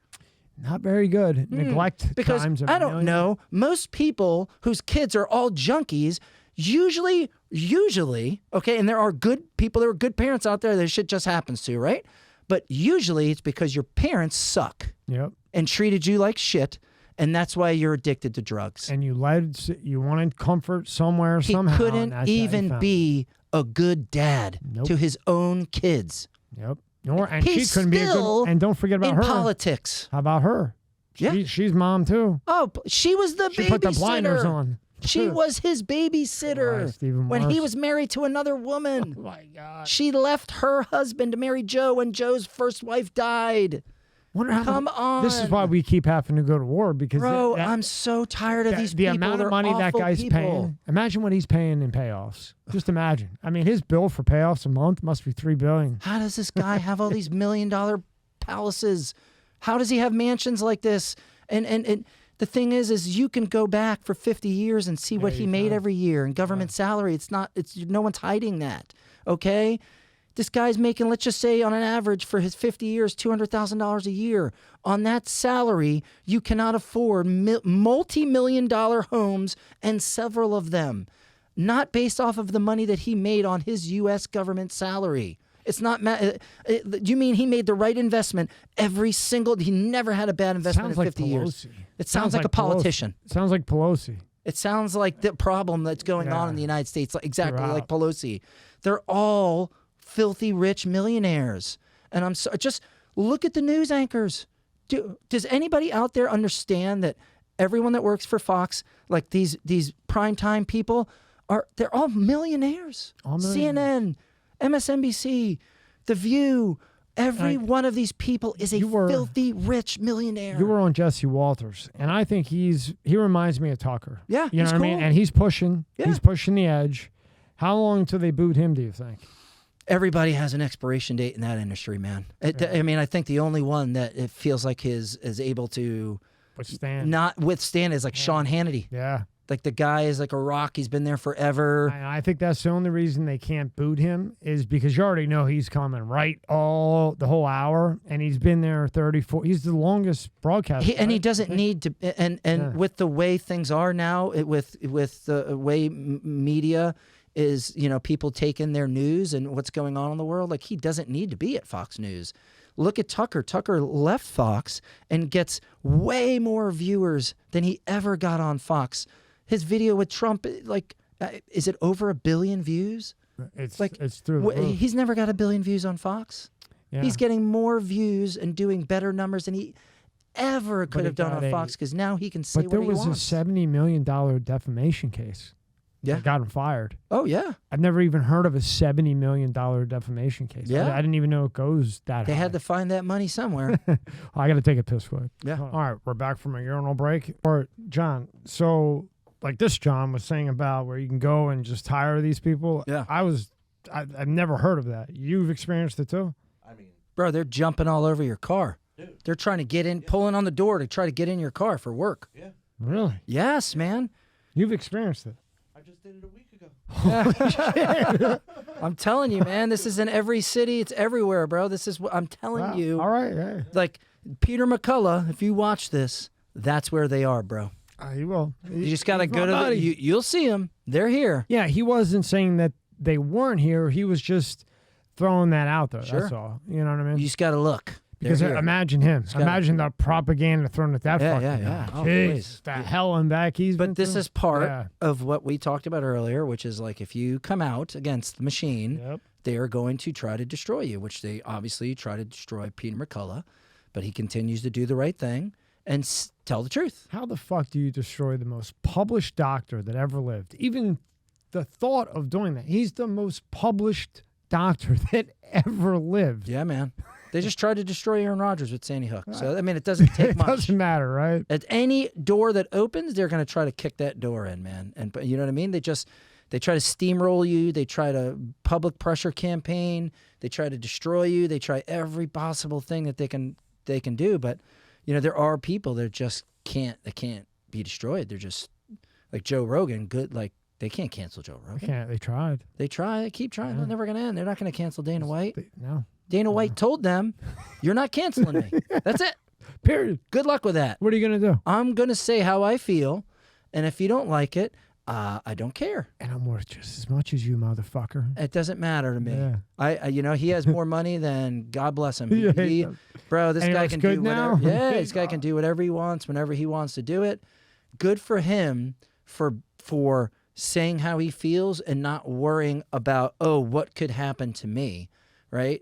Not very good. Neglect Because times a I don't million. know. Most people whose kids are all junkies usually, okay, and there are good people, there are good parents out there that shit just happens to, right? But usually it's because your parents suck Yep. and treated you like shit, and that's why you're addicted to drugs. And you wanted comfort somewhere, He somehow. and couldn't that's how you even found be a good dad Nope. to his own kids. it. Yep. And she He's couldn't be a still good. And don't forget about in her. politics. How about her? Yeah. She's mom too. Oh, she was the She babysitter. put the blinders on. She was his babysitter Christ, even when he worse. was married to another woman. Oh my God. She left her husband to marry Joe when Joe's first wife died. Wonder how Come on. This is why we keep having to go to war because Bro, I'm so tired of these the people. amount They're of money that awful guy's people. paying. Imagine what he's paying in payoffs. Just imagine. I mean, his bill for payoffs a month must be $3 billion. How does this guy have all these $1 million palaces? How does he have mansions like this? And the thing is you can go back for 50 years and see what he made every year in government salary. It's no one's hiding that. Okay? This guy's making, let's just say on an average for his 50 years, $200,000 a year. On that salary, you cannot afford multi-million-dollar homes, and several of them, not based off of the money that he made on his U.S. government salary. It's not. You mean he made the right investment every single? He never had a bad investment in 50 years. It sounds like a politician. Sounds like Pelosi. It sounds like the problem that's going on in the United States, exactly like Pelosi. They're all filthy rich millionaires, and I'm so just look at the news anchors. Does anybody out there understand that everyone that works for Fox, like these primetime people, they're all millionaires? CNN, MSNBC, The View, every one of these people is a filthy rich millionaire. You were on Jesse Walters, and I think he reminds me of Tucker. Yeah, you know he's what I mean? cool. And he's pushing. Yeah. He's pushing the edge. How long till they boot him, do you think? Everybody has an expiration date in that industry, man. I mean, I think the only one that it feels like is able to not withstand is like Sean Hannity. Yeah. Like the guy is like a rock. He's been there forever. I think that's the only reason they can't boot him is because you already know he's coming the whole hour, and he's been there 34. He's the longest broadcaster. And he doesn't need to. And with the way things are now, with the way media is, people taking their news and what's going on in the world, like he doesn't need to be at Fox News. Look at Tucker. Tucker left Fox and gets way more viewers than he ever got on Fox. His video with Trump, is it over 1 billion views? It's through the roof. He's never got 1 billion views on Fox. Yeah. He's getting more views and doing better numbers than he ever could have done on Fox because now he can say what he wants. But there was a $70 million defamation case. Yeah. That got him fired. Oh, yeah. I've never even heard of a $70 million defamation case. Yeah. I didn't even know it goes that high. They had to find that money somewhere. I got to take a piss quick. Yeah. All right, we're back from a urinal break. Or, John, so like this John was saying about where you can go and just hire these people. Yeah. I've never heard of that. You've experienced it too? I mean, bro, they're jumping all over your car. Dude. They're trying to get in, pulling on the door to try to get in your car for work. Yeah. Really? Yes, man. You've experienced it. I just did it a week ago. I'm telling you, man, this is in every city. It's everywhere, bro. This is what I'm telling you. All right. Hey. Like Peter McCullough, if you watch this, that's where they are, bro. He will. You just got to go to you'll see them. They're here. Yeah, he wasn't saying that they weren't here. He was just throwing that out there. Sure. That's all. You know what I mean? You just got to look. Because They're here. imagine him. Imagine the propaganda thrown at that fucking guy. Yeah. Oh, Jeez, please. the hell and back he's been But this through. is part of what we talked about earlier, which is like if you come out against the machine, they are going to try to destroy you, which they obviously try to destroy Peter McCullough, but he continues to do the right thing and tell the truth. How the fuck do you destroy the most published doctor that ever lived? Even the thought of doing that. He's the most published doctor that ever lived. Yeah, man. They just tried to destroy Aaron Rodgers with Sandy Hook. So, I mean, it doesn't take much. It doesn't matter, right? At any door that opens, they're going to try to kick that door in, man. And you know what I mean? They try to steamroll you. They try to public pressure campaign. They try to destroy you. They try every possible thing that they can do. But, you know, there are people that just can't be destroyed. They're just like Joe Rogan. Good, like they can't cancel Joe Rogan. They can't. They tried. They try. They keep trying. They're never going to end. They're not going to cancel Dana White. No. Dana White told them, "You're not canceling me." That's it. Period. Good luck with that. What are you going to do? I'm going to say how I feel, and if you don't like it, I don't care. And I'm worth just as much as you, motherfucker. It doesn't matter to me. Yeah. I you know, he has more money than God bless him. Yeah, he does. Bro, this And he guy looks can good do now. whatever. Yeah, this guy can do whatever he wants whenever he wants to do it. Good for him for saying how he feels and not worrying about, oh, what could happen to me, right?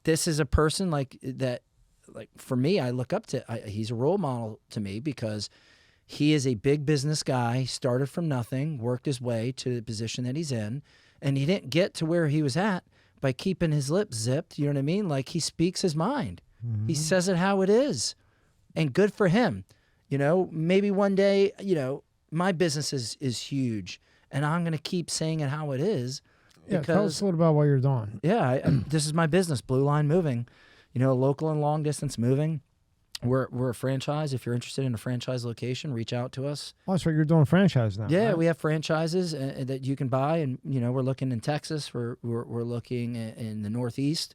This is a person like that. Like for me, I look up to. He's a role model to me because he is a big business guy, started from nothing, worked his way to the position that he's in, and he didn't get to where he was at by keeping his lips zipped. You know what I mean? Like he speaks his mind. He says it how it is, and good for him. You know, maybe one day, you know, my business is huge, and I'm going to keep saying it how it is. Yeah, tell us a little about what you're doing. Yeah, this is my business, Blue Line Moving. You know, local and long distance moving. We're a franchise. If you're interested in a franchise location, reach out to us. Oh, that's right. You're doing franchise now. Yeah, right? we have franchises that you can buy, and you know, we're looking in Texas. We're looking in the Northeast,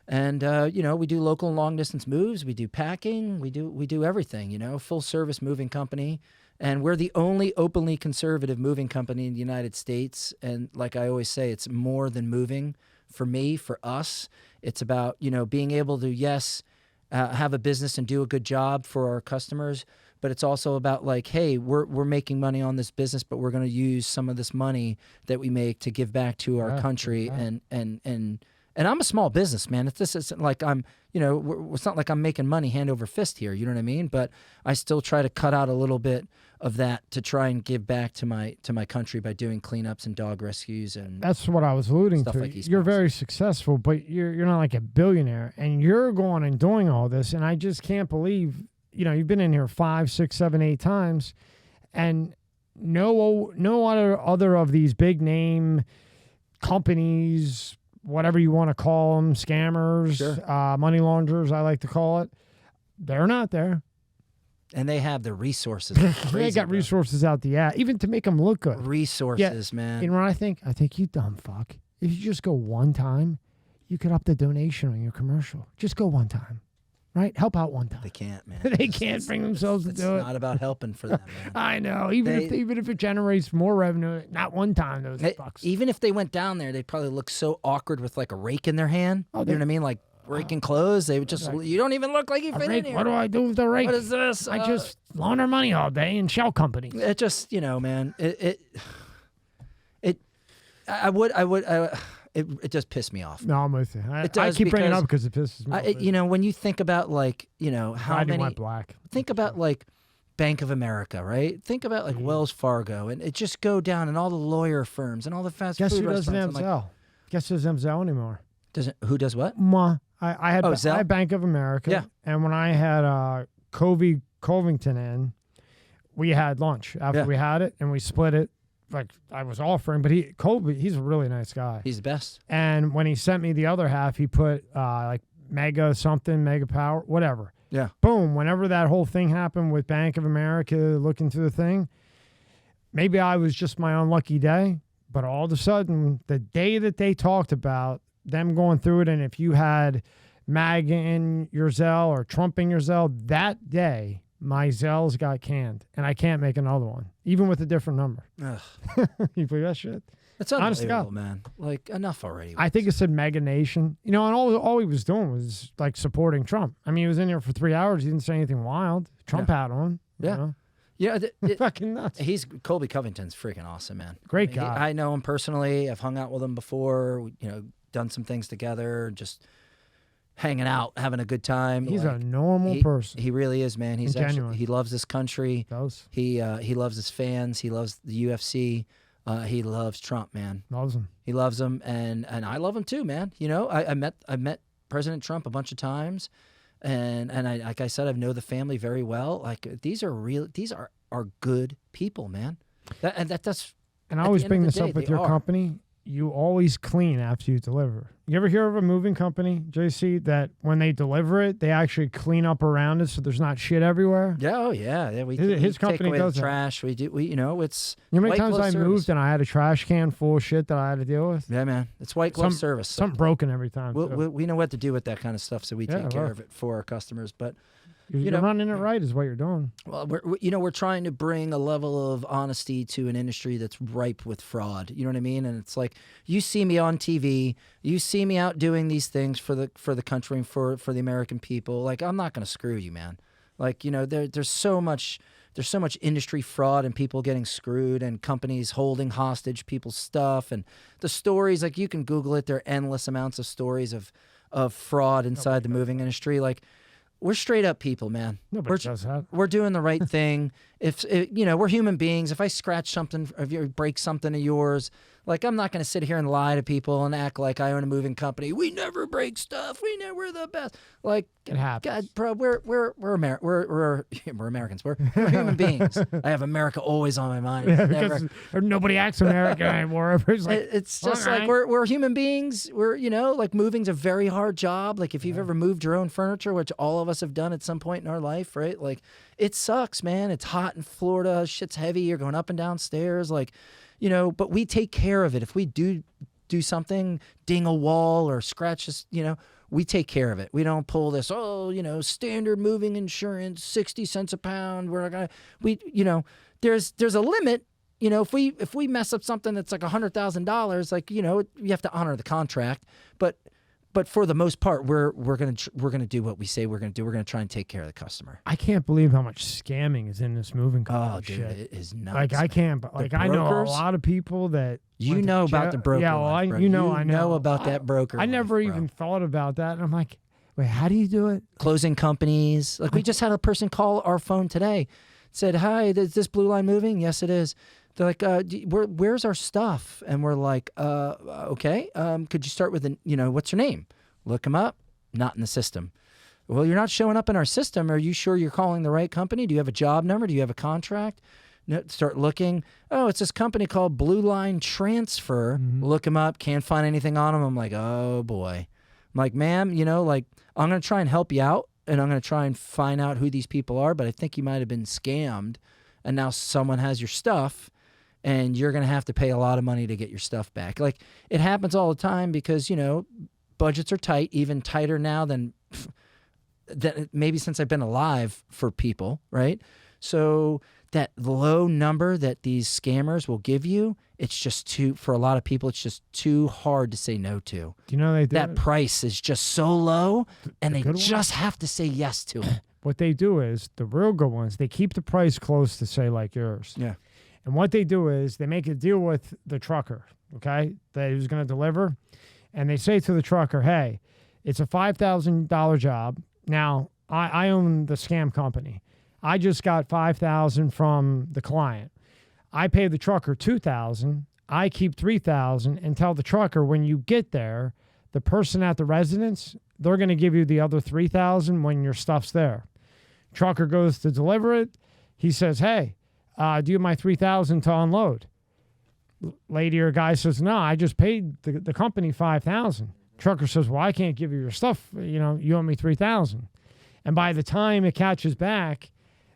and you know, we do local and long distance moves. We do packing. We do everything. You know, full service moving company, and we're the only openly conservative moving company in the United States. And like I always say, it's more than moving. For me, for us, it's about, you know, being able to, have a business and do a good job for our customers, but it's also about like, hey, we're making money on this business, but we're going to use some of this money that we make to give back to our country. And I'm a small business, man. This isn't like I'm, you know, it's not like I'm making money hand over fist here. You know what I mean? But I still try to cut out a little bit of that to try and give back to my country by doing cleanups and dog rescues and that's what I was alluding to. like East You're Palestine. very successful, but you're not like a billionaire, and you're going and doing all this, and I just can't believe, you know, you've been in here 5, 6, 7, 8 times, and no other of these big name companies, whatever you want to call them, scammers, Sure. Money launderers, I like to call it, they're not there. And they have the resources. They got resources out the ass, even to make them look good. Resources, man. You know what I think? I think you dumb fuck. If you just go one time, you could up the donation on your commercial. Just go one time, right? Help out one time. They can't, man. They can't bring themselves to do it. It's not about helping for them, man. I know. Even if it generates more revenue, not one time those fucks. Even if they went down there, they'd probably look so awkward with like a rake in their hand. You know what I mean? Like raking clothes. They would just, you don't even look like you fit in here. What do I do with the rake? What is this? I just launder money all day in shell companies. It just, you know, man, it just pissed me off. No, I'm with you. I does keep bringing it because up because it pisses me off. You know, when you think about like, you know, how Riding many, my black. think about like Bank of America, right? Think about like Wells Fargo, and it just go down, and all the lawyer firms and all the fast Guess food who doesn't have restaurants. Zelle? Guess who doesn't have Zelle anymore? Who does what? I had Zelle? Bank of America. Yeah. And when I had Covington in, we had lunch after we had it, and we split it. Like I was offering, but he's a really nice guy. He's the best. And when he sent me the other half, he put like mega something, mega power, whatever. Yeah. Boom. Whenever that whole thing happened with Bank of America looking through the thing, maybe I was just my unlucky day, but all of a sudden, the day that they talked about them going through it, and if you had MAGA in your Zelle or Trump in your Zelle, that day, my Zells got canned, and I can't make another one, even with a different number. Ugh. You believe that shit? It's Honest to unbelievable, God. man. Like, enough already. I think it said Mega Nation. You know, and all he was doing was like supporting Trump. I mean, he was in here for 3 hours. He didn't say anything wild. Trump hat on. You Yeah. know? Yeah. Fucking nuts. Colby Covington's freaking awesome, man. Great guy. I know him personally. I've hung out with him before. You know, done some things together. Just hanging out, having a good time. He's like, a normal person. He really is, man. He's And actually, genuine. he loves this country. Does. He loves his fans. He loves the UFC. He loves Trump, man. Loves him. He loves him, and I love him too, man. You know, I met President Trump a bunch of times, and I, like I said, I know the family very well. Like these are good people, man. That's And I At always the end bring of the this day, up with they your are. company. You always clean after you deliver. You ever hear of a moving company, JC, that when they deliver it, they actually clean up around it so there's not shit everywhere? Yeah, oh yeah. We His take company away does the that. trash. We do. We, you know, it's You know how many white times glove I service. moved and I had a trash can full of shit that I had to deal with? Yeah, man. It's white glove service. So Something broken every time. we know what to do with that kind of stuff, so we Yeah, take care well. of it for our customers. But You're know- running it right is what you're doing. well, we're trying to bring a level of honesty to an industry that's ripe with fraud. You know what I mean? And it's like you see me on TV, you see me out doing these things for the country and for the American people. Like I'm not going to screw you, man. Like there's so much industry fraud and people getting screwed and companies holding hostage people's stuff and the stories. Like you can Google it. There are endless amounts of stories of fraud inside the moving industry. Like. We're straight up people, man. Nobody does that. We're doing the right thing. If we're human beings. If I scratch something, if you break something of yours, like I'm not going to sit here and lie to people and act like I own a moving company. We never break stuff. We're the best. Like It happens. God, bro, we're Americans. We're human beings. I have America always on my mind. Yeah, It's never- because nobody acts American anymore. It's like, it's just all like right. we're human beings. We're like moving's a very hard job. Like if you've ever moved your own furniture, which all of us have done at some point in our life, right? Like it sucks, man. It's hot in Florida. Shit's heavy. You're going up and down stairs. Like, but we take care of it. If we do something, ding a wall or scratch us, we take care of it. We don't pull this, standard moving insurance, 60 cents a pound. We're not gonna, there's a limit. If we mess up something that's like $100,000, like, you have to honor the contract. But for the most part, we're gonna do what we say we're gonna do. We're gonna try and take care of the customer. I can't believe how much scamming is in this moving company. Oh, dude, shit. it is nuts. Like I can't, but like I know a brokers? lot of people that went to about jail. the broker. Yeah, well, life, bro. I know I know about that broker. I life, never bro. even thought about that. And I'm like, wait, how do you do it? Closing companies. Like we just had a person call our phone today. Said, "Hi, is this Blue Line moving?" Yes, it is. They're like, "Where's our stuff?" And we're like, "Okay. Could you start with what's your name?" Look them up. Not in the system. Well, you're not showing up in our system. Are you sure you're calling the right company? Do you have a job number? Do you have a contract? No, start looking. Oh, it's this company called Blue Line Transfer. Look them up. Can't find anything on them. I'm like, oh boy. I'm like, ma'am, I'm going to try and help you out and I'm going to try and find out who these people are, but I think you might have been scammed and now someone has your stuff and you're going to have to pay a lot of money to get your stuff back. Like it happens all the time because, budgets are tight, even tighter now than maybe since I've been alive for people, right? So that low number that these scammers will give you, it's just for a lot of people, it's just too hard to say no to. Do you know they do That it? price is just so low and they good ones? just have to say yes to it. What they do is the real good ones, they keep the price close to say like yours. Yeah. And what they do is they make a deal with the trucker, okay, that who's going to deliver. And they say to the trucker, hey, it's a $5,000 job. Now, I own the scam company. I just got $5,000 from the client. I pay the trucker $2,000. I keep $3,000 and tell the trucker when you get there, the person at the residence, they're going to give you the other $3,000 when your stuff's there. Trucker goes to deliver it. He says, hey, do you have my $3,000 to unload? Lady or guy says, no, I just paid the company $5,000. Trucker says, well, I can't give you your stuff. You owe me $3,000. And by the time it catches back,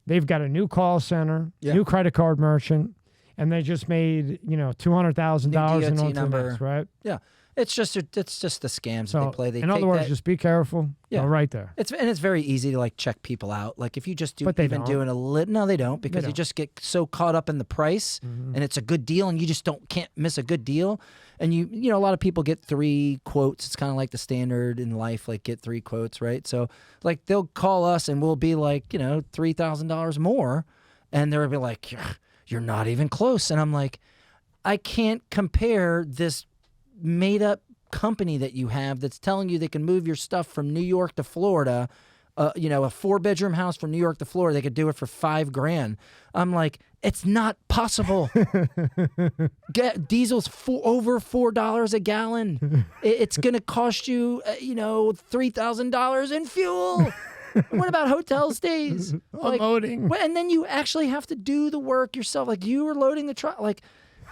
they've got a new call center, new credit card merchant, and they just made, $200,000 in DOT number. next, right? Yeah. It's just the scams So, that they play. They in other take words, that- just be careful. Yeah. Go right there. It's very easy to check people out. Like if you just do But they even don't. doing a little, no, they don't because you don't. just get so caught up in the price and it's a good deal and you just can't miss a good deal. And a lot of people get 3 quotes. It's kind of like the standard in life, like get 3 quotes, right? So like they'll call us and we'll be like, $3,000 more, and they'll be like, you're not even close. And I'm like, I can't compare this made up company that you have that's telling you they can move your stuff from New York to Florida, a 4-bedroom house from New York to Florida, they could do it for $5,000. I'm like, it's not possible. Diesel's over $4 a gallon. It's going to cost you, $3,000 in fuel. What about hotel stays? Unloading. And then you actually have to do the work yourself. Like you were loading the truck. Like,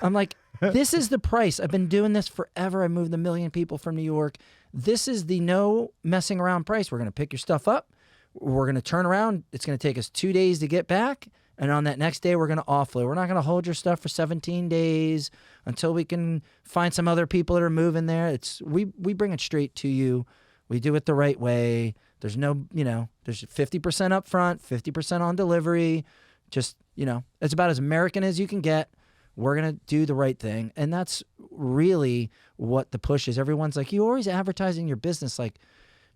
I'm like, this is the price. I've been doing this forever. I moved 1 million people from New York. This is the no messing around price. We're going to pick your stuff up. We're going to turn around. It's going to take us 2 days to get back. And on that next day, we're going to offload. We're not going to hold your stuff for 17 days until we can find some other people that are moving there. We bring it straight to you. We do it the right way. There's no, there's 50% up front, 50% on delivery. Just, it's about as American as you can get. We're going to do the right thing. And that's really what the push is. Everyone's like, you always advertising your business like,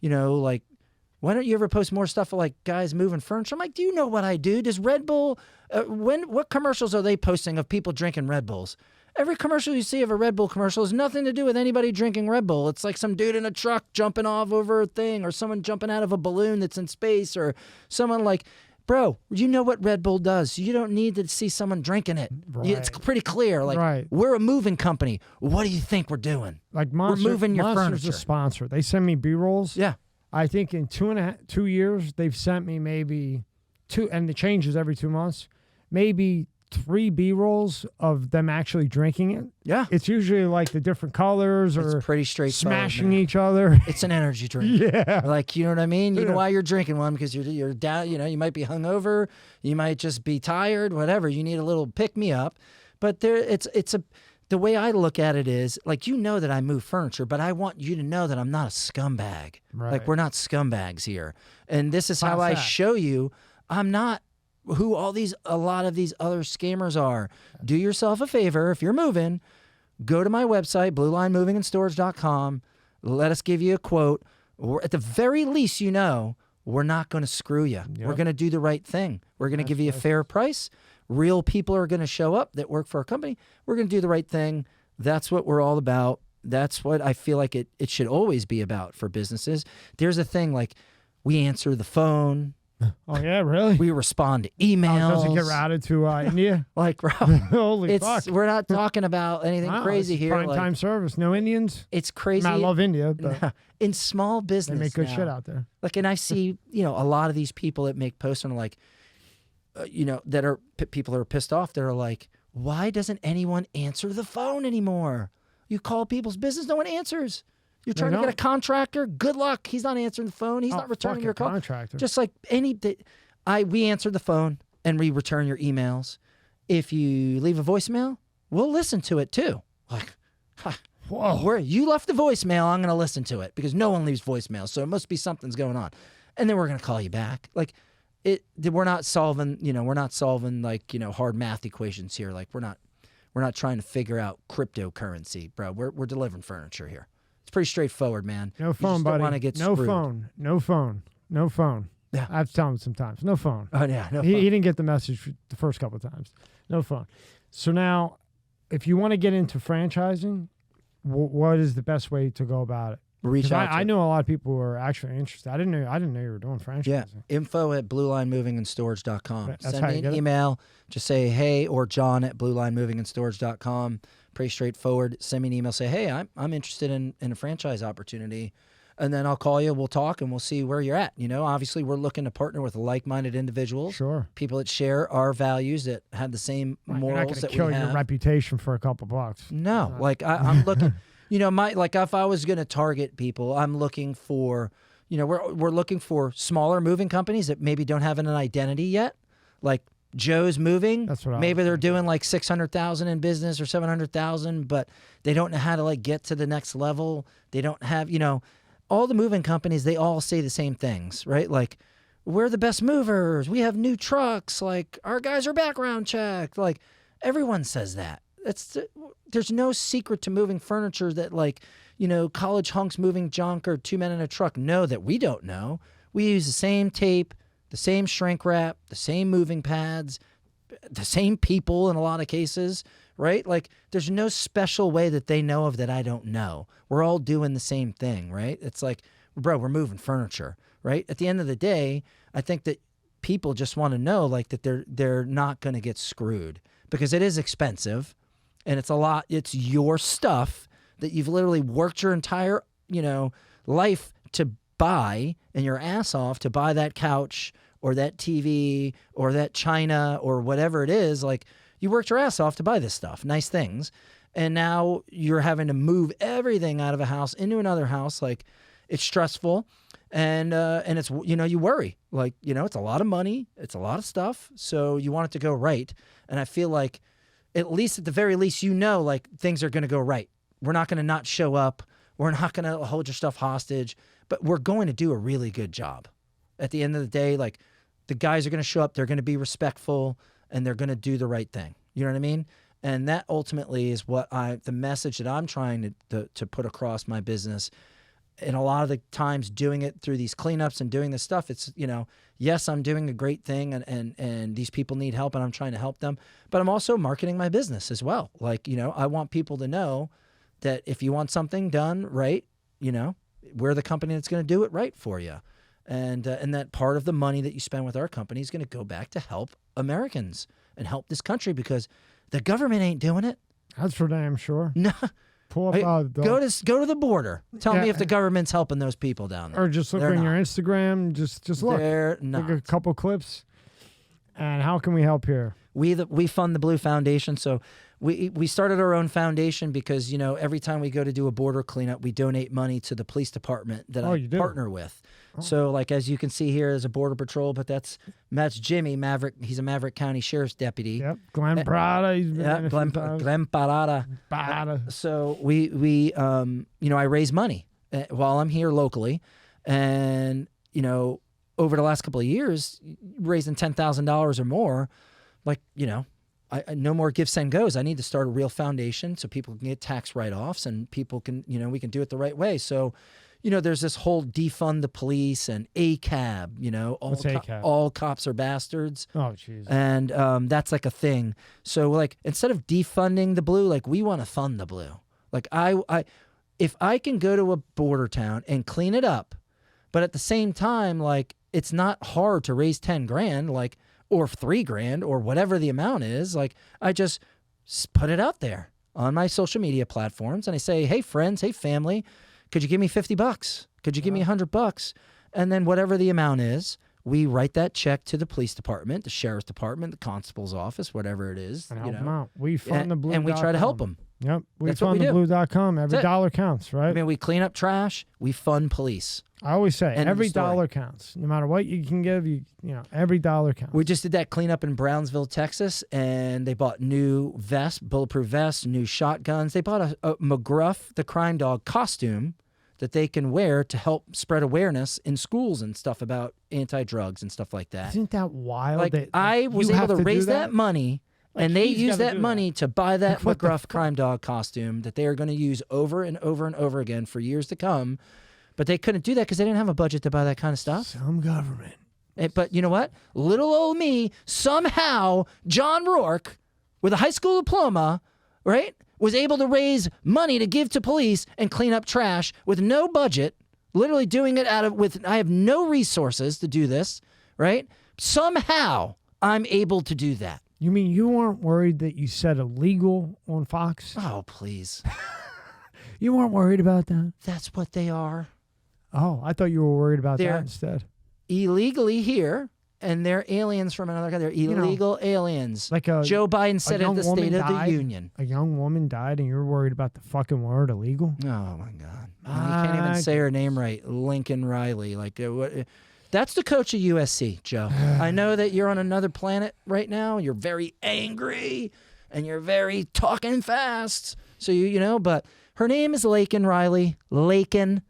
why don't you ever post more stuff of like guys moving furniture? I'm like, do you know what I do? Does Red Bull, what commercials are they posting of people drinking Red Bulls? Every commercial you see of a Red Bull commercial has nothing to do with anybody drinking Red Bull. It's like some dude in a truck jumping off over a thing, or someone jumping out of a balloon that's in space, or someone like, bro, you know what Red Bull does. You don't need to see someone drinking it. Right. It's pretty clear. Like, we're a moving company. What do you think we're doing? Like Monster, we're moving your Monster's furniture. a sponsor. They send me B-rolls. Yeah. I think in 2 years, they've sent me maybe 2, and it changes every 2 months, maybe 3 B-rolls of them actually drinking it. Yeah. It's usually like the different colors or it's pretty straightforward, smashing man. each other. It's an energy drink. Yeah. Like, you know what I mean? You know why you're drinking one, because you're down, you might be hungover, you might just be tired, whatever. You need a little pick-me-up. But the way I look at it is, like, that I move furniture, but I want you to know that I'm not a scumbag. Right. Like, we're not scumbags here. And this is how Class I act. show you I'm not who a lot of these other scammers are. Do yourself a favor. If you're moving, go to my website, bluelinemovingandstorage.com. Let us give you a quote. Or at the very least, we're not going to screw you. Yep. We're going to do the right thing. We're going to give you a fair price. Real people are going to show up that work for our company. We're going to do the right thing. That's what we're all about. That's what I feel like it should always be about for businesses. There's a thing like we answer the phone. Oh, yeah, really? We respond to emails. Does it get routed to India? Like, bro, Holy fuck. we're not talking about anything Wow, crazy it's here. Prime Like, time service. No Indians? it's crazy. I love India, but In small business, they make good now, shit out there. Like, and I see, a lot of these people that make posts and are like, that are people that are pissed off. They're like, why doesn't anyone answer the phone anymore? You call people's business, no one answers. You're trying to get a contractor. Good luck. He's not answering the phone. He's not returning your call. Contractor. Just like we answer the phone and we return your emails. If you leave a voicemail, we'll listen to it too. Like, Whoa. you left the voicemail, I'm going to listen to it because no one leaves voicemails, so it must be something's going on. And then we're going to call you back. Like, we're not solving, like, hard math equations here. Like, we're not trying to figure out cryptocurrency, bro. We're delivering furniture here. It's pretty straightforward, man. No phone, you just buddy. Don't want to get no screwed. phone. No phone. No phone. Yeah. I have to tell him sometimes. No phone. Oh yeah, no. He phone. didn't get the message the first couple of times. No phone. So now, if you want to get into franchising, what is the best way to go about it? Reach out. I know a lot of people who are actually interested. I didn't know you were doing franchising. Yeah. info@bluelinemovingandstorage.com. That's Send how me you an get it? email. Just say hey or John@bluelinemovingandstorage.com. Pretty straightforward. Send me an email. Say hey, I'm interested in a franchise opportunity, and then I'll call you. We'll talk and we'll see where you're at. Obviously we're looking to partner with like-minded individuals. Sure. People that share our values, that have the same You're not morals going to that kill we your have. reputation for a couple bucks. No, like I'm looking. If I was going to target people, I'm looking for, we're looking for smaller moving companies that maybe don't have an identity yet. Like Joe's Moving. That's what I maybe was they're thinking. doing like 600,000 in business or 700,000, but they don't know how to like get to the next level. They don't have, all the moving companies, they all say the same things, right? Like, we're the best movers. We have new trucks. Like, our guys are background checked. Like, everyone says that. There's no secret to moving furniture that, like, college hunks moving junk or 2 men in a truck know that we don't know. We use the same tape, the same shrink wrap, the same moving pads, the same people in a lot of cases, right? Like, there's no special way that they know of that I don't know. We're all doing the same thing, right? It's like, bro, we're moving furniture, right? At the end of the day, I think that people just want to know, like, that they're not going to get screwed, because it is expensive. And it's a lot. It's your stuff that you've literally worked your entire, life to buy, and your ass off to buy that couch or that TV or that china or whatever it is. Like, You worked your ass off to buy this stuff, nice things, and now you're having to move everything out of a house into another house. Like, it's stressful, and it's, you know, you worry. Like, you know, it's a lot of money, it's a lot of stuff, so you want it to go right. And I feel like, at least at the very least, you know, like, things are going to go right. We're not going to not show up. We're not going to hold your stuff hostage, but we're going to do a really good job. At the end of the day, like, the guys are going to show up, they're going to be respectful, and they're going to do the right thing. You know what I mean? And that ultimately is what the message that I'm trying to put across my business. And a lot of the times doing it through these cleanups and doing this stuff, it's, you know, yes, I'm doing a great thing and these people need help and I'm trying to help them, but I'm also marketing my business as well. Like, you know, I want people to know that if you want something done right, you know, we're the company that's going to do it right for you. And that part of the money that you spend with our company is going to go back to help Americans and help this country, because the government ain't doing it. That's for damn sure. No. Pull up, Go to the border. Tell me if the government's helping those people down there. Or just look on your Instagram. Just look. They're not. Look at a couple clips. And how can we help here? We fund the Blue Foundation, so we started our own foundation because, you know, every time we go to do a border cleanup, we donate money to the police department that I partner with. Oh. So, like, as you can see here, there's a border patrol, but that's Jimmy Maverick. He's a Maverick County Sheriff's deputy. Yep, Glenn Parada. He's been Glenn Parada. So we you know, I raise money while I'm here locally, and, you know, over the last couple of years, raising $10,000 or more, like, you know, I no more give, send, goes. I need to start a real foundation so people can get tax write-offs and people can, you know, we can do it the right way. So, you know, there's this whole defund the police and ACAB, you know, all cops are bastards. Oh, jeez. And that's like a thing. So, like, instead of defunding the Blue, like, we want to fund the Blue. Like, if I can go to a border town and clean it up, but at the same time, like, it's not hard to raise 10 grand, like, or 3 grand or whatever the amount is. Like, I just put it out there on my social media platforms and I say, hey, friends, hey, family, could you give me $50? Could you give me $100? And then whatever the amount is, we write that check to the police department, the sheriff's department, the constable's office, whatever it is. And help them out. We fund the Blue. And we try to help them. Yep. We fund the Blue.com. Every dollar counts, right? I mean, we clean up trash. We fund police. I always say every dollar counts. No matter what you can give, you know, every dollar counts. We just did that cleanup in Brownsville, Texas, and they bought new vests, bulletproof vests, new shotguns. They bought a McGruff, the crime dog, costume that they can wear to help spread awareness in schools and stuff about anti-drugs and stuff like that. Isn't that wild? Like, I was able to raise that money, like, and they used that money to buy that McGruff crime dog costume that they are going to use over and over and over again for years to come. But they couldn't do that because they didn't have a budget to buy that kind of stuff. Some government. But you know what? Little old me, somehow, John Rouke, with a high school diploma, right, was able to raise money to give to police and clean up trash with no budget, literally doing it I have no resources to do this, right? Somehow, I'm able to do that. You mean you weren't worried that you said illegal on Fox? Oh, please. You weren't worried about that? That's what they are. Oh, I thought you were worried about that instead. Illegally here, and they're aliens from another country. They're illegal aliens. Like Joe Biden said at the State of the Union. A young woman died, and you're worried about the fucking word illegal? Oh, my God. You can't even say her name right. Lincoln Riley. Like, that's the coach of USC, Joe. I know that you're on another planet right now. You're very angry, and you're very talking fast. So, you know, but her name is Laken Riley. Laken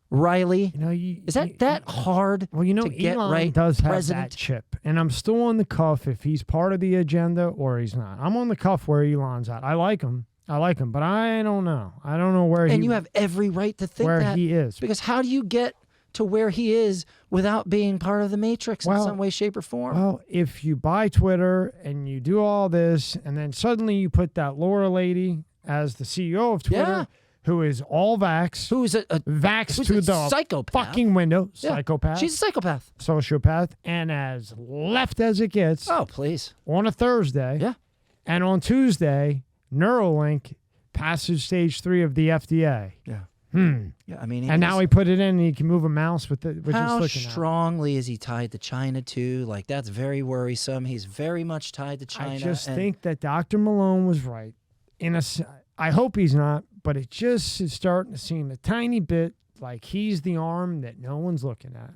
Riley. You know, is that hard? Well, you know, to get Elon right, does have President? that chip, and I'm still on the cuff if he's part of the agenda or he's not. I'm on the cuff where Elon's at. I like him, but I don't know. I don't know where and you have every right to think where he is, because how do you get to where he is without being part of the Matrix in some way, shape, or form? Well, if you buy Twitter and you do all this, and then suddenly you put that Laura lady as the CEO of Twitter. Who is all vax? Who's a vax to the psychopath. Fucking window? Yeah. Psychopath. She's a psychopath. Sociopath. And as left as it gets. Oh, please. On a Thursday. Yeah. And on Tuesday, Neuralink passes stage 3 of the FDA. Yeah. Yeah, I mean, And now he put it in and he can move a mouse with it. how just looking strongly is he tied to China too? Like, that's very worrisome. He's very much tied to China. I just think that Dr. Malone was right. I hope he's not, but it just is starting to seem a tiny bit like he's the arm that no one's looking at.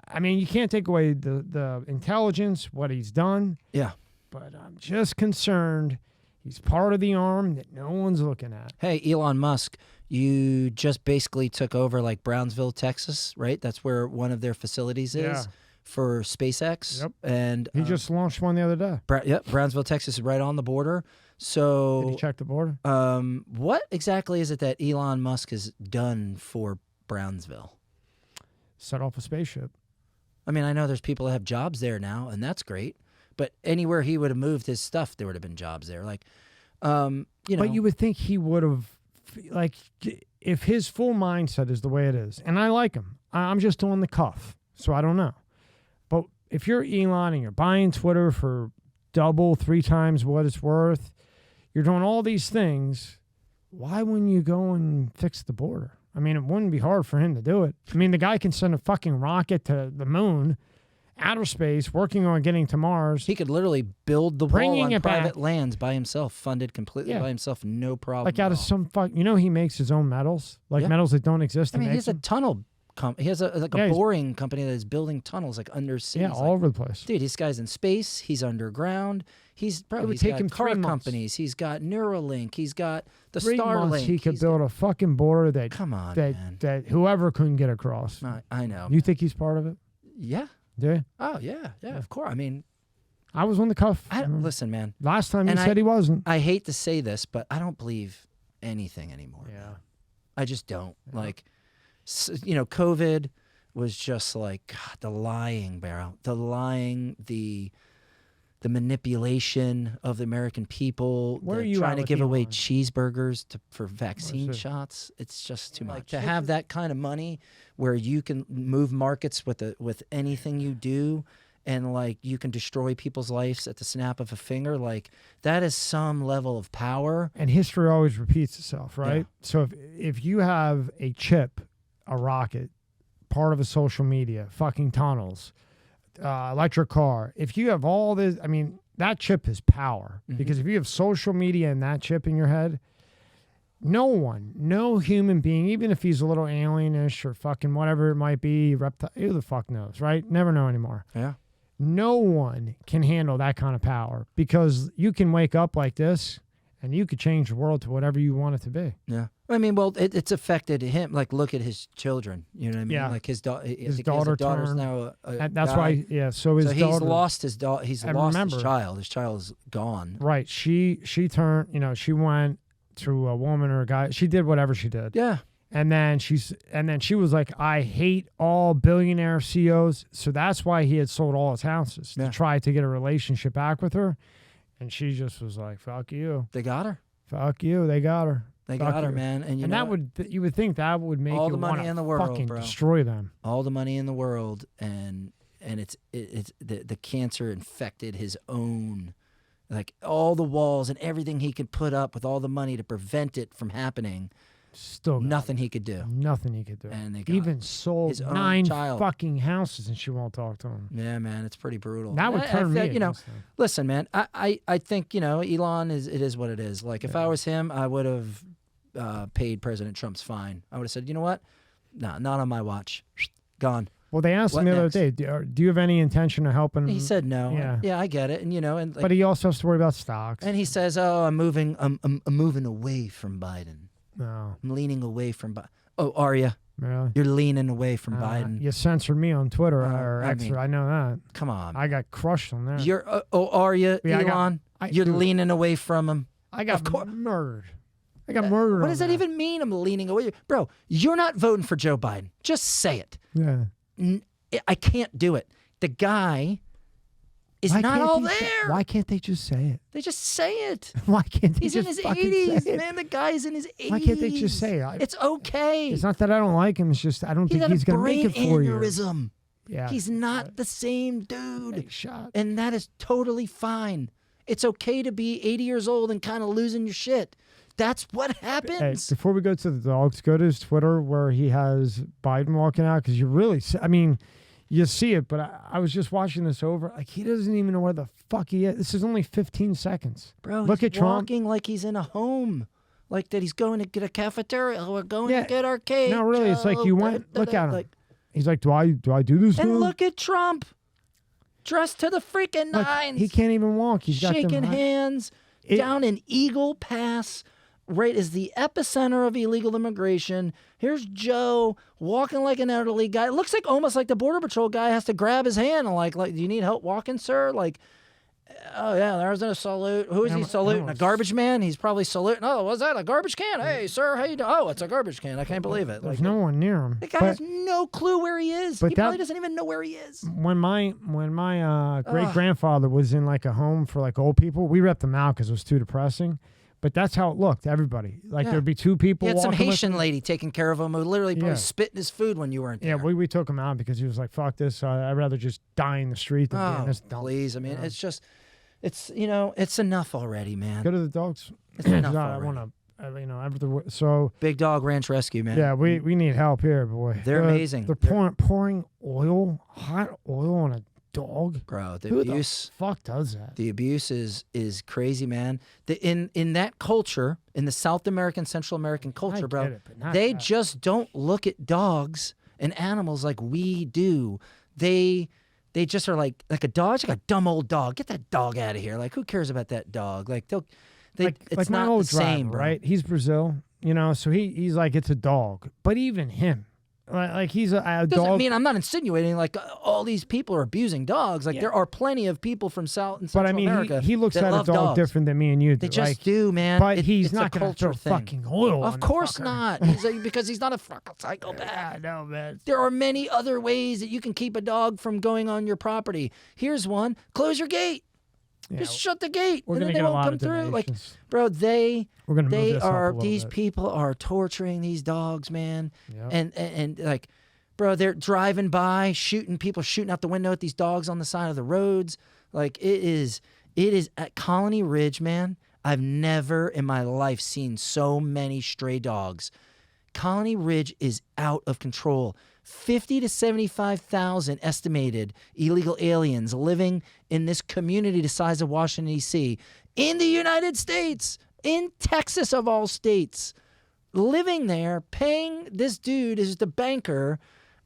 I mean, you can't take away the intelligence, what he's done. Yeah. But I'm just concerned he's part of the arm that no one's looking at. Hey, Elon Musk, you just basically took over like Brownsville, Texas, right? That's where one of their facilities is Yeah. for SpaceX. Yep. And He just launched one the other day. yep, Brownsville, Texas is right on the border. So Did he check the border? what exactly is it that Elon Musk has done for Brownsville? Set off a spaceship. I mean, I know there's people that have jobs there now, and that's great. But anywhere he would have moved his stuff, there would have been jobs there. Like, you know. But you would think he would have, like, if his full mindset is the way it is, and I like him. I'm just on the cuff, so I don't know. But if you're Elon and you're buying Twitter for double, 3 times what it's worth, you're doing all these things, why wouldn't you go and fix the border? I mean, it wouldn't be hard for him to do it. I mean, the guy can send a fucking rocket to the moon, outer space, working on getting to Mars. He could literally build the wall Bringing on it private back. lands by himself, funded completely Yeah. by himself, no problem. Like out of some he makes his own metals, like Yeah. metals that don't exist. I mean, he makes has a them. tunnel. He has a Yeah, he's- boring company that is building tunnels like under cities. Yeah, all over the place. Dude, this guy's in space. He's underground. He's It would he's take got him car 3 months. companies. He's got Neuralink. He's got the 3 Starlink. months he could He's build a fucking border that Come on, man. that whoever couldn't get across. I know. You think he's part of it? Yeah. Yeah. Oh yeah. Yeah. Of course. I mean, I was on the cuff. listen, man. Last time he And said he wasn't. I hate to say this, but I don't believe anything anymore. Yeah. I just don't. Like, COVID was just like God, the lying, Barrow. The lying, the manipulation of the American people. Where the are you trying at to with give away Elon? cheesburgers for vaccine it? shots. It's just too much. Like, To have that kind of money where you can move markets with anything you do, and like you can destroy people's lives at the snap of a finger, like that is some level of power. And history always repeats itself, right? Yeah. So if you have a chip, a rocket, part of a social media, fucking tunnels, electric car, if you have all this, I mean, that chip is power. Mhm. Because if you have social media and that chip in your head, no human being, even if he's a little alienish or fucking whatever it might be, reptile, who the fuck knows, right? Never know anymore. Yeah. No one can handle that kind of power because you can wake up like this and you could change the world to whatever you want it to be. Yeah. I mean, well, it's affected him. Like, look at his children. You know what I mean? Yeah. Like his daughter. His daughter daughter's turned. now a And that's guy. why, yeah. So his So daughter, he's lost his daughter. He's And lost remember- his child. His child is gone. right? She turned. She went to a woman or a guy. She did whatever she did, Yeah. and then she was like, "I hate all billionaire CEOs." So that's why he had sold all his houses Yeah. to try to get a relationship back with her, and she just was like, "Fuck you, They got her. fuck you." They got her. They Fuck got her, you. man. And you And know that what? you would think that would make All you the money wanna in the world, fucking bro. destroy them. All the money in the world, and it's the cancer infected his own, like all the walls and everything he could put up with all the money to prevent it from happening. Still got Nothing he could do. Nothing he could do. And they got Even sold his own 9 child. fucking houses and she won't talk to him. Yeah, man, it's pretty brutal. That would I turn me feel- against him. Listen, man, I think, Elon is what it is. Like, if I was him, I would have paid President Trump's fine. I would have said, you know what? No, not on my watch. Gone. Well, they asked What him the other next? day, do you have any intention of helping? He said no. Yeah. I get it. And, and like, But he also has to worry about stocks. and he says, oh, I'm moving away from Biden. No, I'm leaning away from Biden. Oh, are you? really? You're leaning away from Biden. You censored me on Twitter or I X. mean, I know that. Come on. I got crushed on that. You're are you, Yeah, Elon? You're dude, leaning away from him. I got of course. murdered. I got murdered. What on does that even mean? I'm leaning away. Bro, you're not voting for Joe Biden. Just say it. Yeah. I can't do it. The guy is Why not can't all they there. Why can't they just say it? They just say it. Why can't they He's in just his fucking 80s, say it? man. The guy's in his 80s. Why can't they just say it? It's okay. It's not that I don't like him. It's just I don't He's think had he's a going to brain make it for you. aneurysm. Yeah. He's not the same dude. Take a shot. And that is totally fine. It's okay to be 80 years old and kind of losing your shit. That's what Hey, happens. before we go to the dogs, go to his Twitter where he has Biden walking out because you really, I mean, you see it, but I was just watching this over. Like, he doesn't even know where the fuck he is. This is only 15 seconds. Bro, look he's at Trump. walking like he's in a home. Like that he's going to get a cafeteria. Oh, we're going Yeah. to get our cake. No, really, it's like you went, look at him. Like, He's like, do I do this and now? look at Trump. Dressed to the freaking Look, nines. he can't even walk. He's got shaking them high- hands down in Eagle Pass, right is the epicenter of illegal immigration. Here's Joe walking like an elderly guy. It looks like almost like the Border Patrol guy has to grab his hand and like, do you need help walking, sir? Like, oh yeah, there's a salute. Who is he saluting? A garbage man? He's probably saluting. Oh, was that a garbage can? Hey, sir, how you doing? Oh, it's a garbage can. I can't believe it. There's Like, no one near him. the guy But has no clue where he is. but He that- probably doesn't even know where he is. when my great grandfather was in like a home for like old people, we ripped them out because it was too depressing. But that's how it looked. Everybody, like Yeah. there'd be two people. He had some walking with Haitian him. lady taking care of him who literally probably Yeah. spit in his food when you weren't Yeah, there. we took him out because he was like, "Fuck this! I'd rather just die in the street than be in Oh, this dump." please. I mean, Yeah. it's just, it's, you know, it's enough already, man. Go to the dogs. It's enough I already. want to, so Big Dog Ranch Rescue, man. yeah, we need help here, boy. They're amazing. They're pouring hot oil on a dog. Bro, the Who abuse. the fuck does that? The abuse is crazy, man. In that culture, in the South American, Central American culture, I bro, get it, but not they that. just don't look at dogs and animals like we do. They just are like a dog. It's like a dumb old dog. Get that dog out of here. Like, who cares about that dog? Like, it's like my not old the same, driver, bro. right? He's Brazil, so he's like, it's a dog. But even him, like he's a Doesn't dog. mean I'm not insinuating like all these people are abusing dogs. Like, there are plenty of people from South and Central but I mean, America he looks that at a love dog dogs. different than me and you do. They just like, do, man. But he's it's not a going to culture throw thing. fucking oil on Of the course fucker. not. He's because he's not a fucking psychopath. I know, man. There are many other ways that you can keep a dog from going on your property. Here's one: close your gate. Yeah, Just shut the gate, we're and gonna then they get a won't lot come of through. Like, donations. bro, We're gonna move they this up a are little these bit. people are torturing these dogs, man. Yep. And like, bro, they're driving by, shooting out the window at these dogs on the side of the roads. Like, it is at Colony Ridge, man. I've never in my life seen so many stray dogs. Colony Ridge is out of control. 50 to 75,000 estimated illegal aliens living in this community the size of Washington, D.C., in the United States, in Texas of all states, living there, paying this dude is the banker,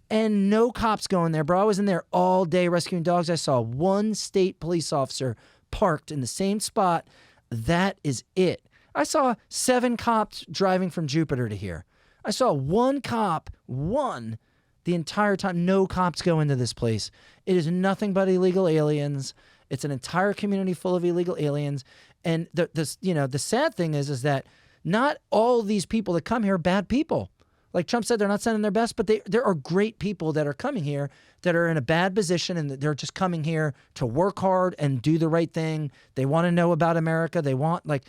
and no cops going there, bro. I was in there all day rescuing dogs. I saw one state police officer parked in the same spot. That is it. I saw 7 cops driving from Jupiter to here. I saw one cop, the entire time. No cops go into this place. It is nothing but illegal aliens. It's an entire community full of illegal aliens. And the sad thing is that not all these people that come here are bad people. Like Trump said, they're not sending their best, but there are great people that are coming here that are in a bad position, and they're just coming here to work hard and do the right thing. They want to know about America. They want, like,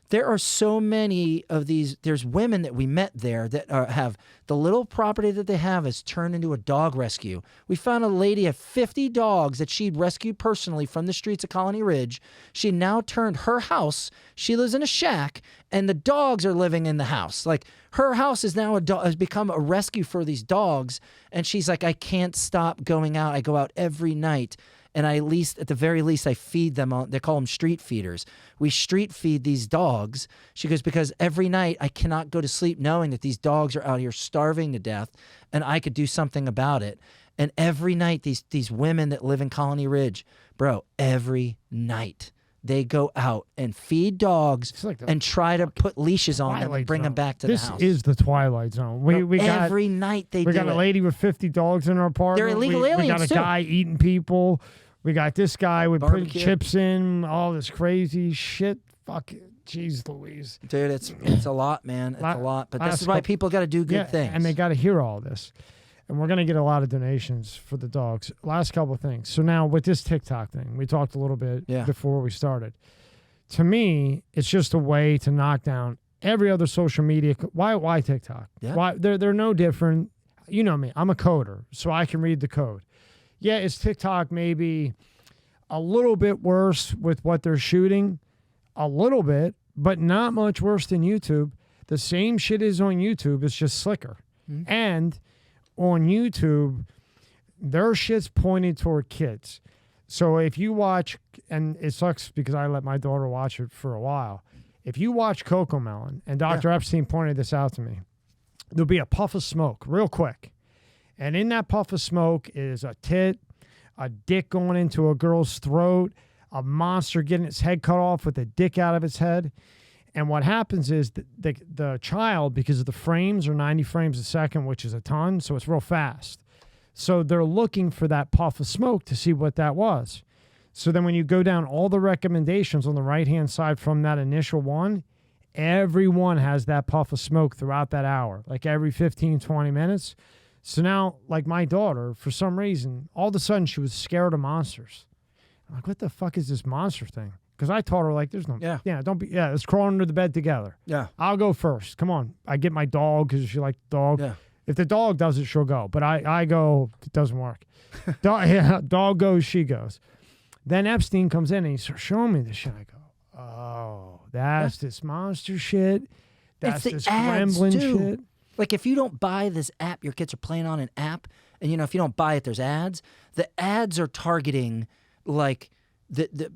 there are so many of these. There's women that we met there that have the little property that they have is turned into a dog rescue. We found a lady of 50 dogs that she'd rescued personally from the streets of Colony Ridge. She now turned her house. She lives in a shack, and the dogs are living in the house. Like, her house is now has become a rescue for these dogs. And she's like, I can't stop going out. I go out every night. And at the very least, I feed them. They call them street feeders. We street feed these dogs. She goes, because every night I cannot go to sleep knowing that these dogs are out here starving to death, and I could do something about it. And every night, these women that live in Colony Ridge, bro, every night they go out and feed dogs like the and try to put leashes on them and Twilight bring them Zone. back to This the house. is the Twilight Zone. We got every night they do got a it. lady with 50 dogs in our apartment. They're illegal we got aliens, a too. guy eating people. We got this guy with putting Barbecue. chips in, all this crazy shit. Fuck it. Jeez Louise. Dude, it's a lot, man. It's a lot. But this last is why couple- people got to do good Yeah, things. and they got to hear all this. And we're going to get a lot of donations for the dogs. Last couple of things. So now with this TikTok thing, we talked a little bit before we started. To me, it's just a way to knock down every other social media. Why TikTok? Yeah. Why they're no different. You know me. I'm a coder, so I can read the code. Yeah, is TikTok maybe a little bit worse with what they're shooting? A little bit, but not much worse than YouTube. The same shit is on YouTube. It's just slicker. And on YouTube, their shit's pointed toward kids. So if you watch, and it sucks because I let my daughter watch it for a while. If you watch Cocomelon, and Dr. Epstein pointed this out to me, there'll be a puff of smoke real quick. And in that puff of smoke is a tit, a dick going into a girl's throat, a monster getting its head cut off with a dick out of its head. And what happens is the child, because of the frames are 90 frames a second, which is a ton, so it's real fast. So they're looking for that puff of smoke to see what that was. So then when you go down all the recommendations on the right-hand side from that initial one, everyone has that puff of smoke throughout that hour, like every 15, 20 minutes. So now, like my daughter, for some reason, all of a sudden she was scared of monsters. I'm like, what the fuck is this monster thing? Because I taught her, like, there's no, let's crawl under the bed together. Yeah. I'll go first. Come on. I get my dog because she likes the dog. Yeah. If the dog does it, she'll go. But I go, it doesn't work. Dog goes, she goes. Then Epstein comes in and he starts showing me this shit. I go, oh, that's this monster shit. That's this Gremlin shit. Like, if you don't buy this app, your kids are playing on an app, and, if you don't buy it, there's ads. The ads are targeting, like, the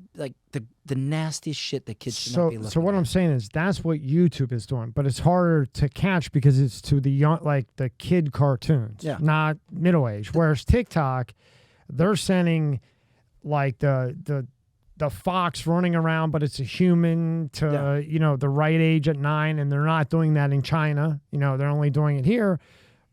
nastiest shit that kids should not be looking at. So what I'm saying is that's what YouTube is doing, but it's harder to catch because it's to the young, like the kid cartoons, not middle age. Whereas TikTok, they're sending like the fox running around, but it's a human to the right age at 9, and they're not doing that in China. They're only doing it here,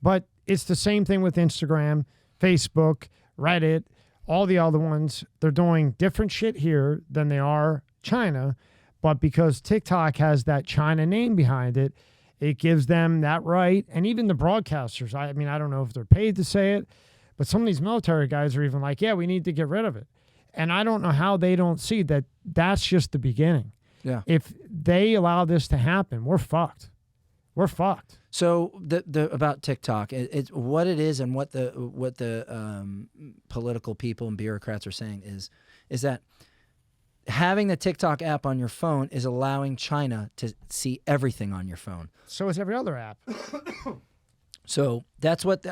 but it's the same thing with Instagram, Facebook, Reddit. All the other ones, they're doing different shit here than they are China. But because TikTok has that China name behind it, it gives them that right. And even the broadcasters, I mean, I don't know if they're paid to say it, but some of these military guys are even like, yeah, we need to get rid of it. And I don't know how they don't see that that's just the beginning. Yeah. If they allow this to happen, we're fucked. We're fucked. So the about TikTok, it's what it is, and what the political people and bureaucrats are saying is that having the TikTok app on your phone is allowing China to see everything on your phone. So is every other app. So that's what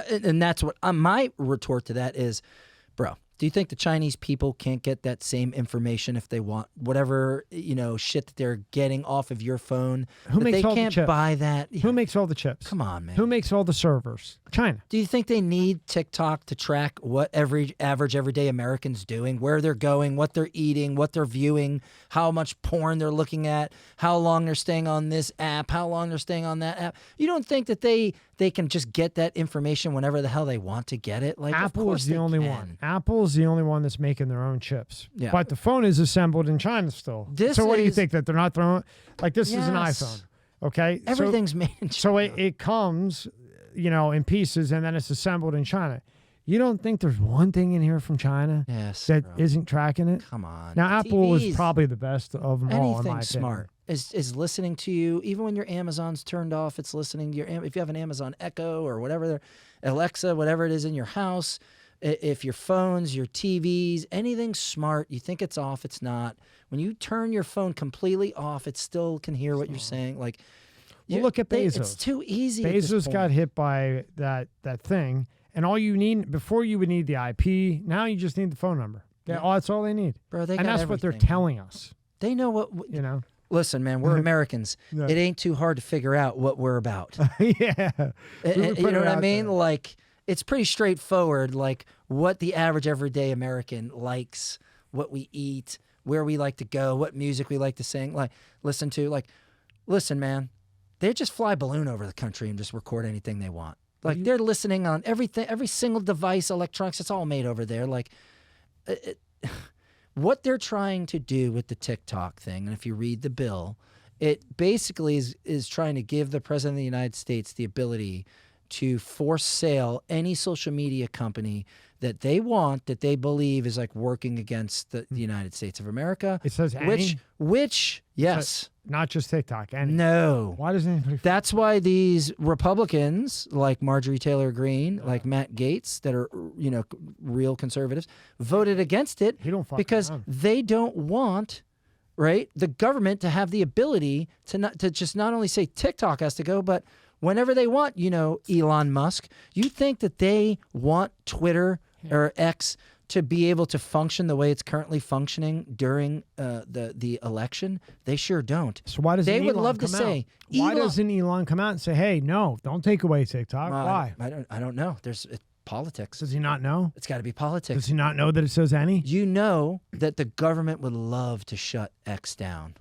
my retort to that is, bro. Do you think the Chinese people can't get that same information if they want? Whatever, shit that they're getting off of your phone. Who makes all the chips? They can't buy that. Who makes all the chips? Come on, man. Who makes all the servers? China. Do you think they need TikTok to track what every average everyday American's doing, where they're going, what they're eating, what they're viewing, how much porn they're looking at, how long they're staying on this app, how long they're staying on that app? You don't think that they can just get that information whenever the hell they want to get it? Like, Apple is the only one. Apple is the only one that's making their own chips. Yeah. But the phone is assembled in China still. So what do you think, that they're not throwing? Like, this is an iPhone, okay? Everything's made in China. So it comes, in pieces, and then it's assembled in China. You don't think there's one thing in here from China that isn't tracking it? Come on. Now, Apple is probably the best of them all, in my opinion. Anything smart is listening to you. Even when your Amazon's turned off, it's listening to your... If you have an Amazon Echo or whatever, Alexa, whatever it is in your house, if your phones, your TVs, anything smart, you think it's off, it's not. When you turn your phone completely off, it still can hear what you're saying. Like, well, look at Bezos. It's too easy. Bezos got hit by that thing, and all you need, before you would need the IP, now you just need the phone number. That's all they need. Bro, and that's what they're telling us. They know what Listen, man, we're Americans. Yeah. It ain't too hard to figure out what we're about. Yeah. You know what I mean? There. Like, it's pretty straightforward, like what the average everyday American likes, what we eat, where we like to go, what music we like to sing, listen to. Like, listen, man, they just fly balloon over the country and just record anything they want. Like, they're listening on everything, every single device, electronics, it's all made over there. Like, what they're trying to do with the TikTok thing, and if you read the bill, it basically is trying to give the President of the United States the ability to force sale any social media company that they want, that they believe is like working against the United States of America. It says any? Which yes. Not just TikTok. Any. No. Why does anybody... That's why these Republicans like Marjorie Taylor Greene, like Matt Gaetz, that are, real conservatives, voted against it He don't fuck because around. they don't want right? The government to have the ability to just not only say TikTok has to go, but whenever they want, Elon Musk, you think that they want Twitter or X to be able to function the way it's currently functioning during the election? They sure don't. So why doesn't they would Elon love to come say? out? Why doesn't Elon come out and say, "Hey, no, don't take away TikTok"? Why? I don't know. There's politics. Does he not know? It's got to be politics. Does he not know that it says any? You know that the government would love to shut X down.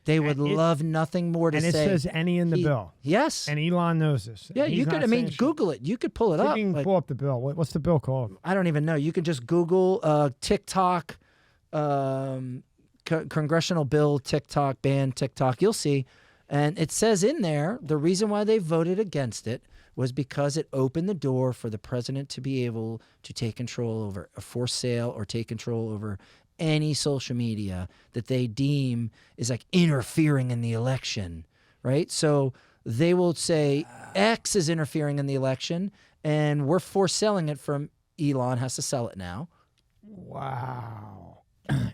They would love nothing more to say. And it says any in the bill. Yes. And Elon knows this. Yeah, He's you could. not saying shit. Google it. You could pull it up. You can pull up the bill. What's the bill called? I don't even know. You can just Google TikTok, congressional bill, TikTok, ban TikTok. You'll see. And it says in there, the reason why they voted against it was because it opened the door for the president to be able to take control over a forced sale or take control over any social media that they deem is like interfering in the election, right? So they will say X is interfering in the election and we're forced selling it from Elon has to sell it now. Wow.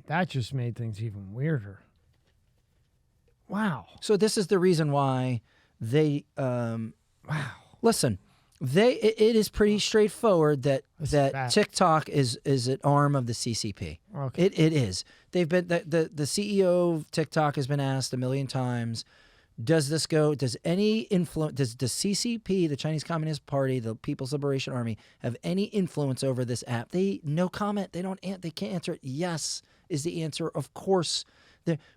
That just made things even weirder. Wow. So this is the reason why they, listen, it is pretty straightforward that TikTok is an arm of the CCP. Okay. It is. They've been the CEO of TikTok has been asked a million times. Does this go? Does any influence? Does the CCP, the Chinese Communist Party, the People's Liberation Army, have any influence over this app? No comment. They don't. They can't answer it. Yes is the answer. Of course.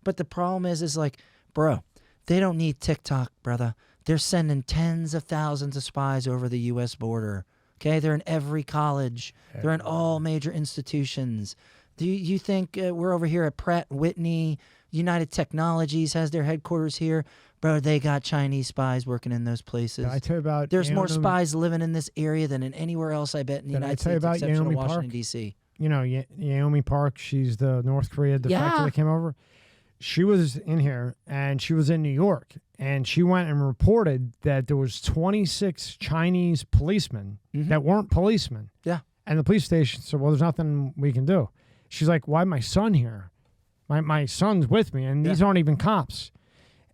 But the problem is like, bro, they don't need TikTok, brother. They're sending tens of thousands of spies over the U.S. border. Okay, they're in every college. They're in all major institutions. Do you think we're over here at Pratt & Whitney? United Technologies has their headquarters here. Bro, they got Chinese spies working in those places. Did I tell you about There's more spies living in this area than in anywhere else, I bet, in the United States, except for Washington, D.C. You know, Naomi Park, she's the North Korea defector that came over. She was in here, and she was in New York, and she went and reported that there was 26 Chinese policemen that weren't policemen. Yeah. And the police station said, well, there's nothing we can do. She's like, why my son here? My son's with me, and these aren't even cops.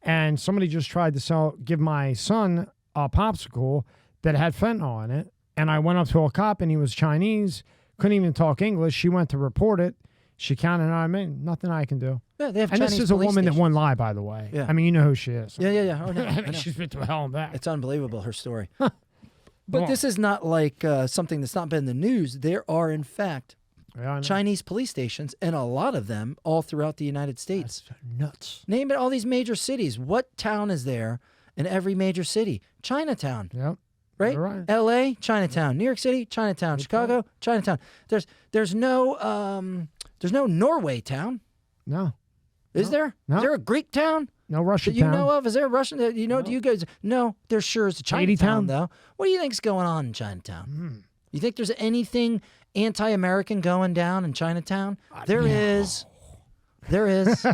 And somebody just tried to give my son a popsicle that had fentanyl in it, and I went up to a cop, and he was Chinese, couldn't even talk English. She went to report it. She counted on me. Nothing I can do. Yeah, they have and Chinese this is a police woman stations. that won't lie, by the way. Yeah. I mean, you know who she is. Yeah. Oh, no, I know. She's been to hell and back. It's unbelievable, her story. But this is not like something that's not been in the news. There are, in fact, Chinese police stations, and a lot of them all throughout the United States. That's nuts. Name it all these major cities. What town is there in every major city? Chinatown. Yep. Right? Right. L.A., Chinatown. New York City, Chinatown. Chicago, Chinatown. There's no Norway town. No. Is there? No. Is there a Greek town? No Russian that you town. know of? Is there a Russian? Do you guys? No, there sure is a Chinatown, Haiti town? though. What do you think's going on in Chinatown? You think there's anything anti-American going down in Chinatown? There is. There is.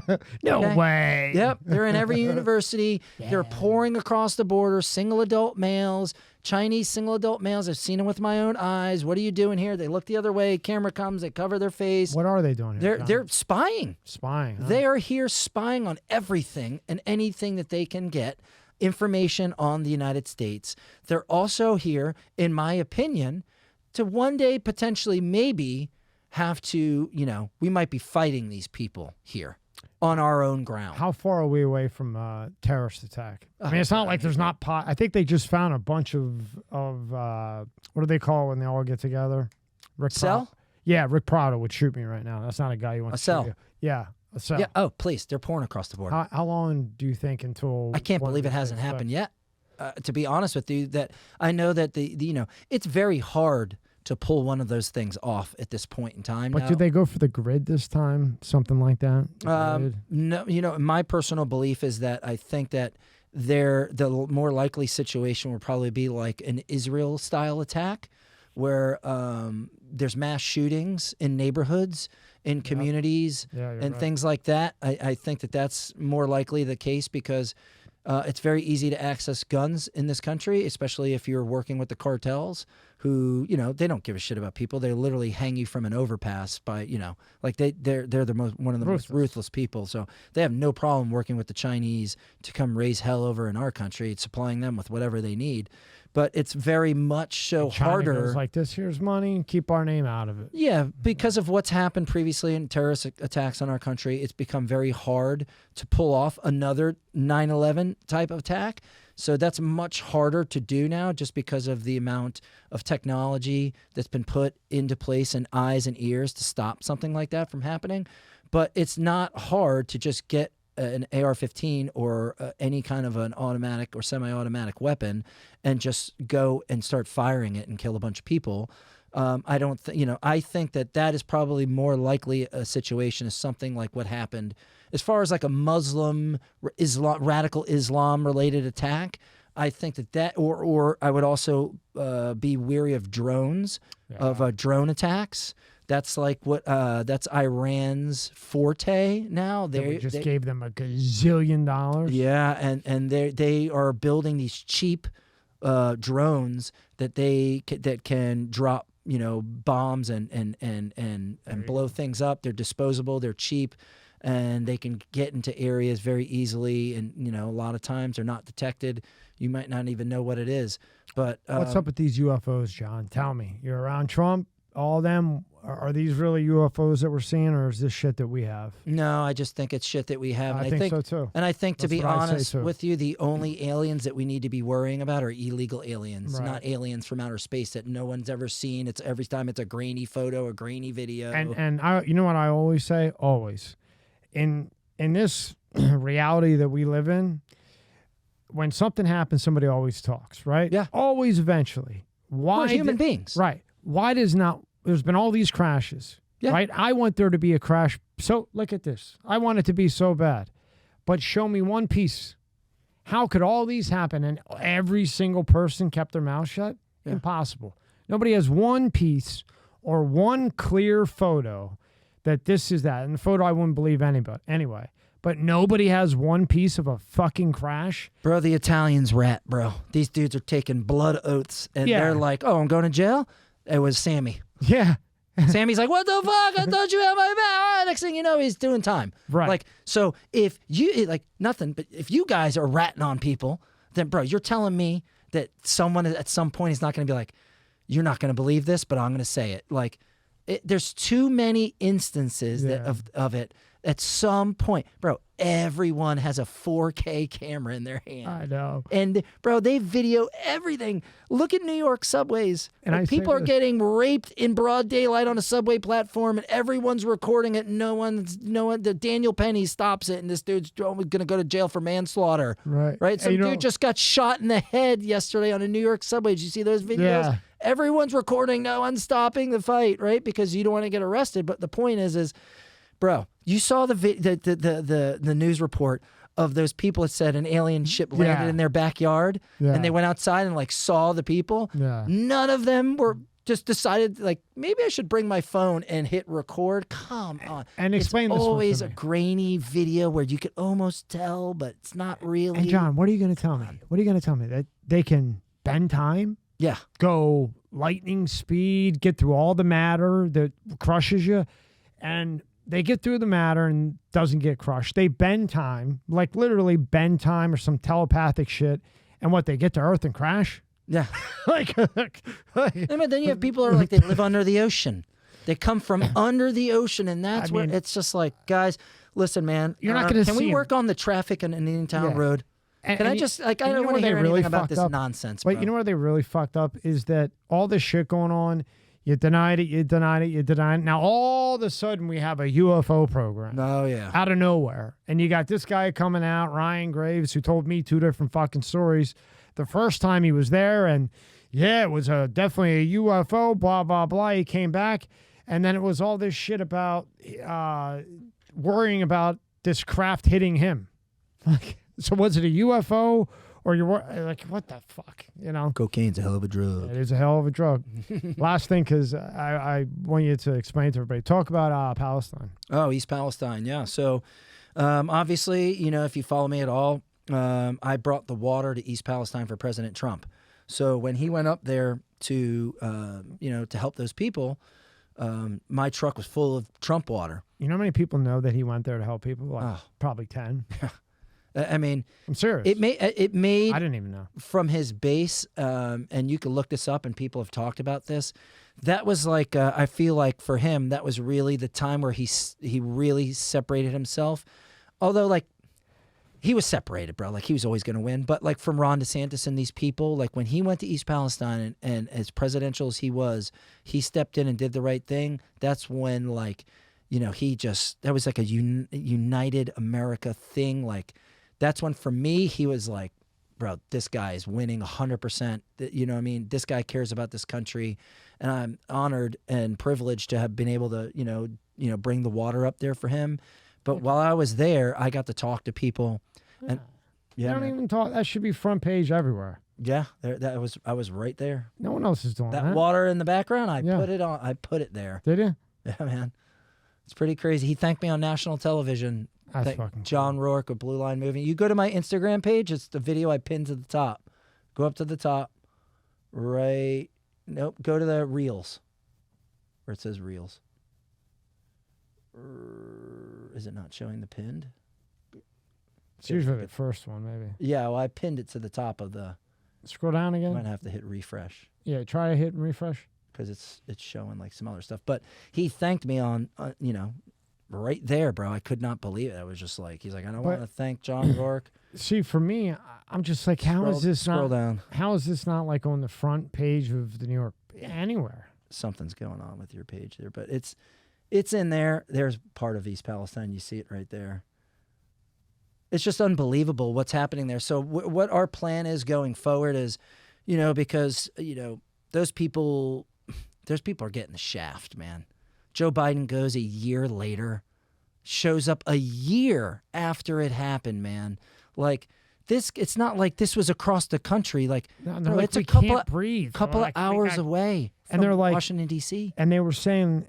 No way. Yep. They're in every university. They're pouring across the border. Single adult males, Chinese single adult males. I've seen them with my own eyes. What are you doing here? They look the other way. Camera comes. They cover their face. What are they doing here? They're spying. Spying. Huh? They are here spying on everything and anything that they can get information on the United States. They're also here, in my opinion, to one day potentially maybe have to, we might be fighting these people here on our own ground. How far are we away from terrorist attack? I mean, it's not like there's not pot. I think they just found a bunch of what do they call it when they all get together? Rick Cell? Yeah, Rick Prado would shoot me right now. That's not a guy you want to cell. shoot you. Yeah, a cell. Yeah. Oh, please. They're pouring across the border. How long do you think until? I can't believe it hasn't happened yet. To be honest with you, that I know that it's very hard to pull one of those things off at this point in time. But now, do they go for the grid this time? Something like that? No, my personal belief is that I think that the more likely situation would probably be like an Israel-style attack where there's mass shootings in neighborhoods, in communities, and right. things like that. I think that that's more likely the case because It's very easy to access guns in this country, especially if you're working with the cartels who, they don't give a shit about people. They literally hang you from an overpass by, like they're one of the most ruthless people. So they have no problem working with the Chinese to come raise hell over in our country, supplying them with whatever they need. But it's very much so China harder. goes like this, here's money, keep our name out of it. Yeah, because of what's happened previously in terrorist attacks on our country, it's become very hard to pull off another 9/11 type of attack. So that's much harder to do now just because of the amount of technology that's been put into place and eyes and ears to stop something like that from happening. But it's not hard to just get an AR-15 or any kind of an automatic or semi-automatic weapon and just go and start firing it and kill a bunch of people. I don't I think that is probably more likely a situation as something like what happened as far as like a Muslim radical Islam related attack. I think that or I would also be weary of drones, of drone attacks. That's like that's Iran's forte now. They just gave them $1 gazillion. Yeah, and they are building these cheap drones that can drop bombs and blow things up. They're disposable. They're cheap, and they can get into areas very easily. And a lot of times they're not detected. You might not even know what it is. But what's up with these UFOs, John? Tell me. You're around Trump. All of them, are these really UFOs that we're seeing, or is this shit that we have? No, I just think it's shit that we have. I think so too. And I think, to be honest with with you, the only aliens that we need to be worrying about are illegal aliens, not aliens from outer space that no one's ever seen. It's every time it's a grainy photo, a grainy video. And I, you know what I always say? Always. In this reality that we live in, when something happens, somebody always talks, right? Yeah. Always eventually. Why? We're human beings. Right. Why does not, there's been all these crashes, right? I want there to be a crash. So look at this. I want it to be so bad, but show me one piece. How could all these happen and every single person kept their mouth shut? Yeah. Impossible. Nobody has one piece or one clear photo that this is that. And the photo, I wouldn't believe anybody anyway. But nobody has one piece of a fucking crash. Bro, the Italians rat, bro. These dudes are taking blood oaths, and they're like, oh, I'm going to jail? It was Sammy. Yeah. Sammy's like, what the fuck? I thought you had my back. Next thing you know, he's doing time. Right. Like, so if you, like, nothing, but if you guys are ratting on people, then, bro, you're telling me that someone at some point is not going to be like, you're not going to believe this, but I'm going to say it. Like, there's too many instances of it. At some point, bro, everyone has a 4K camera in their hand. I know. And, bro, they video everything. Look at New York subways. And people are getting raped in broad daylight on a subway platform, and everyone's recording it. No one, the Daniel Penny stops it, and this dude's going to go to jail for manslaughter. Right. Some dude just got shot in the head yesterday on a New York subway. Did you see those videos? Yeah. Everyone's recording. No one's stopping the fight, right? Because you don't want to get arrested. But the point is, bro, you saw the news report of those people that said an alien ship landed in their backyard, and they went outside and like saw the people. Yeah. None of them were just decided like maybe I should bring my phone and hit record. Come on, and explain it's this always one to a me. grainy video where you could almost tell, but it's not really. And John, what are you going to tell me? What are you going to tell me? That they can bend time? Yeah. Go lightning speed, get through all the matter that crushes you, and they get through the matter and doesn't get crushed. They bend time, like literally bend time or some telepathic shit, and what, they get to Earth and crash? Yeah. like, And then you have people who are like, they live under the ocean. They come from under the ocean, and that's where it's just like, guys, listen, man. You're not going to see Can we work them. on the traffic on Indiantown Road? Can I just, like, I don't want to hear anything about this nonsense, bro. But you know where they really fucked up is that all this shit going on, you denied it, you denied it, you denied it. Now, all of a sudden, we have a UFO program. Oh, yeah. Out of nowhere. And you got this guy coming out, Ryan Graves, who told me 2 different fucking stories. The first time he was there, and yeah, it was definitely a UFO, blah, blah, blah. He came back, and then it was all this shit about worrying about this craft hitting him. Like, so was it a UFO? Or you're like, what the fuck? You know? Cocaine's a hell of a drug. It is a hell of a drug. Last thing, because I want you to explain to everybody. Talk about Palestine. Oh, East Palestine, yeah. So, obviously, if you follow me at all, I brought the water to East Palestine for President Trump. So when he went up there to, to help those people, my truck was full of Trump water. You know how many people know that he went there to help people? Like, Oh. probably 10. I mean, I'm serious. it made I didn't even know. from his base, and you can look this up, and people have talked about this. That was like, I feel like for him, that was really the time where he really separated himself. Although, like, he was separated, bro. Like, he was always going to win. But, like, from Ron DeSantis and these people, like, when he went to East Palestine and as presidential as he was, he stepped in and did the right thing. That's when, like, that was like a united America thing. Like, that's when, for me, he was like, bro, this guy is winning 100%. You know what I mean? This guy cares about this country. And I'm honored and privileged to have been able to, bring the water up there for him. But while I was there, I got to talk to people. And You don't even talk. That should be front page everywhere. Yeah, I was right there. No one else is doing that. That water in the background, I Yeah. put it there. Did you? Yeah, man. It's pretty crazy. He thanked me on national television. That's fucking John Rouke of Blue Line Moving. You go to my Instagram page, it's the video I pinned to the top. Go up to the top. Right. Nope. Go to the Reels. Where it says Reels. Is it not showing the pinned? It's usually the first one, maybe. Yeah, well, I pinned it to the top of the... Scroll down again. Might have to hit refresh. Yeah, try to hit and refresh. Because it's showing like some other stuff. But he thanked me on, right there, bro. I could not believe it. I was just like, he's like, I don't want to thank John Rouke. See, for me, I'm just like, Scroll down. How is this not like on the front page of the New York anywhere? Something's going on with your page there, but it's in there. There's part of East Palestine. You see it right there. It's just unbelievable what's happening there. So what our plan is going forward is, because, those people are getting the shaft, man. Joe Biden goes a year later, shows up a year after it happened, man. Like, this, it's not like this was across the country. Like, No, bro, like, it's a we couple can't breathe. couple of hours away from and they're like, Washington, D.C. And they were saying,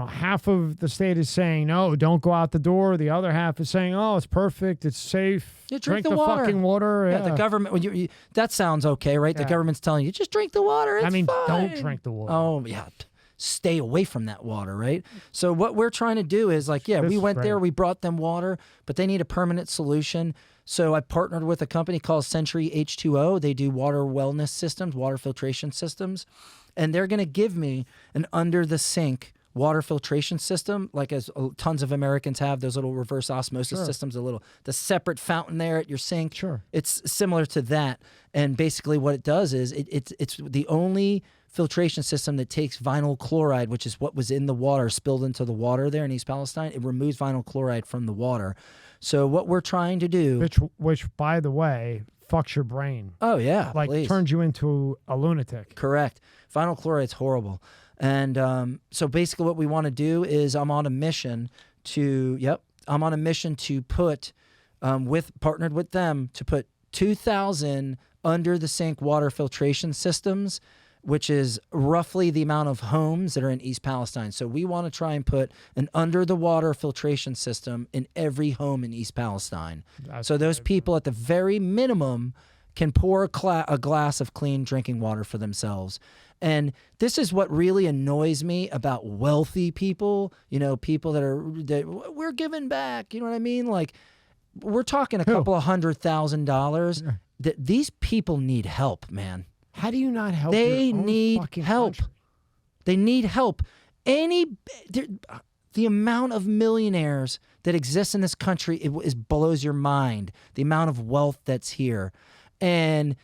half of the state is saying, no, don't go out the door. The other half is saying, oh, it's perfect. It's safe. Yeah, drink the water. Fucking water. Yeah, the government, that sounds okay, right? The Yeah. government's telling you, just drink the water. It's fine. Don't drink the water. Oh, yeah. Stay away from that water, right? So what we're trying to do is like, This we is went there, great. we brought them water, but they need a permanent solution. So I partnered with a company called Century H2O. They do water wellness systems, water filtration systems, and they're going to give me an under-the-sink water filtration system, like as tons of Americans have, those little reverse osmosis systems, the separate fountain there at your sink. Sure. It's similar to that. And basically what it does is it's the only filtration system that takes vinyl chloride, which is what was in the water, spilled into the water there in East Palestine. It removes vinyl chloride from the water. So what we're trying to do... Which, by the way, fucks your brain. Oh, yeah, Like, please. turns you into a lunatic. Correct. Vinyl chloride's horrible. And so basically what we want to do is I'm on a mission to put, partnered with them, to put 2,000 under-the-sink water filtration systems, which is roughly the amount of homes that are in East Palestine. So we want to try and put an under-the-water filtration system in every home in East Palestine. So those people, at the very minimum, can pour a glass of clean drinking water for themselves. And this is what really annoys me about wealthy people, people that we're giving back, you know what I mean? Like, we're talking a couple of $100,000. These people need help, man. How do you not help? They your own need fucking help. country? They need help. The amount of millionaires that exist in this country blows your mind. The amount of wealth that's here. And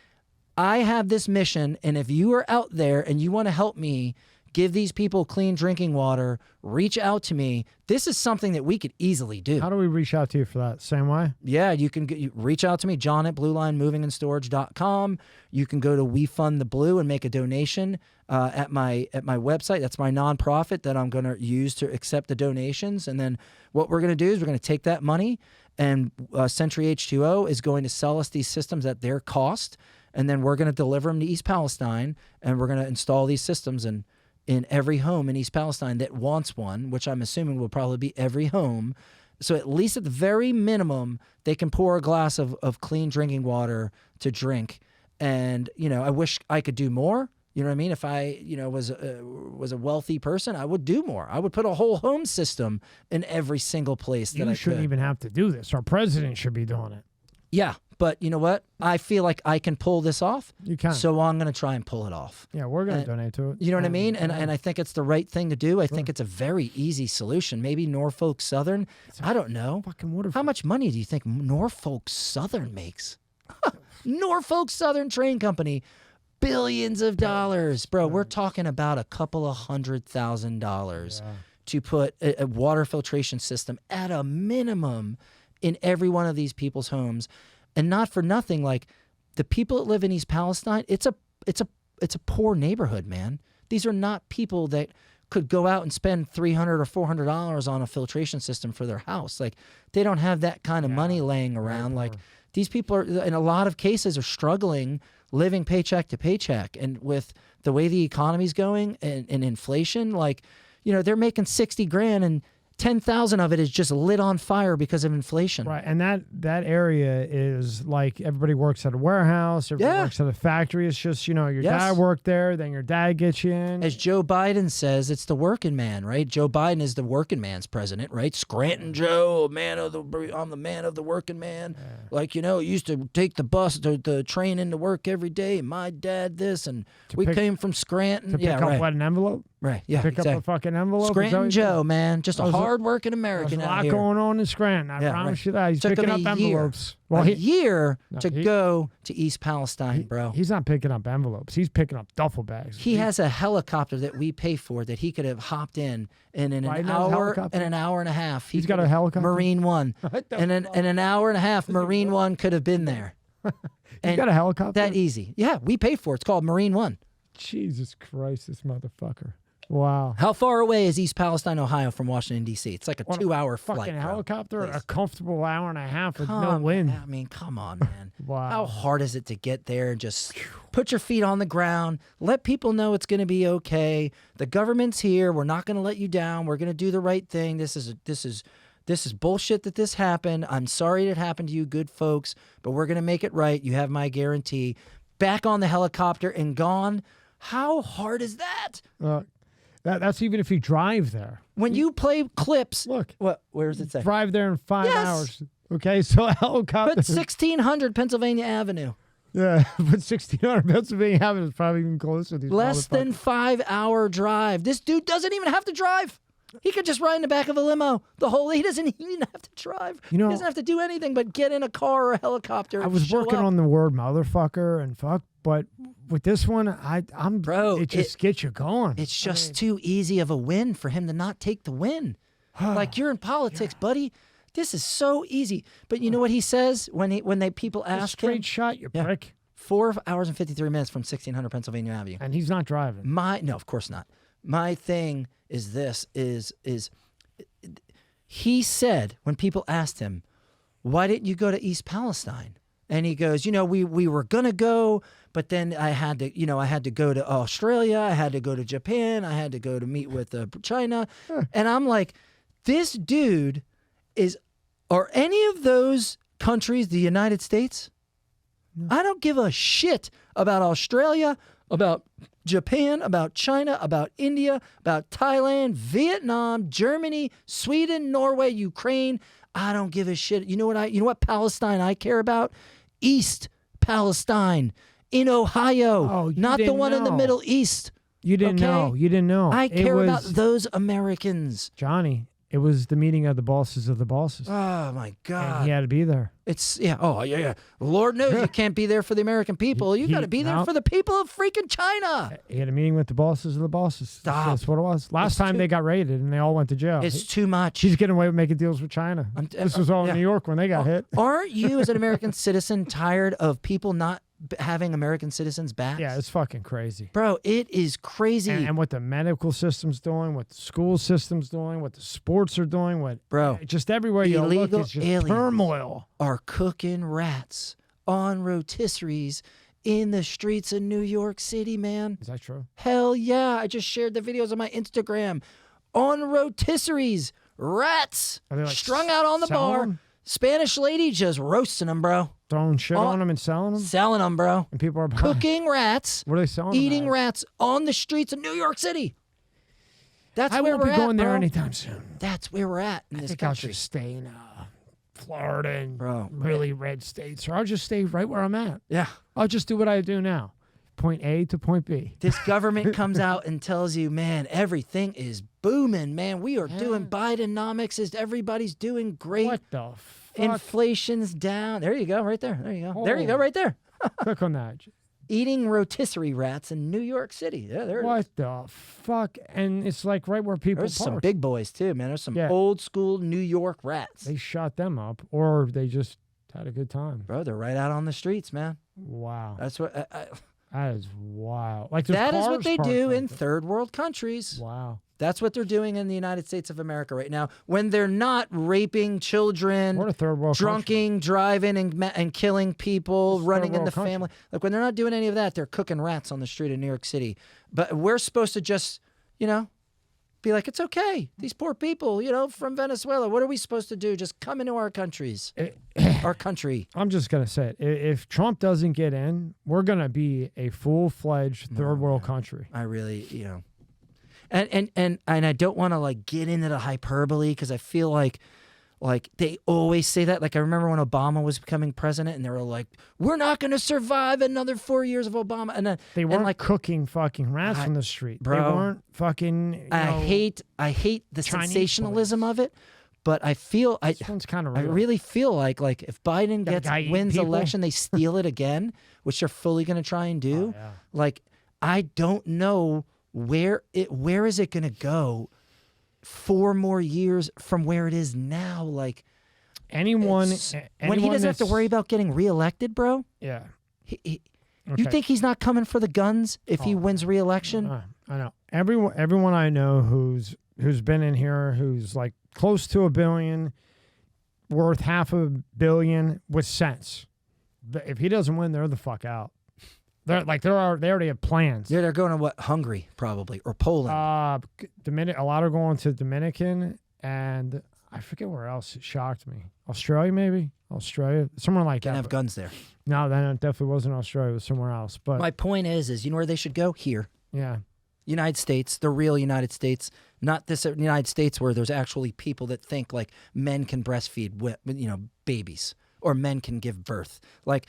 I have this mission, and if you are out there and you want to help me give these people clean drinking water, reach out to me. This is something that we could easily do. How do we reach out to you for that? Same way? Yeah, you can reach out to me, John at BlueLineMovingAndStorage.com. You can go to We Fund the Blue and make a donation at my website. That's my nonprofit that I'm going to use to accept the donations. And then what we're going to do is we're going to take that money, and Century H2O is going to sell us these systems at their cost, and then we're going to deliver them to East Palestine, and we're going to install these systems in every home in East Palestine that wants one, which I'm assuming will probably be every home. So at least at the very minimum, they can pour a glass of clean drinking water to drink. And, you know, I wish I could do more. You know what I mean? If I, you know, was a wealthy person, I would do more. I would put a whole home system in every single place that I You shouldn't could. even have to do this. Our president should be doing it. Yeah, but you know what? I feel like I can pull this off. You can. So I'm going to try and pull it off. Yeah, we're going to donate to it. You know what I mean? And yeah. I think it's the right thing to do. I think it's a very easy solution. Maybe Norfolk Southern. I don't know. Fucking water. How much money do you think Norfolk Southern makes? Norfolk Southern Train Company, billions of dollars. Bro, we're talking about a couple of $100,000 to put a water filtration system at a minimum in every one of these people's homes. And not for nothing, like the people that live in East Palestine, it's a poor neighborhood, man. These are not people that could go out and spend $300 or $400 on a filtration system for their house. Like they don't have that kind of money laying around. Like these people are, in a lot of cases, are struggling, living paycheck to paycheck. And with the way the economy's going and inflation, like, you know, they're making 60 grand and 10,000 of it is just lit on fire because of inflation. Right, and that area is like everybody works at a warehouse, everybody works at a factory. It's just, you know, your dad worked there, then your dad gets you in. As Joe Biden says, it's the working man, right? Joe Biden is the working man's president, right? Scranton Joe, I'm the man of the working man. Yeah. Like, you know, used to take the bus, the train into work every day. My dad this, and we came from Scranton. To pick up what, an envelope? Right, yeah, pick up a fucking envelope. Scranton Joe, man, just a hard-working American There's a out lot here. going on in Scranton. I promise you that. He's Took picking him up a year. envelopes. Well, a year to go to East Palestine, bro. He's not picking up envelopes. He's picking up duffel bags. He has a helicopter that we pay for that he could have hopped in, and in an hour and a half, he's got a helicopter. Marine One, and in an hour and a half, Marine One could have been there. He's got a helicopter. That easy? Yeah, we pay for it. It's called Marine One. Jesus Christ, this motherfucker. Wow. How far away is East Palestine, Ohio from Washington, D.C.? It's like a 2-hour flight. Fucking bro. helicopter, Please. a comfortable hour and a half with no wind. I mean, come on, man. Wow. How hard is it to get there and just put your feet on the ground, let people know it's going to be okay. The government's here. We're not going to let you down. We're going to do the right thing. This is bullshit that this happened. I'm sorry it happened to you, good folks, but we're going to make it right. You have my guarantee. Back on the helicopter and gone. How hard is that? That's even if you drive there. When you play clips, look, where does it say? Drive there in 5 hours. Okay, so a helicopter. But 1600 Pennsylvania Avenue. Yeah, but 1600 Pennsylvania Avenue is probably even closer. Less than 5-hour drive. This dude doesn't even have to drive. He could just ride in the back of a limo. He doesn't even have to drive. He doesn't have to do anything but get in a car or a helicopter. I was working on the word motherfucker and fuck, but with this one, it just gets you going. It's just too easy of a win for him to not take the win. Like, you're in politics, buddy. This is so easy. But you know what he says when people ask him? Straight shot, you prick. 4 hours and 53 minutes from 1600 Pennsylvania Avenue. And he's not driving. No, of course not. My thing is this, is he said when people asked him, why didn't you go to East Palestine? And he goes, we were going to go, but then I had to go to Australia. I had to go to Japan. I had to go to meet with China. And I'm like, this dude are any of those countries the United States? No. I don't give a shit about Australia, about Japan, about China, about India, about Thailand, Vietnam, Germany, Sweden, Norway, Ukraine. I don't give a shit. You know what Palestine I care about? East Palestine in Ohio, not the one in the Middle East. You didn't know. You didn't know. I care about those Americans. Johnny, it was the meeting of the bosses of the bosses. Oh, my God. And he had to be there. Oh, yeah. Lord knows you can't be there for the American people. You got to be there for the people of freaking China. He had a meeting with the bosses of the bosses. Stop. That's what it was. Last time they got raided and they all went to jail. It's too much. He's getting away with making deals with China. This was all in New York when they got hit. Aren't you, as an American citizen, tired of people not having American citizens back? Yeah, it's fucking crazy. Bro, it is crazy. And what the medical system's doing, what the school system's doing, what the sports are doing, just everywhere you look, it's just turmoil. Are cooking rats on rotisseries in the streets of New York City, man. Is that true? Hell yeah. I just shared the videos on my Instagram. On rotisseries, rats Are they, like, strung out on the selling bar. them? Spanish lady just roasting them, bro. Throwing shit on them and selling them? Selling them, bro. And people are buying. Cooking rats. What are they selling them Eating as? rats on the streets of New York City. That's I where won't we're be going at, there bro. anytime soon. That's where we're at in I this think I'll country. just stay in Florida and Bro. really red states, or I'll just stay right where I'm at. Yeah. I'll just do what I do now. Point A to point B. This government comes out and tells you, man, everything is booming, man. We are doing Bidenomics. Everybody's doing great. What the fuck? Inflation's down. There you go, right there. There you go. There you go, Oh. right there. Click on that. Eating rotisserie rats in New York City. Yeah, there it is. What the fuck? And it's like right where people There's some park. big boys too, man. There's some Yeah. old school New York rats. They shot them up, or they just had a good time. Bro, they're right out on the streets, man. Wow. That's what That is wild. Like there's that is what cars they parked do like in that. third world countries. Wow. That's what they're doing in the United States of America right now. When they're not raping children, What a third world country. drunking, driving, and killing people, It's a running third in the world country. family. Like when they're not doing any of that, they're cooking rats on the street of New York City. But we're supposed to just, be like, it's okay. These poor people, from Venezuela. What are we supposed to do? Just come into our countries, our country. I'm just gonna say it. If Trump doesn't get in, we're gonna be a full-fledged third world country. I really, and I don't want to like get into the hyperbole because I feel like they always say that. Like I remember when Obama was becoming president, and they were like, "We're not going to survive another 4 years of Obama." And then They weren't like cooking fucking rats on the street. bro, They weren't fucking. I hate the Chinese sensationalism of it, but I feel This one's kind of I real. really feel like if Biden That guy eat wins people? election, they steal it again, which they're fully going to try and do. Oh, yeah. Like I don't know where is it going to go 4 more years from where it is now. Like Anyone when he doesn't have to that's- worry about getting reelected, bro. Yeah. You Okay. think he's not coming for the guns if he wins reelection? I know. Everyone I know who's been in here, who's like close to $1 billion, worth $500 million with sense. If he doesn't win, they're the fuck out. They already have plans. Yeah, they're going to what? Hungary probably or Poland. A lot are going to Dominican, and I forget where else. It shocked me. Australia, maybe somewhere like Can't that. have guns there. No, that definitely wasn't Australia. It was somewhere else. But My point is, you know where they should go? Here. yeah, United States, the real United States, not this United States where there's actually people that think like men can breastfeed, babies, or men can give birth. Like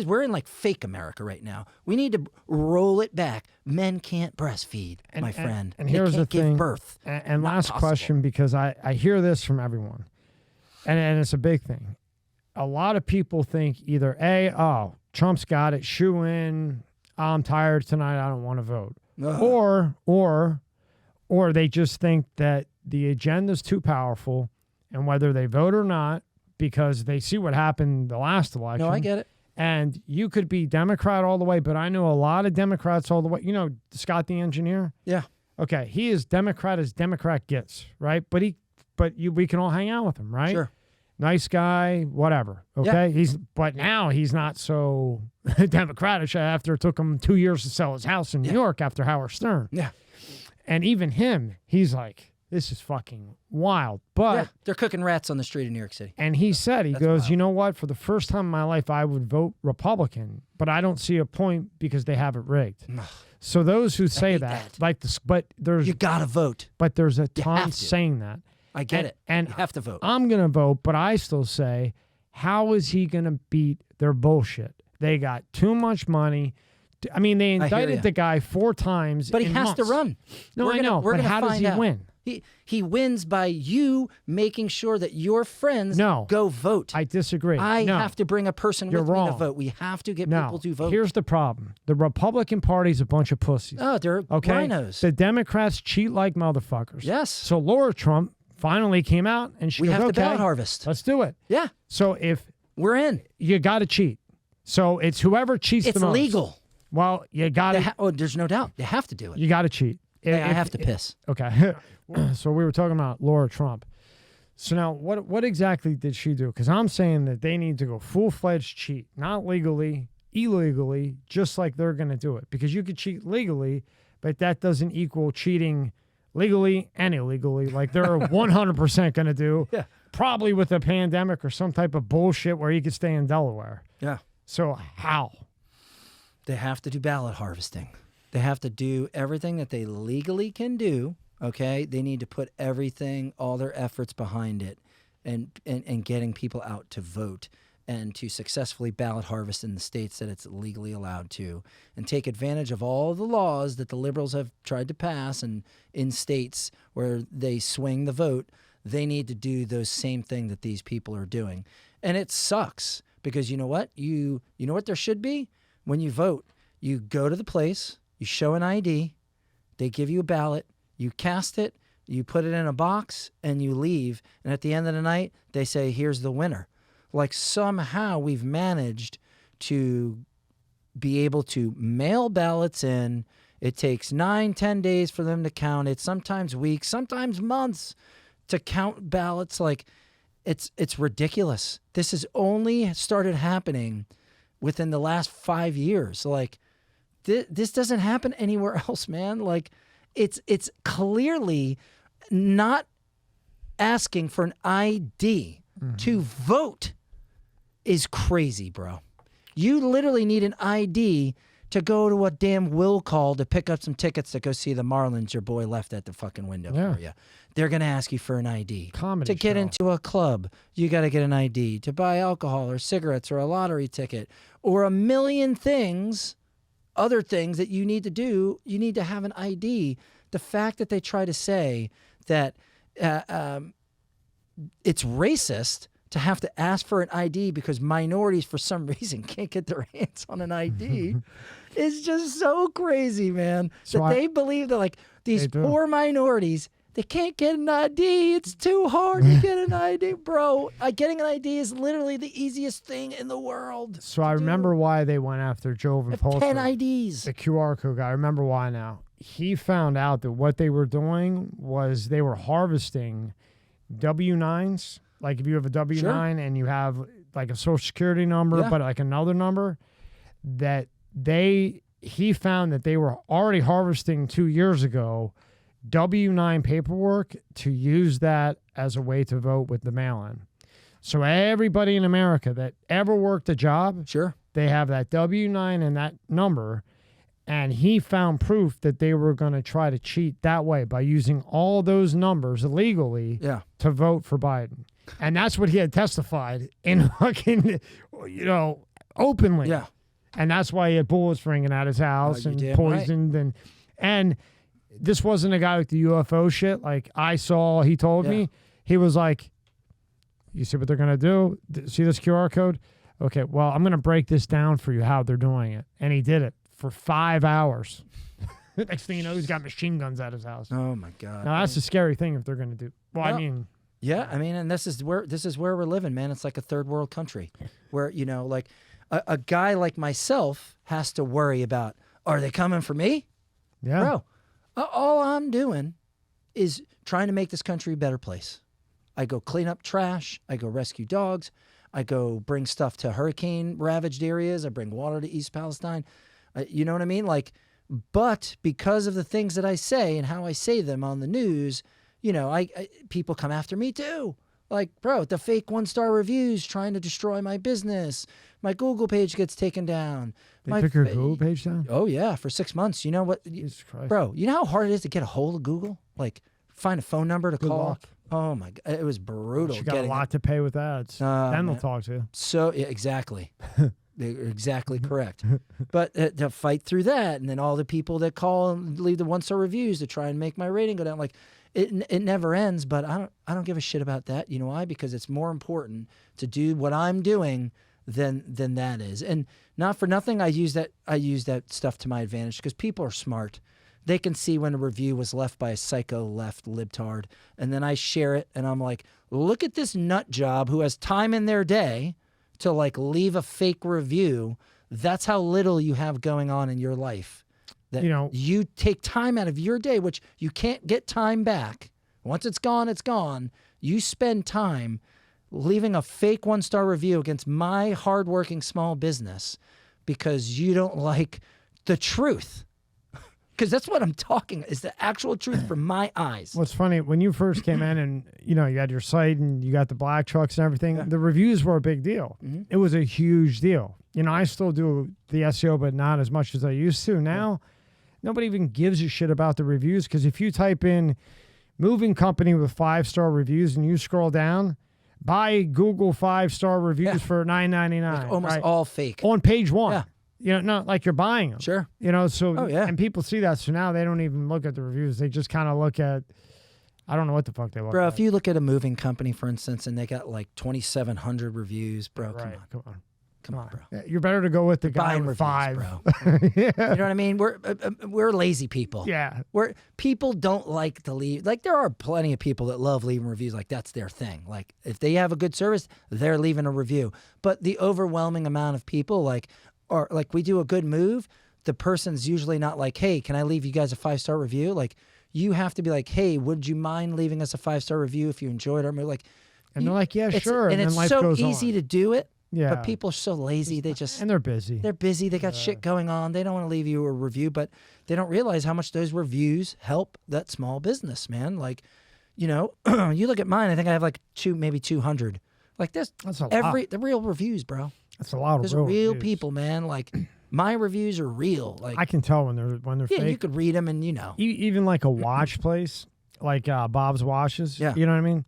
we're in like fake America right now. We need to roll it back. Men can't breastfeed, my friend. And They here's can't the thing. give birth. And Not last possible. question, because I hear this from everyone, and it's a big thing. A lot of people think either Trump's got it, shoe in, I'm tired tonight, I don't want to vote. Ugh. Or they just think that the agenda's too powerful, and whether they vote or not, because they see what happened the last election. No, I get it. And you could be Democrat all the way, but I know a lot of Democrats all the way. You know Scott the engineer? Yeah. Okay, he is Democrat as Democrat gets, right? But we can all hang out with him, right? Sure. Nice guy, whatever. Okay, but now he's not so democratic after it took him 2 years to sell his house in New York after Howard Stern. Yeah. And even him, he's like, this is fucking wild. But they're cooking rats on the street in New York City. and he said, he That's goes, wild. you know what? For the first time in my life, I would vote Republican, but I don't see a point because they have it rigged. So those who say hate that, that. like this, but there's You gotta vote. there's a have ton to. saying that. I get it. And You have to vote. I'm gonna vote, but I still say, how is he gonna beat their bullshit? They got too much money. I mean, they hear indicted ya. the guy 4 times. But he in has to months. run. No, We're I gonna- know. we're But gonna how does find he out. win? He wins by you making sure that your friends go vote. I disagree. I No. have to bring a person You're with me to wrong. vote. We have to get No, people to vote. here's the problem. The Republican Party's a bunch of pussies. Oh, they're Okay? rhinos. The Democrats cheat like motherfuckers. Yes. So Laura Trump finally came out and she We goes, have the okay, ballot harvest. let's do it. Yeah, So if we're in. you got to cheat. So it's whoever cheats It's the most. legal. Well, you got to There's no doubt. They have to do it. you got to cheat. I have to piss. Okay. So we were talking about Laura Trump. So now what exactly did she do? Because I'm saying that they need to go full-fledged cheat, not legally, illegally, just like they're going to do it. Because you could cheat legally, but that doesn't equal cheating legally and illegally, like they're 100% going to do, Yeah. probably with a pandemic or some type of bullshit where you could stay in Delaware. Yeah. So how? They have to do ballot harvesting. They have to do everything that they legally can do, okay? They need to put everything, all their efforts behind it and getting people out to vote and to successfully ballot harvest in the states that it's legally allowed to, and take advantage of all the laws that the liberals have tried to pass, and in states where they swing the vote, they need to do those same thing that these people are doing. And it sucks because you know what? You know what there should be? When you vote, you go to the place, you show an ID, they give you a ballot, you cast it, you put it in a box, and you leave. And at the end of the night, they say, here's the winner. Like somehow we've managed to be able to mail ballots in. It takes 9-10 days for them to count it, sometimes weeks, sometimes months to count ballots. Like it's ridiculous. This has only started happening within the last 5 years. Like this doesn't happen anywhere else, man. Like it's clearly not asking for an ID to vote is crazy, bro. You literally need an ID to go to a damn will call to pick up some tickets to go see the Marlins your boy left at the fucking window for you. They're going to ask you for an ID. Comedy to get show. into a club, you got to get an ID. To buy alcohol or cigarettes or a lottery ticket or a million things, other things that you need to do, you need to have an ID. The fact that they try to say that it's racist to have to ask for an ID because minorities for some reason can't get their hands on an ID is just so crazy, man. So they believe that like these They do. poor minorities, they can't get an ID. It's too hard to get an ID, bro. Getting an ID is literally the easiest thing in the world. So I remember why they went after Joe Van I have 10 Pulser, IDs. the QR code guy. I remember why now. He found out that what they were doing was they were harvesting W-9s. Like if you have a W-9 and you have like a social security number, but like another number, that he found that they were already harvesting 2 years ago W-9 paperwork to use that as a way to vote with the mail-in. So everybody in America that ever worked a job, they have that W-9 and that number. And he found proof that they were going to try to cheat that way by using all those numbers illegally to vote for Biden. And that's what he had testified in fucking, openly. Yeah. And that's why he had bullets ringing at his house and poisoned. And this wasn't a guy with the UFO shit. Like he told me, he was like, you see what they're going to do? See this QR code? Okay, well, I'm going to break this down for you how they're doing it. And he did it for 5 hours. Next thing you know, he's got machine guns at his house. Oh my God. Now that's a scary thing if they're going to do. Well, I mean, yeah, I mean, and this is where we're living, man. It's like a third world country where, like a guy like myself has to worry about, are they coming for me? Yeah. Bro, all I'm doing is trying to make this country a better place. I go clean up trash. I go rescue dogs. I go bring stuff to hurricane ravaged areas. I bring water to East Palestine. You know what I mean? But because of the things that I say and how I say them on the news, people come after me too. Like, bro, the fake 1-star reviews trying to destroy my business. My Google page gets taken down. They took your Google page down? Oh, yeah, for 6 months. You know what? Jesus Christ. Bro, you know how hard it is to get a hold of Google? Like, find a phone number to call? luck. Oh, my God. It was brutal. You got a lot to pay with ads. Then they'll talk to you. So, yeah, exactly. They're exactly correct. But to fight through that, and then all the people that call and leave the 1-star reviews to try and make my rating go down, like, it never ends. But I don't give a shit about that. You know why? Because it's more important to do what I'm doing than that is. And not for nothing, I use that stuff to my advantage because people are smart. They can see when a review was left by a psycho left libtard, and then I share it, and I'm like, look at this nut job who has time in their day to like leave a fake review. That's how little you have going on in your life. That you take time out of your day, which you can't get time back. Once it's gone, it's gone. You spend time leaving a fake 1-star review against my hardworking small business because you don't like the truth. Because that's what I'm talking, is the actual truth from my eyes. What's funny, when you first came in and, you had your site and you got the black trucks and everything, the reviews were a big deal. It was a huge deal. I still do the SEO, but not as much as I used to. Now, nobody even gives a shit about the reviews, because if you type in moving company with 5-star reviews and you scroll down, buy Google 5-star reviews for $9.99. Like almost all fake. On page 1. Not like you're buying them. Sure. So, Oh, yeah. and people see that. So now they don't even look at the reviews. They just kind of look at, I don't know what the fuck they look at. Bro, if you look at a moving company, for instance, and they got like 2,700 reviews, bro, come on, bro. Yeah, you're better to go with the guy Buying with reviews, 5. bro. Yeah. You know what I mean? We're lazy people. Yeah. People don't like to leave. Like, there are plenty of people that love leaving reviews. Like, that's their thing. Like, if they have a good service, they're leaving a review. But the overwhelming amount of people, we do a good move, the person's usually not like, hey, can I leave you guys a 5-star review? Like, you have to be like, hey, would you mind leaving us a 5-star review if you enjoyed our movie? Like, and they're like, yeah, sure. And then it's life so goes easy on. to do it. Yeah. But people are so lazy. They just, and they're busy. they're busy. They got shit going on. They don't want to leave you a review, but they don't realize how much those reviews help that small business, man. Like, you look at mine, I think I have like maybe 200. Like, that's a lot. the real reviews, bro. That's a lot of There's real real reviews. people, man. Like, my reviews are real. Like, I can tell when they're yeah, fake. you could read them and Even like a watch place, like Bob's Watches. Yeah. You know what I mean?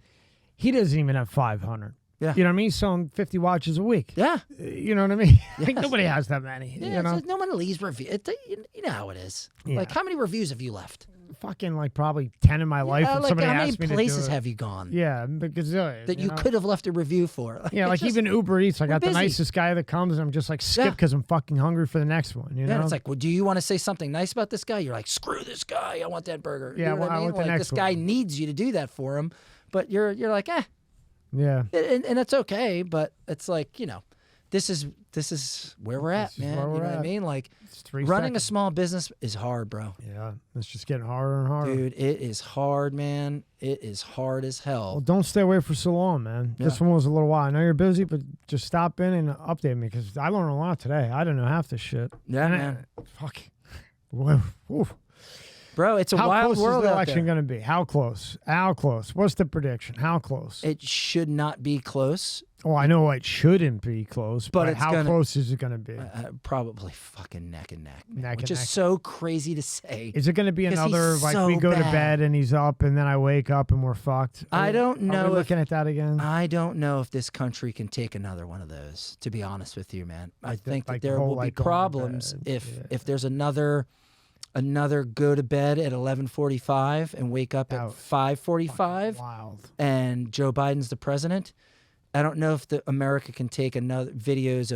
He doesn't even have 500. Yeah. You know what I mean? He's selling 50 watches a week. Yeah. You know what I mean? Like, nobody has that many. Yeah, no one leaves review. You know how it is. Yeah. Like, how many reviews have you left? Fucking like probably 10 in my life. And Like, somebody how many asked me places to do it. have you gone? Yeah, because That you could have left a review for. Yeah, like even Uber Eats, I got the busy. nicest guy that comes, and I'm just like skip because I'm fucking hungry for the next one. You know, It's like, well, do you want to say something nice about this guy? You're like, screw this guy. I want that burger. Yeah, you know what I mean? want the Like, next this guy one. needs you to do that for him, but you're like, yeah, and it's okay. But it's like, this is where we're at, This is man. where You know we're what I at. mean? Like, it's 3 running a seconds. small business is hard, bro. Yeah, it's just getting harder and harder. Dude, it is hard, man. It is hard as hell. Well, don't stay away for so long, man. This one was a little while. I know you're busy, but just stop in and update me, because I learned a lot today. I didn't know half this shit. Yeah, And man. Fuck. Whoa. Oof. Bro, it's a How wild close world is the out election there. going to be? How close? How close? What's the prediction? How close? It should not be close. Oh, I know it shouldn't be close, but it's how gonna- close is it going to be? Probably fucking neck and neck, man, Neck which and is neck. so crazy to say. Is it going to be 'Cause another, he's like, so we go to bad. bed and he's up and then I wake up and we're fucked? I don't Are know we if- looking at that again? I don't know if this country can take another one of those, to be honest with you, man. I think like that the there whole, will be like, going to problems bed. if there's another go to bed at 11:45 and wake up at Out. 5:45 Wild. and Joe Biden's the president. I don't know if America can take another videos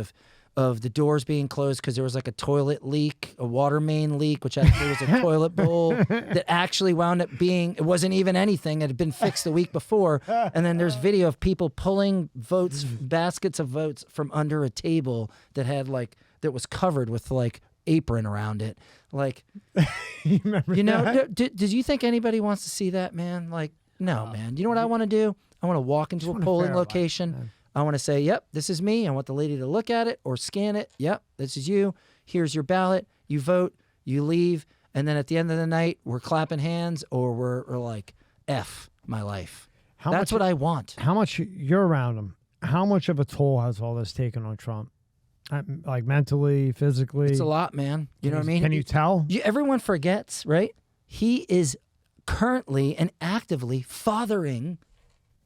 of the doors being closed because there was like a toilet leak, a water main leak, which actually was a toilet bowl that actually wound up being, it wasn't even anything. It had been fixed the week before. And then there's video of people pulling baskets of votes from under a table that had that was covered with apron around it. Like, You remember that? did you think anybody wants to see that, man? Like, no, man. You know what I want to do? I want to walk into a wanna polling verify, location. man. I want to say, yep, this is me. I want the lady to look at it or scan it. Yep, this is you. Here's your ballot. You vote. You leave. And then at the end of the night, we're clapping hands or we're like, F my life. That's what I want. How much you're around him? How much of a toll has all this taken on Trump? Like mentally, physically? It's a lot, man. You know what I mean? Can you tell? Everyone forgets, right? He is currently and actively fathering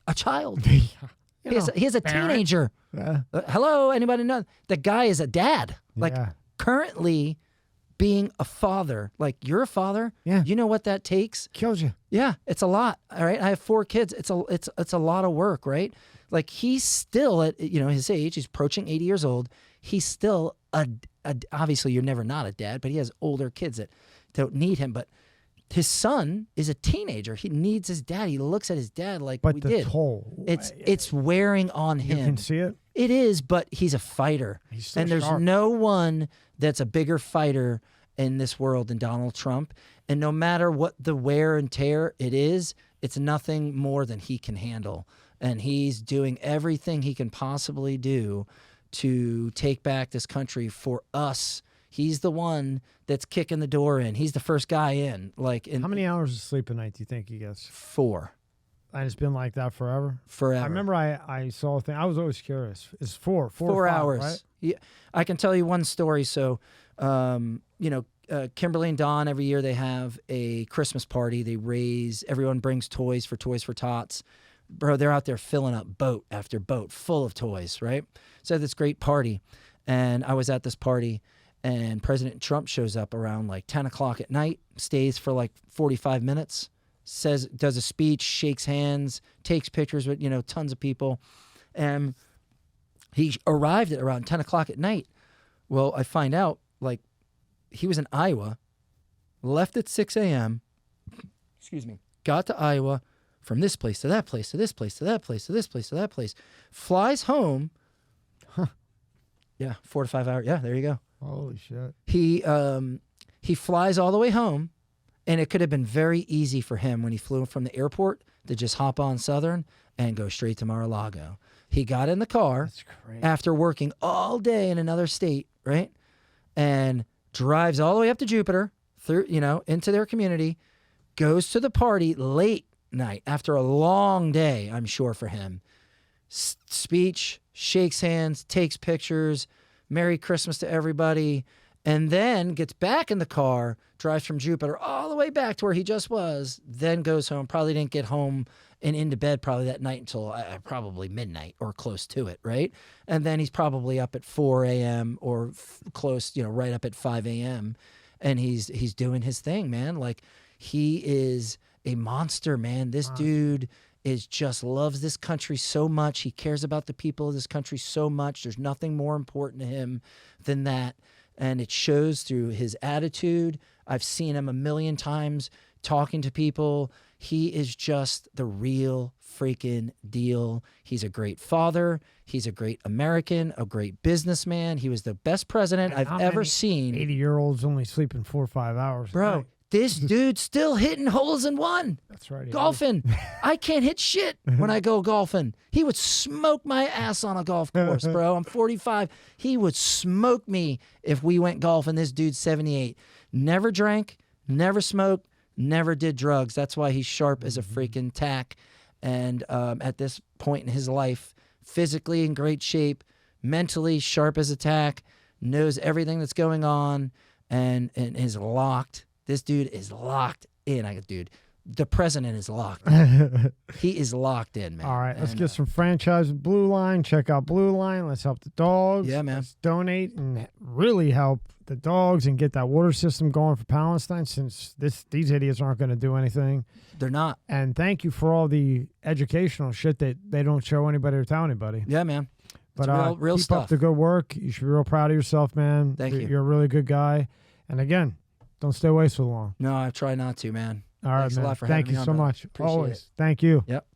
a child. He has a parent. teenager. Yeah. Hello, anybody know? The guy is a dad. Yeah. Currently being a father. Like, you're a father. Yeah. You know what that takes? Kills you. Yeah, it's a lot. All right. I have 4 kids. It's a lot of work, right? Like, he's still at his age, he's approaching 80 years old. He's still obviously you're never not a dad, but he has older kids that don't need him. But his son is a teenager. He needs his dad. He looks at his dad like But we the did. toll. It's wearing on You him. can see it. It is, but he's a fighter. He's still And there's sharp. no one that's a bigger fighter in this world than Donald Trump. And no matter what the wear and tear it is, it's nothing more than he can handle. And he's doing everything he can possibly do to take back this country for us He's the one that's kicking the door in. He's the first guy in. Like, How many hours of sleep a night do you think he gets? 4 And it's been like that forever? forever. I remember I saw a thing. I was always curious. It's 4 4 or 5, hours. right? Yeah, I can tell you one story. So, Kimberly and Don, every year they have a Christmas party. They raise, everyone brings toys for Tots. Bro, they're out there filling up boat after boat full of toys, right? So this great party. And I was at this party, and President Trump shows up around like 10 o'clock at night, stays for like 45 minutes, does a speech, shakes hands, takes pictures with, tons of people. And he arrived at around 10 o'clock at night. Well, I find out, like, he was in Iowa, left at 6 a.m., got to Iowa, from this place to that place to this place to that place to this place to that place, flies home. Yeah, 4 to 5 hours. Yeah, there you go. Holy shit. He flies all the way home, and it could have been very easy for him when he flew from the airport to just hop on Southern and go straight to Mar-a-Lago. He got in the car after working all day in another state, right? And drives all the way up to Jupiter, through, into their community, goes to the party late night after a long day, I'm sure, for him. Speech, shakes hands, takes pictures, Merry Christmas to everybody, and then gets back in the car, drives from Jupiter all the way back to where he just was, then goes home. Probably didn't get home and into bed probably that night until probably midnight or close to it, right? And then he's probably up at 4 a.m. or close, right up at 5 a.m. And he's doing his thing, man. Like, he is a monster, man. This dude just loves this country so much. He cares about the people of this country so much. There's nothing more important to him than that. And it shows through his attitude. I've seen him a million times talking to people. He is just the real freaking deal. He's a great father. He's a great American, a great businessman. He was the best president I've ever seen. 80-year-olds only sleeping 4 or 5 hours. Bro, this dude's still hitting holes in one. That's right. Golfing. I can't hit shit when I go golfing. He would smoke my ass on a golf course, bro. I'm 45. He would smoke me if we went golfing. This dude's 78. Never drank, never smoked, never did drugs. That's why he's sharp as a freaking tack. And at this point in his life, physically in great shape, mentally sharp as a tack, knows everything that's going on, and is locked. This dude is locked in. Dude, the president is locked in. He is locked in, man. All right, let's get some franchise with Blue Line. Check out Blue Line. Let's help the dogs. Yeah, man. Let's donate and really help the dogs and get that water system going for Palestine, since these idiots aren't going to do anything. They're not. And thank you for all the educational shit that they don't show anybody or tell anybody. Yeah, man. But real keep stuff. up the good work. You should be real proud of yourself, man. Thank you. You're a really good guy. And again, don't stay away so long. No, I try not to, man. All right, Thanks man. a lot for Thank having you me on, so brother. much. Appreciate Always. it. Thank you. Yep.